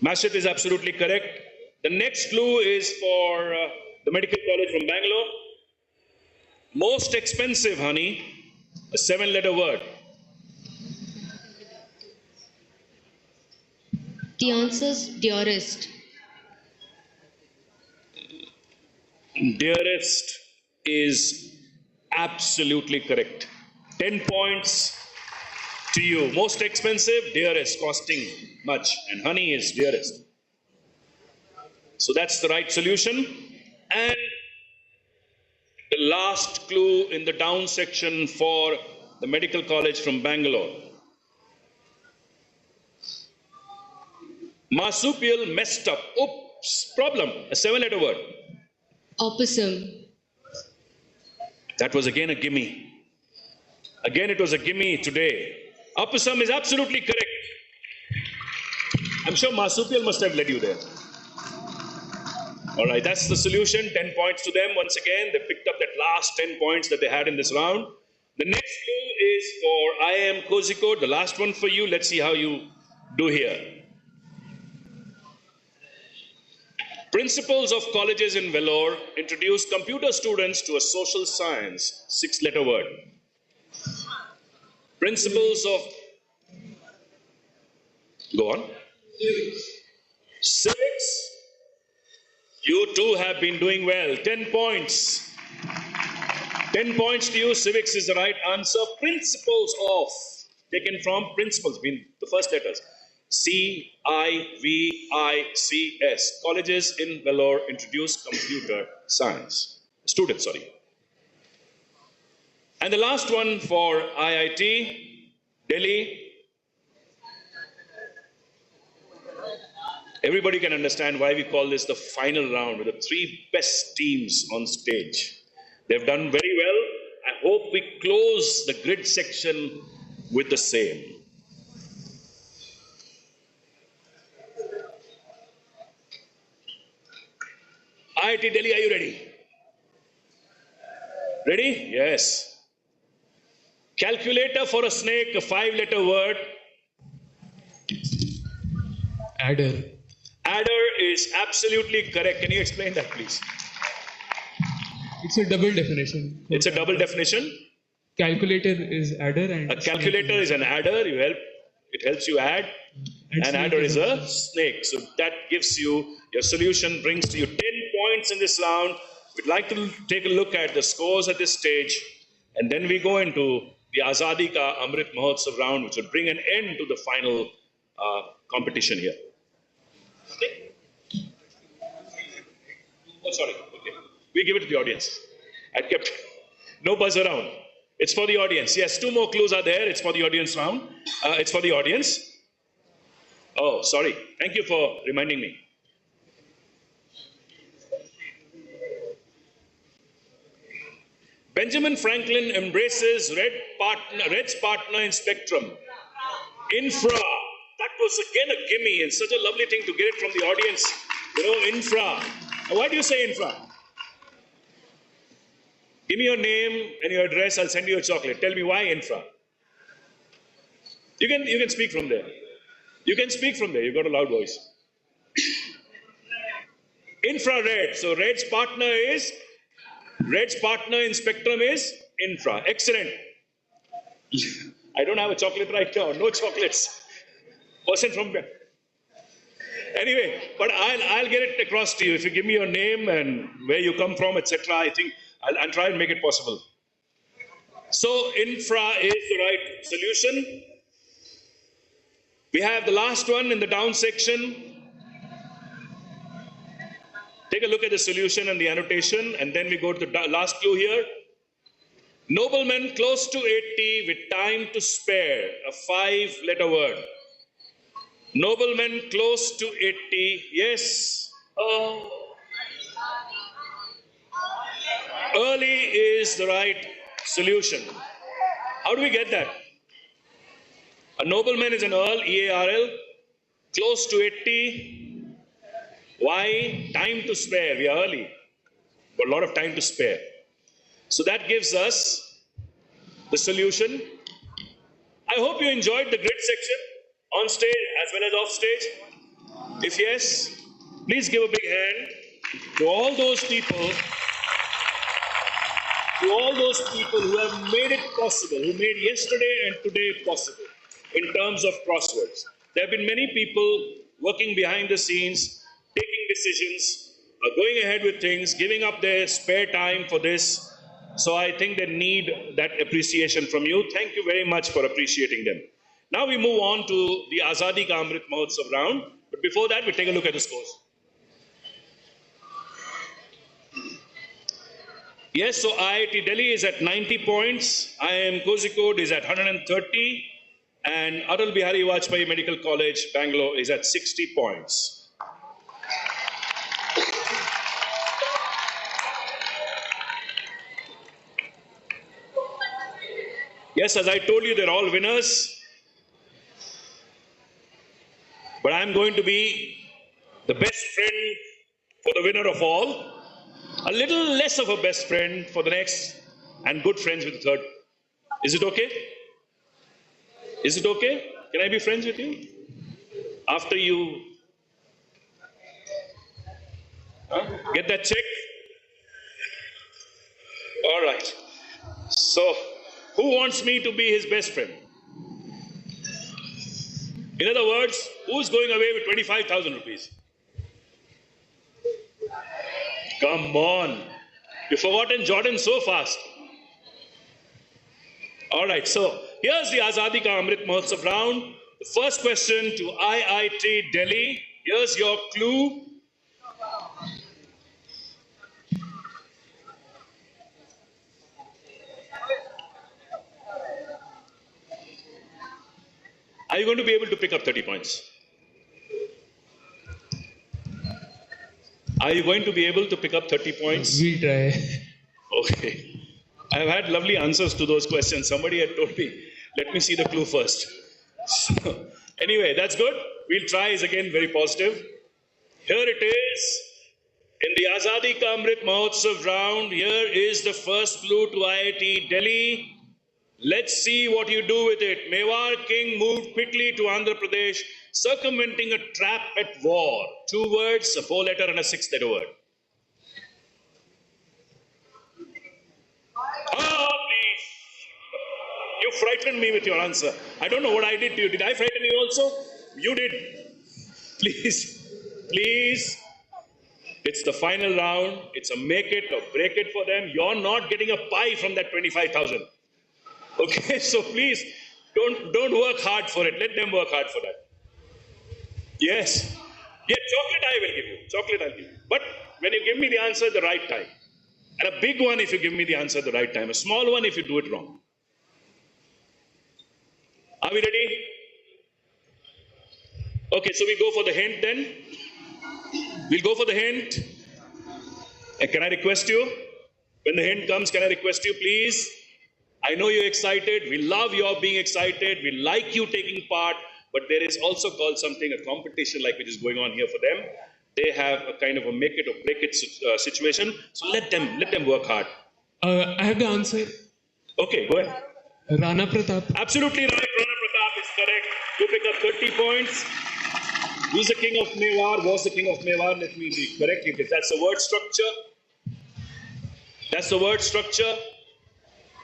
Mashet is absolutely correct. The next clue is for the Medical College from Bangalore. Most expensive, honey, a 7-letter word. The answer's dearest. Dearest is absolutely correct. 10 points to you. Most expensive, dearest, costing much. And honey is dearest. So that's the right solution. And the last clue in the down section for the Medical College from Bangalore. Marsupial messed up. Oops, problem. A 7-letter word. Opossum. That was again a gimme. Again, it was a gimme today. Opossum is absolutely correct. I'm sure marsupial must have led you there. All right, that's the solution. 10 points to them. Once again, they picked up that last 10 points that they had in this round. The next clue is for IIM Kozhikode, the last one for you. Let's see how you do here. Principals of colleges in Vellore introduce computer students to a social science, 6-letter word. Principals of... Go on. Civics. You too have been doing well. 10 points. 10 points to you. Civics is the right answer. Principles of, taken from principles, mean the first letters. CIVICS. Colleges in Vellore introduce computer science. Students, sorry. And the last one for IIT Delhi. Everybody can understand why we call this the final round with the 3 best teams on stage. They've done very well. I hope we close the grid section with the same. IIT Delhi, are you ready? Ready? Yes. Calculator for a snake, a 5-letter word. Adder. Adder is absolutely correct. Can you explain that, please? It's a double definition. It's a double definition. Calculator is adder and... A calculator is an adder. It helps you add. An adder is a snake. So that gives you, your solution brings to you 10 points in this round. We'd like to take a look at the scores at this stage. And then we go into the Azadi Ka Amrit Mahotsav round, which will bring an end to the final competition here. Okay? Oh, sorry. Okay. We give it to the audience. I kept no buzz around. It's for the audience. Yes, 2 more clues are there. It's for the audience round. It's for the audience. Oh, sorry. Thank you for reminding me. Benjamin Franklin embraces Red's partner in spectrum. Infra. That was again a gimme and such a lovely thing to get it from the audience. You know, infra. Now, why do you say infra? Give me your name and your address, I'll send you a chocolate. Tell me why infra. You can speak from there. You can speak from there, you've got a loud voice. Infrared. So Red's partner in spectrum is infra. Excellent. I don't have a chocolate right now. No chocolates. Person from there. Anyway, but I'll get it across to you. If you give me your name and where you come from, etc., I think I'll try and make it possible. So infra is the right solution. We have the last one in the down section. Take a look at the solution and the annotation, and then we go to the last clue here. Nobleman close to 80 with time to spare, a 5-letter word. Nobleman close to 80, yes. Oh. Early is the right solution. How do we get that? A nobleman is an Earl, E-A-R-L, close to 80. Why? Time to spare. We are early. Got a lot of time to spare. So that gives us the solution. I hope you enjoyed the grid section on stage as well as off stage. If yes, please give a big hand to all those people who have made it possible, who made yesterday and today possible in terms of crosswords. There have been many people working behind the scenes, taking decisions, going ahead with things, giving up their spare time for this. So I think they need that appreciation from you. Thank you very much for appreciating them. Now we move on to the Azadi Ka Amrit Mahotsav round. But before that, we take a look at the scores. Yes, so IIT Delhi is at 90 points, IIM Kozhikode is at 130, and Atal Bihari Vajpayee Medical College, Bangalore is at 60 points. Yes, as I told you, they're all winners. But I'm going to be the best friend for the winner of all. A little less of a best friend for the next, and good friends with the third. Is it okay? Is it okay? Can I be friends with you? After you get that check? All right. So, who wants me to be his best friend? In other words, who's going away with 25,000 rupees? Come on. You've forgotten Jordan so fast. All right, so here's the Azadi Ka Amrit Mahotsav round. The first question to IIT Delhi. Here's your clue. Are you going to be able to pick up 30 points? Are you going to be able to pick up 30 points? We'll try. Okay. I've had lovely answers to those questions. Somebody had told me, let me see the clue first. So, anyway, that's good. We'll try is again very positive. Here it is. In the Azadi Ka Amrit Mahotsav round, here is the first clue to IIT Delhi. Let's see what you do with it. Mewar king moved quickly to Andhra Pradesh, circumventing a trap at war. 2 words, a 4-letter and a 6-letter word. Ah, please. You frightened me with your answer. I don't know what I did to you. Did I frighten you also? You did. Please, please. It's the final round. It's a make it or break it for them. You're not getting a pie from that 25,000. Okay, so please, don't work hard for it. Let them work hard for that. Yes. Yeah, chocolate I will give you. Chocolate I'll give you. But when you give me the answer at the right time. And a big one if you give me the answer at the right time. A small one if you do it wrong. Are we ready? Okay, so we go for the hint then. We'll go for the hint. And can I request you? When the hint comes, can I request you, please? I know you're excited. We love your being excited. We like you taking part. But there is also called something, a competition like which is going on here for them. They have a kind of a make it or break it situation. So let them work hard. I have the answer. Okay, go ahead. Rana Pratap. Absolutely right. Rana Pratap is correct. You pick up 30 points. He's the king of Mewar, was the king of Mewar. Let me be correct. That's the word structure. That's the word structure.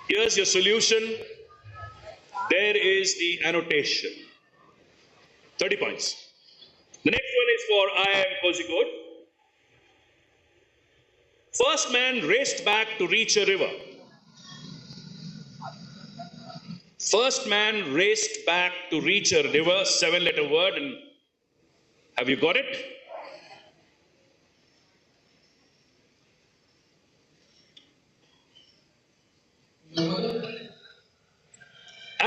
Here's your solution. There is the annotation. 30 points. The next one is for IIM Kozhikode. First man raced back to reach a river. First man raced back to reach a river, 7-letter word. And have you got it?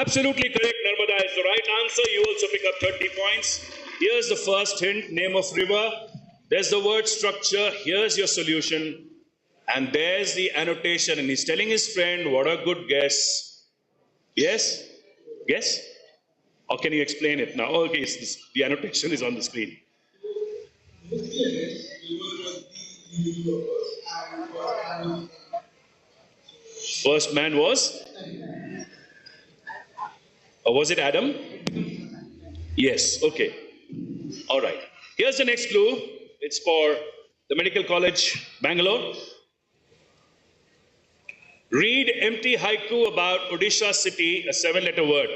Absolutely correct. Narmada is the right answer. You also pick up 30 points. Here's the first hint, name of river. There's the word structure. Here's your solution. And there's the annotation. And he's telling his friend, what a good guess. Yes? Guess? Or can you explain it now? Okay, the annotation is on the screen. First man was? Or was it Adam? Yes, okay. All right. Here's the next clue. It's for the Medical College, Bangalore. Read empty haiku about Odisha city, a 7-letter word.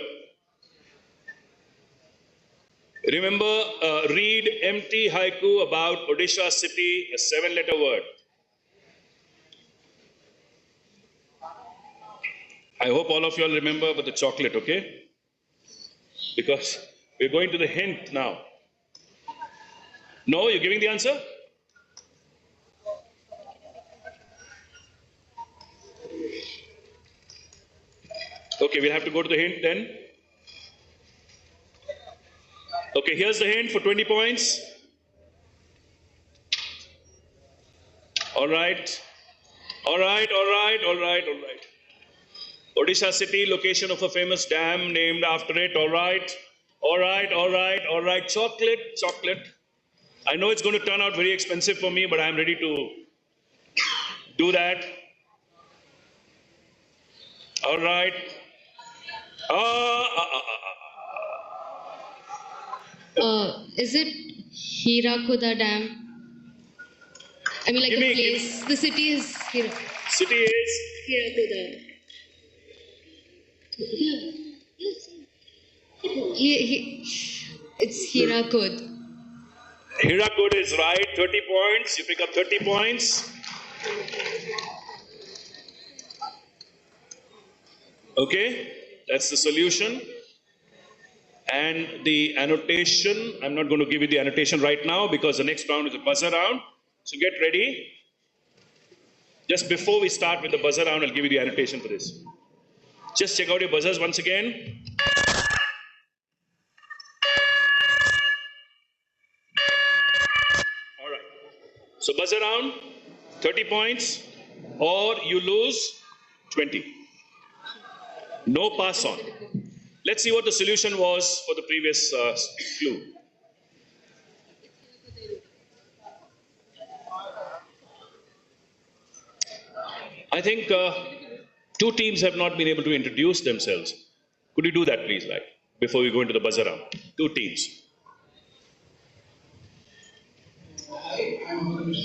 Remember, read empty haiku about Odisha city, a 7-letter word. I hope all of you all remember with the chocolate, okay? Because we're going to the hint now. No, you're giving the answer? Okay, we'll have to go to the hint then. Okay, here's the hint for 20 points. All right. All right. Odisha city, location of a famous dam named after it. All right. Chocolate. I know it's going to turn out very expensive for me, but I'm ready to do that. All right. Is it Hirakuda Dam? I mean, like the place. The city is City is Hirakuda. It's Hirakud. Hirakud is right. 30 points. You pick up 30 points. Okay, that's the solution. And the annotation, I'm not going to give you the annotation right now because the next round is a buzzer round. So get ready. Just before we start with the buzzer round, I'll give you the annotation for this. Just check out your buzzers once again. All right. So buzzer round, 30 points, or you lose 20. No pass on. Let's see what the solution was for the previous clue. I think two teams have not been able to introduce themselves. Could you do that, please, right? Before we go into the buzzer round. Two teams. Hi, I'm Anush.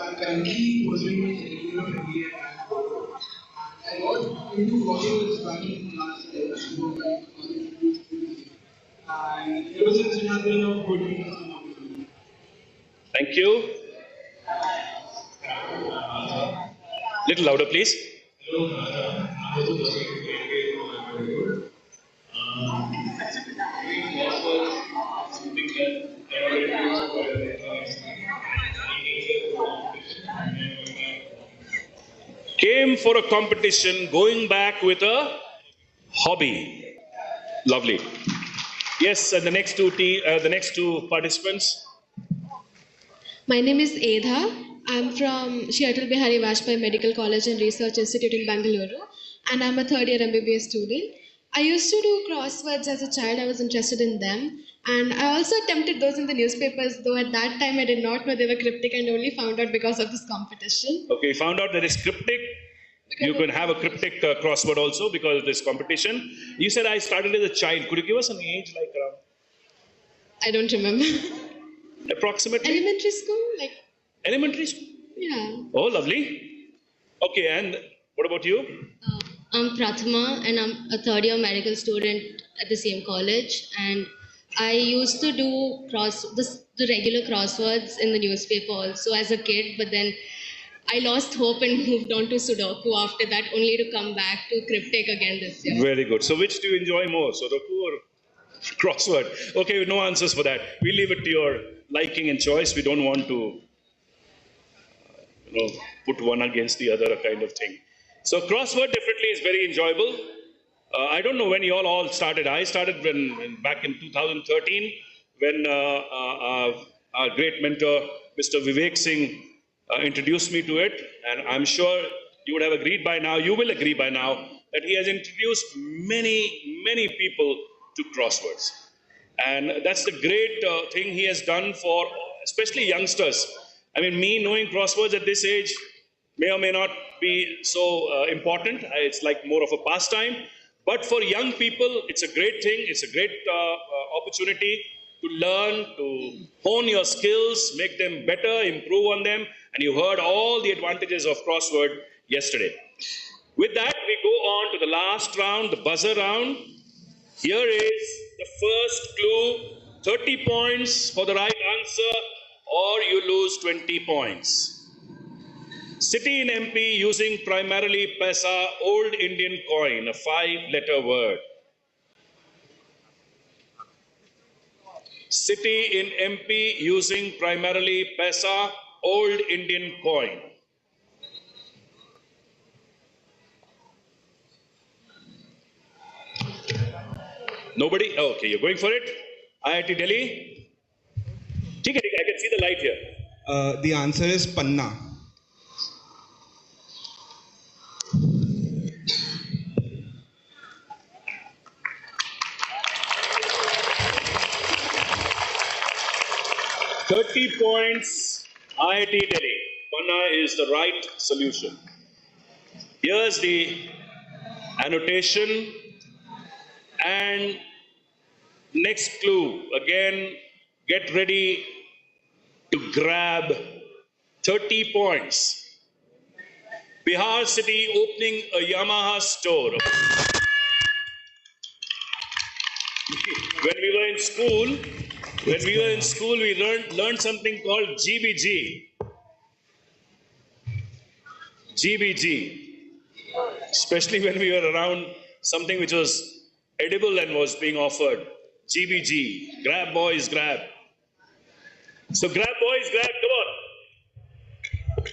I'm currently pursuing my second year of MBA at Bangalore. I got into working with Swami last year. And ever since it has been a good experience. Thank you. Little louder, please. Came for a competition, going back with a hobby. Lovely. Yes, and the next two participants. My name is Edha. I'm from Atal Bihari Vajpayee Medical College and Research Institute in Bangalore, and I'm a third-year MBBS student. I used to do crosswords as a child. I was interested in them, and I also attempted those in the newspapers, though at that time I did not know they were cryptic and only found out because of this competition. Okay, found out that it's cryptic. You can have a cryptic crossword also because of this competition. You said I started as a child. Could you give us an age like around? I don't remember. Approximately? Elementary school? Like. Elementary school? Yeah. Oh, lovely. Okay, and what about you? I'm Prathama and I'm a third-year medical student at the same college. And I used to do the regular crosswords in the newspaper also as a kid, but then I lost hope and moved on to Sudoku after that, only to come back to cryptic again this year. Very good. So which do you enjoy more, Sudoku or crossword? Okay, no answers for that. We leave it to your liking and choice. We don't want to put one against the other kind of thing. So crossword definitely is very enjoyable. I don't know when you all started. I started back in 2013 when our great mentor, Mr. Vivek Singh, introduced me to it. And I'm sure you would have agreed by now, you will agree by now, that he has introduced many people to crosswords. And that's the great thing he has done for especially youngsters. I mean, me knowing crosswords at this age may or may not be so important. It's like more of a pastime. But for young people, it's a great thing. It's a great opportunity to learn, to hone your skills, make them better, improve on them. And you heard all the advantages of crossword yesterday. With that, we go on to the last round, the buzzer round. Here is the first clue, 30 points for the right answer, or you lose 20 points. City in MP using primarily paisa, old Indian coin, a 5-letter word. City in MP using primarily paisa, old Indian coin. Nobody? Oh, okay, you're going for it? IIT Delhi? I can see the light here. The answer is Panna. $30 points, IIT Delhi. Panna is the right solution. Here's the annotation and next clue. Again, get ready to grab 30 points. Bihar City opening a Yamaha store. When we were in school, we learned something called GBG. GBG. Especially when we were around something which was edible and was being offered. GBG. Grab, boys, grab. So grab, boys, grab. Come on.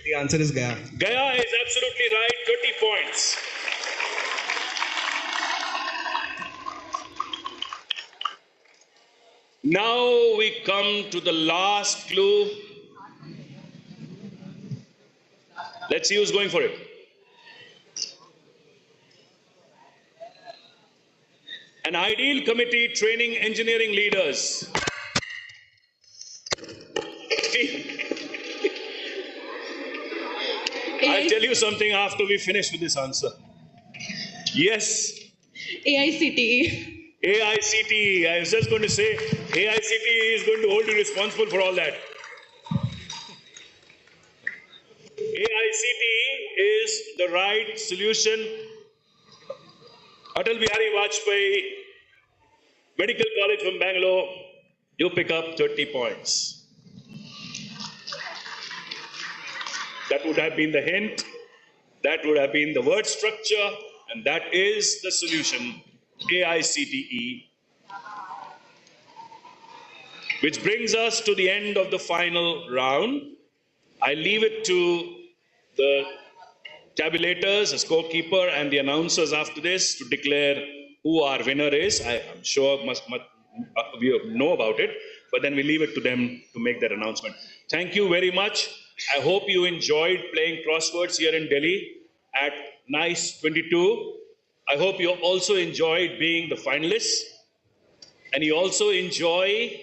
The answer is Gaya. Gaya is absolutely right. 30 points. Now we come to the last clue. Let's see who's going for it. An ideal committee training engineering leaders. I'll tell you something after we finish with this answer. Yes. AICTE. AICTE. I was just going to say, AICTE is going to hold you responsible for all that. AICTE is the right solution. Atal Bihari Vajpayee Medical College from Bangalore, you pick up 30 points. That would have been the hint. That would have been the word structure. And that is the solution, AICTE. Which brings us to the end of the final round. I leave it to the tabulators, the scorekeeper, and the announcers after this to declare who our winner is. I'm sure we know about it, but then we leave it to them to make that announcement. Thank you very much. I hope you enjoyed playing crosswords here in Delhi at NICE 22. I hope you also enjoyed being the finalists, and you also enjoy,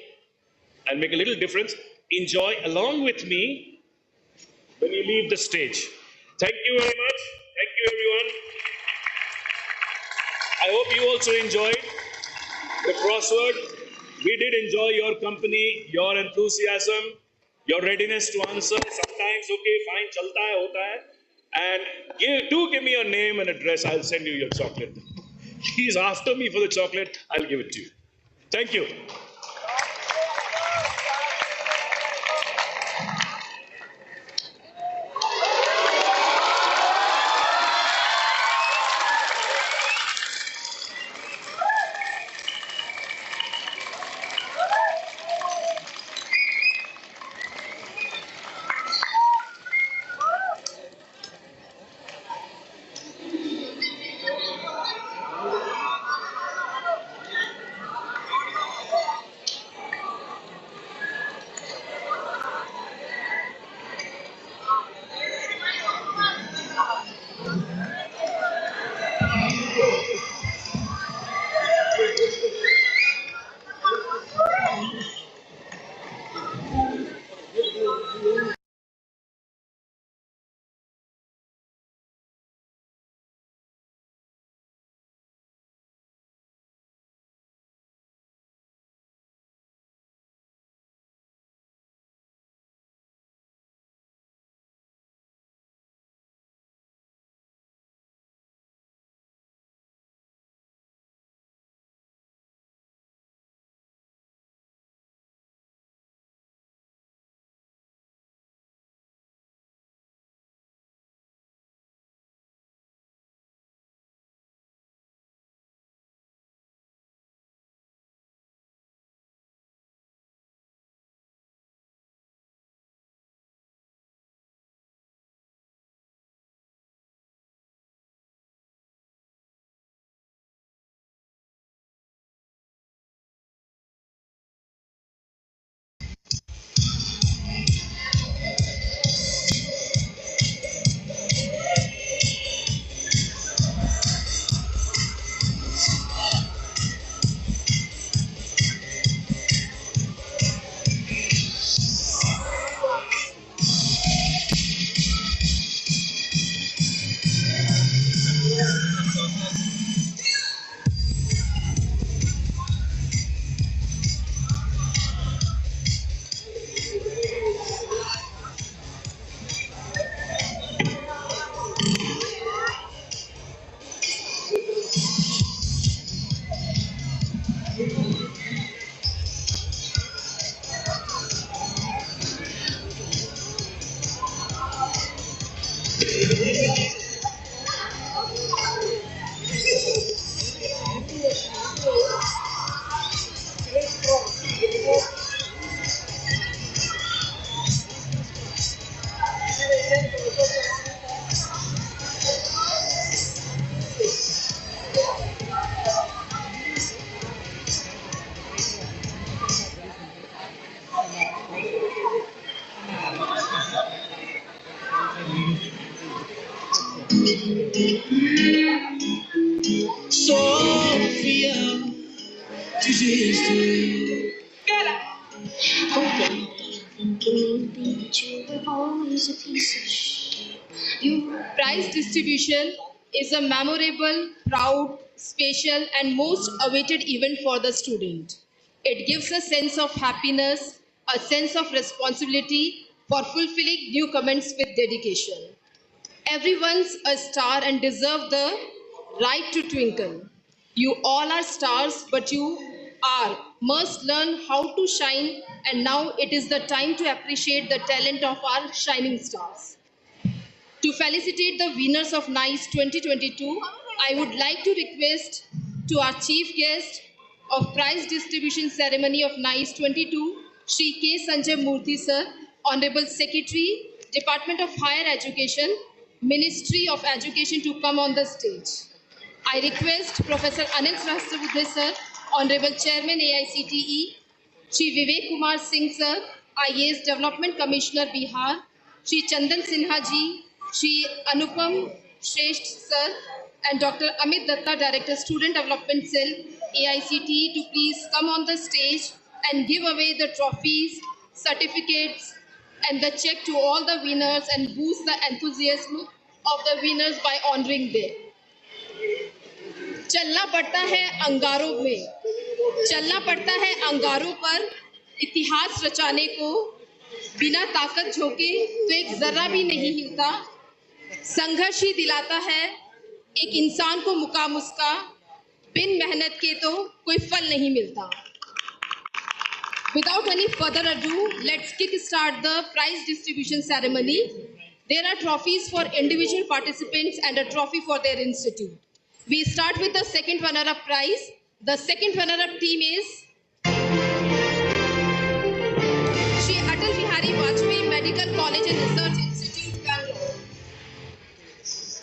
and make a little difference, enjoy along with me when you leave the stage. Thank you very much. Thank you, everyone. I hope you also enjoyed the crossword. We did enjoy your company, your enthusiasm, your readiness to answer. Sometimes, okay, fine, chalta hai, hota hai. And do give me your name and address. I'll send you your chocolate. He's after me for the chocolate. I'll give it to you. Thank you. Sophia, तुझे Prize distribution is a memorable, proud, special, and most awaited event for the student. It gives a sense of happiness, a sense of responsibility for fulfilling new comments with dedication. Everyone's a star and deserve the right to twinkle. You all are stars, but you must learn how to shine, and now it is the time to appreciate the talent of our shining stars. To felicitate the winners of NICE 2022, I would like to request to our chief guest of prize distribution ceremony of NICE 22, Shri K. Sanjay Murthy sir, Honorable Secretary, Department of Higher Education, Ministry of Education to come on the stage. I request Professor Anil Sahasrabudhe sir, Honorable Chairman AICTE, Shri Vivek Kumar Singh sir, IAS Development Commissioner Bihar, Shri Chandan Sinha ji, Shri Anupam Shresht sir, and Dr. Amit Datta, Director Student Development Cell, AICTE, to please come on the stage and give away the trophies, certificates, and the check to all the winners and boost the enthusiasm of the winners by honoring them. चलना पड़ता है अंगारों में, चलना पड़ता है अंगारों पर इतिहास रचाने को, बिना ताकत झोंके तो एक जर्रा भी नहीं हिलता, संघर्ष ही दिलाता है एक इंसान को मुकाम उसका, बिन मेहनत के तो कोई फल नहीं मिलता. Without any further ado, let's kick-start the prize distribution ceremony. There are trophies for individual participants and a trophy for their institute. We start with the second runner-up prize. The second runner-up team is Shri Atal Bihari Vajpayee Medical College and Research Institute, Bangalore.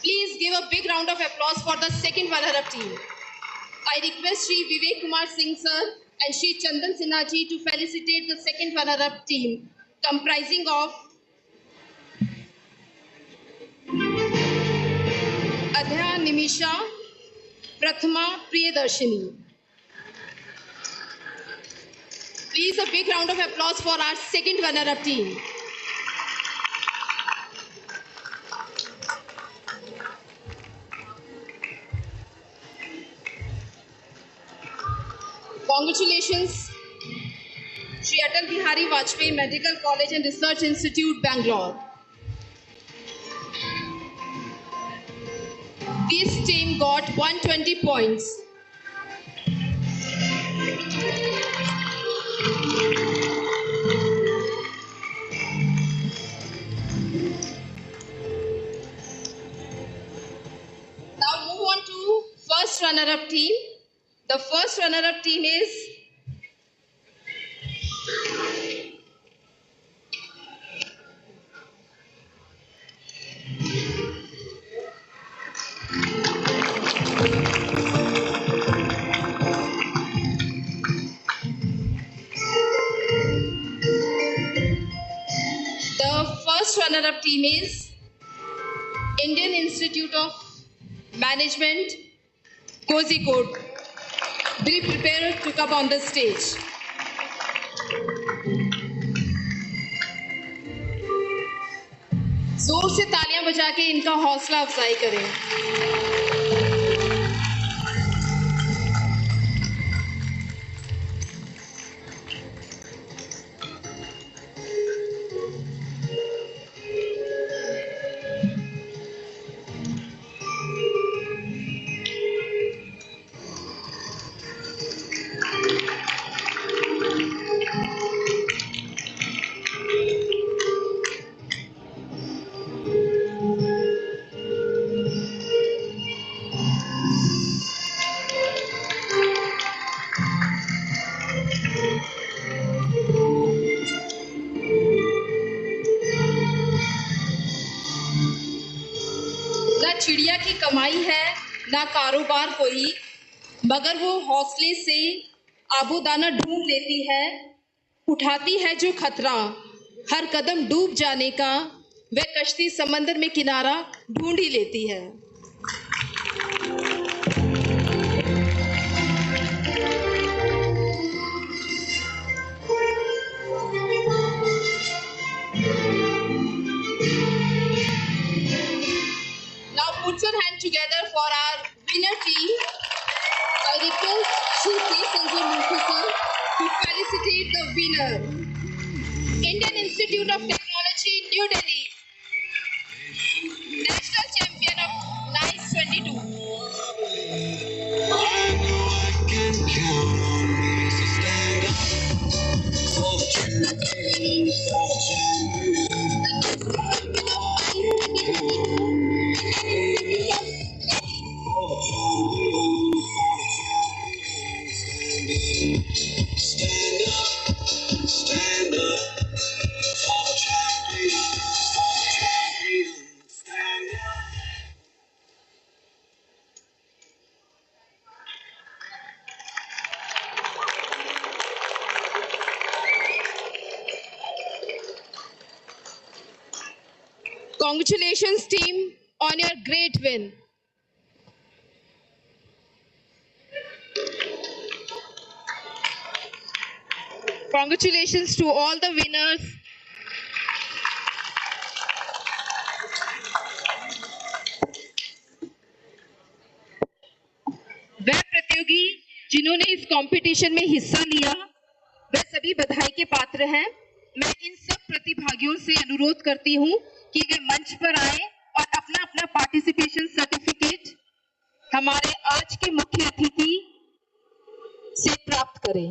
Please give a big round of applause for the second runner-up team. I request Shri Vivek Kumar Singh sir and Shri Chandan Sinha ji to felicitate the second runner-up team, comprising of Adhya Nimisha, Prathama, Priyadarshini. Please a big round of applause for our second runner-up team. Congratulations, Shri Atal Bihari Vajpayee Medical College and Research Institute, Bangalore. This team got 120 points. Now move on to first runner-up team. The first runner-up team is runner-up team is Indian Institute of Management, Kozhikode. Be prepared to come on the stage. जोर से तालियां बजा के इनका हौसला अफजाई करें. चिड़िया की कमाई है ना कारोबार कोई, मगर वो हौसले से आबूदाना ढूंढ लेती है, उठाती है जो खतरा हर कदम डूब जाने का, वह कश्ती समंदर में किनारा ढूंढ ही लेती है. winner, Indian Institute of Technology, New Delhi, national champion of Nice 22. Stand up for champion, stand up. Congratulations, team, on your great win. Congratulations to all the winners. वह प्रतियोगी जिन्होंने इस कंपटीशन में हिस्सा लिया वे सभी बधाई के पात्र हैं। मैं इन सब प्रतिभागियों से अनुरोध करती हूं कि वे मंच पर आए और अपना अपना पार्टिसिपेशन सर्टिफिकेट हमारे आज के मुख्य अतिथि से प्राप्त करें।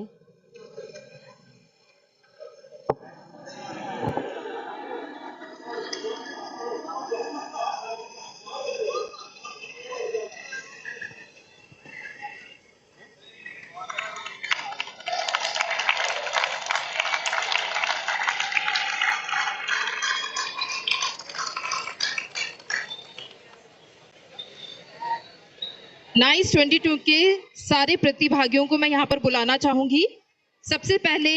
नाइस 22 के सारे प्रतिभागियों को मैं यहाँ पर बुलाना चाहूंगी। सबसे पहले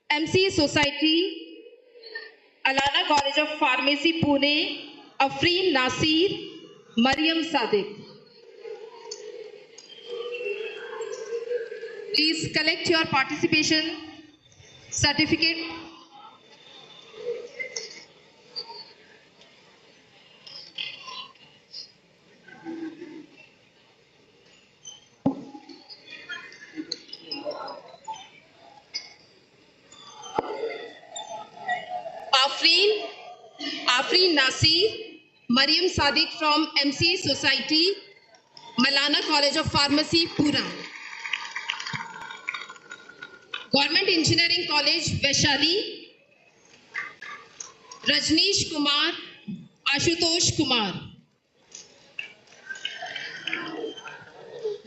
MCA society, Allana college of pharmacy Pune, Afreen Nasir, Mariam Sadiq. Please collect your participation certificate. Afreen Nasir, Mariam Sadiq from MCA Society, Malana College of Pharmacy, Pune. Government Engineering College, Vaishali, Rajneesh Kumar, Ashutosh Kumar.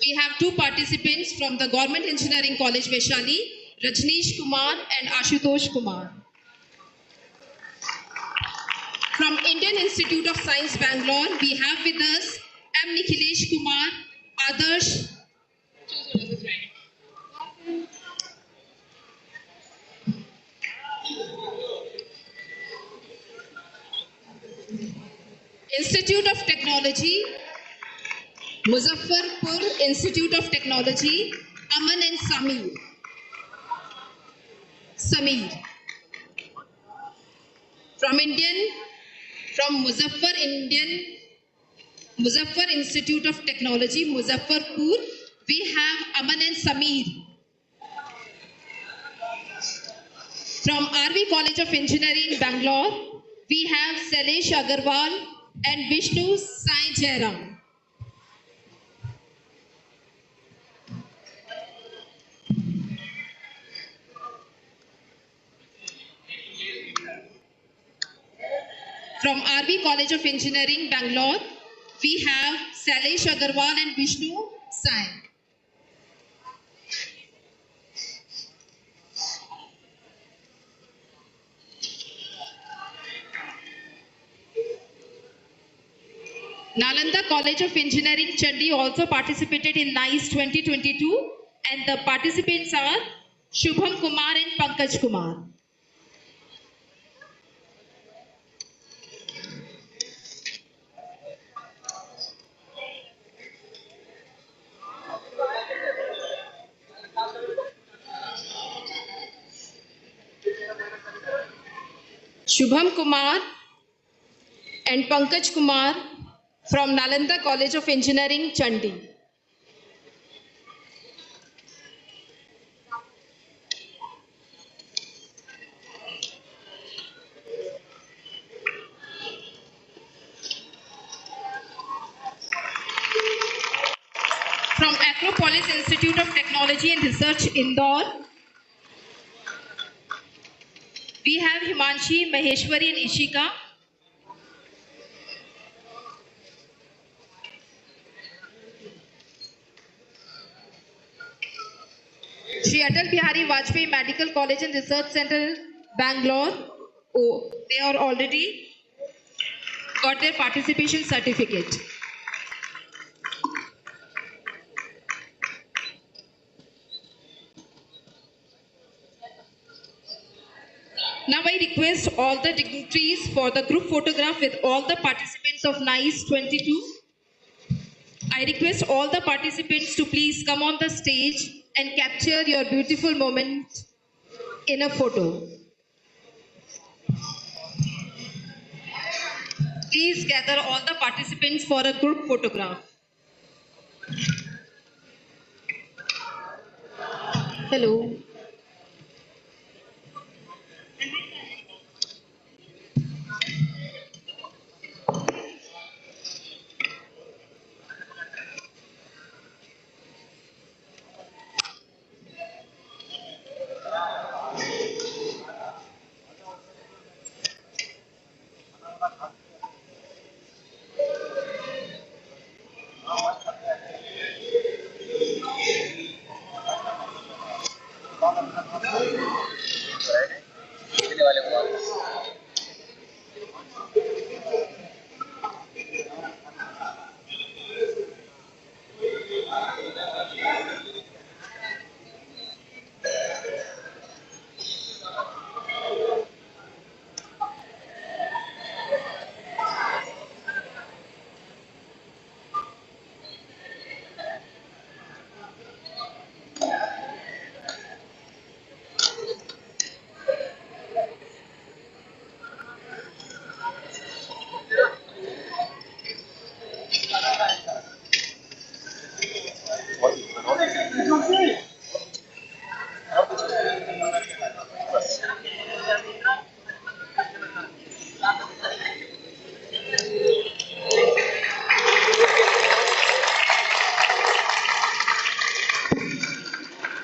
We have two participants from the Government Engineering College, Vaishali, Rajneesh Kumar and Ashutosh Kumar. From Indian Institute of Science, Bangalore, we have with us M. Nikhilesh Kumar, Adarsh. Institute of Technology, Muzaffarpur Institute of Technology, Aman and Sameer. From Muzaffar Institute of Technology, Muzaffarpur, we have Aman and Sameer. From RV College of Engineering, Bangalore, we have Sailesh Agarwal and Vishnu Sai Jairam. From RV College of Engineering, Bangalore, we have Sailesh Agarwal and Vishnu Sai. Nalanda College of Engineering, Chandi also participated in NICE 2022 and the participants are Shubham Kumar and Pankaj Kumar. Shubham Kumar and Pankaj Kumar from Nalanda College of Engineering, Chandi. Acropolis Institute of Technology and Research, Indore. We have Himanshi, Maheshwari and Ishika. Shri Atal Bihari Vajpayee Medical College and Research Center, Bangalore. Oh, they are already got their participation certificate. Now I request all the dignitaries for the group photograph with all the participants of NICE 22. I request all the participants to please come on the stage and capture your beautiful moment in a photo. Please gather all the participants for a group photograph. Hello.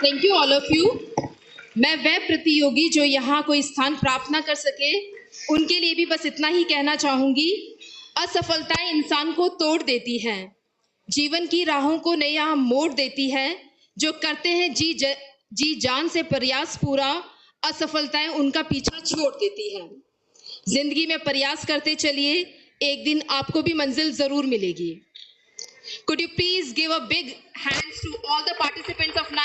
Thank you all of you. मैं वह प्रतियोगी जो यहाँ कोई स्थान प्राप्त ना कर सके उनके लिए भी बस इतना ही कहना चाहूंगी, असफलताएं इंसान को तोड़ देती हैं, जीवन की राहों को नया मोड़ देती हैं, जो करते हैं जी जान से प्रयास पूरा, असफलताएं उनका पीछा छोड़ देती हैं। जिंदगी में प्रयास करते चलिए, एक दिन आपको भी मंजिल जरूर मिलेगी। Could you please give a big hands to all the participants of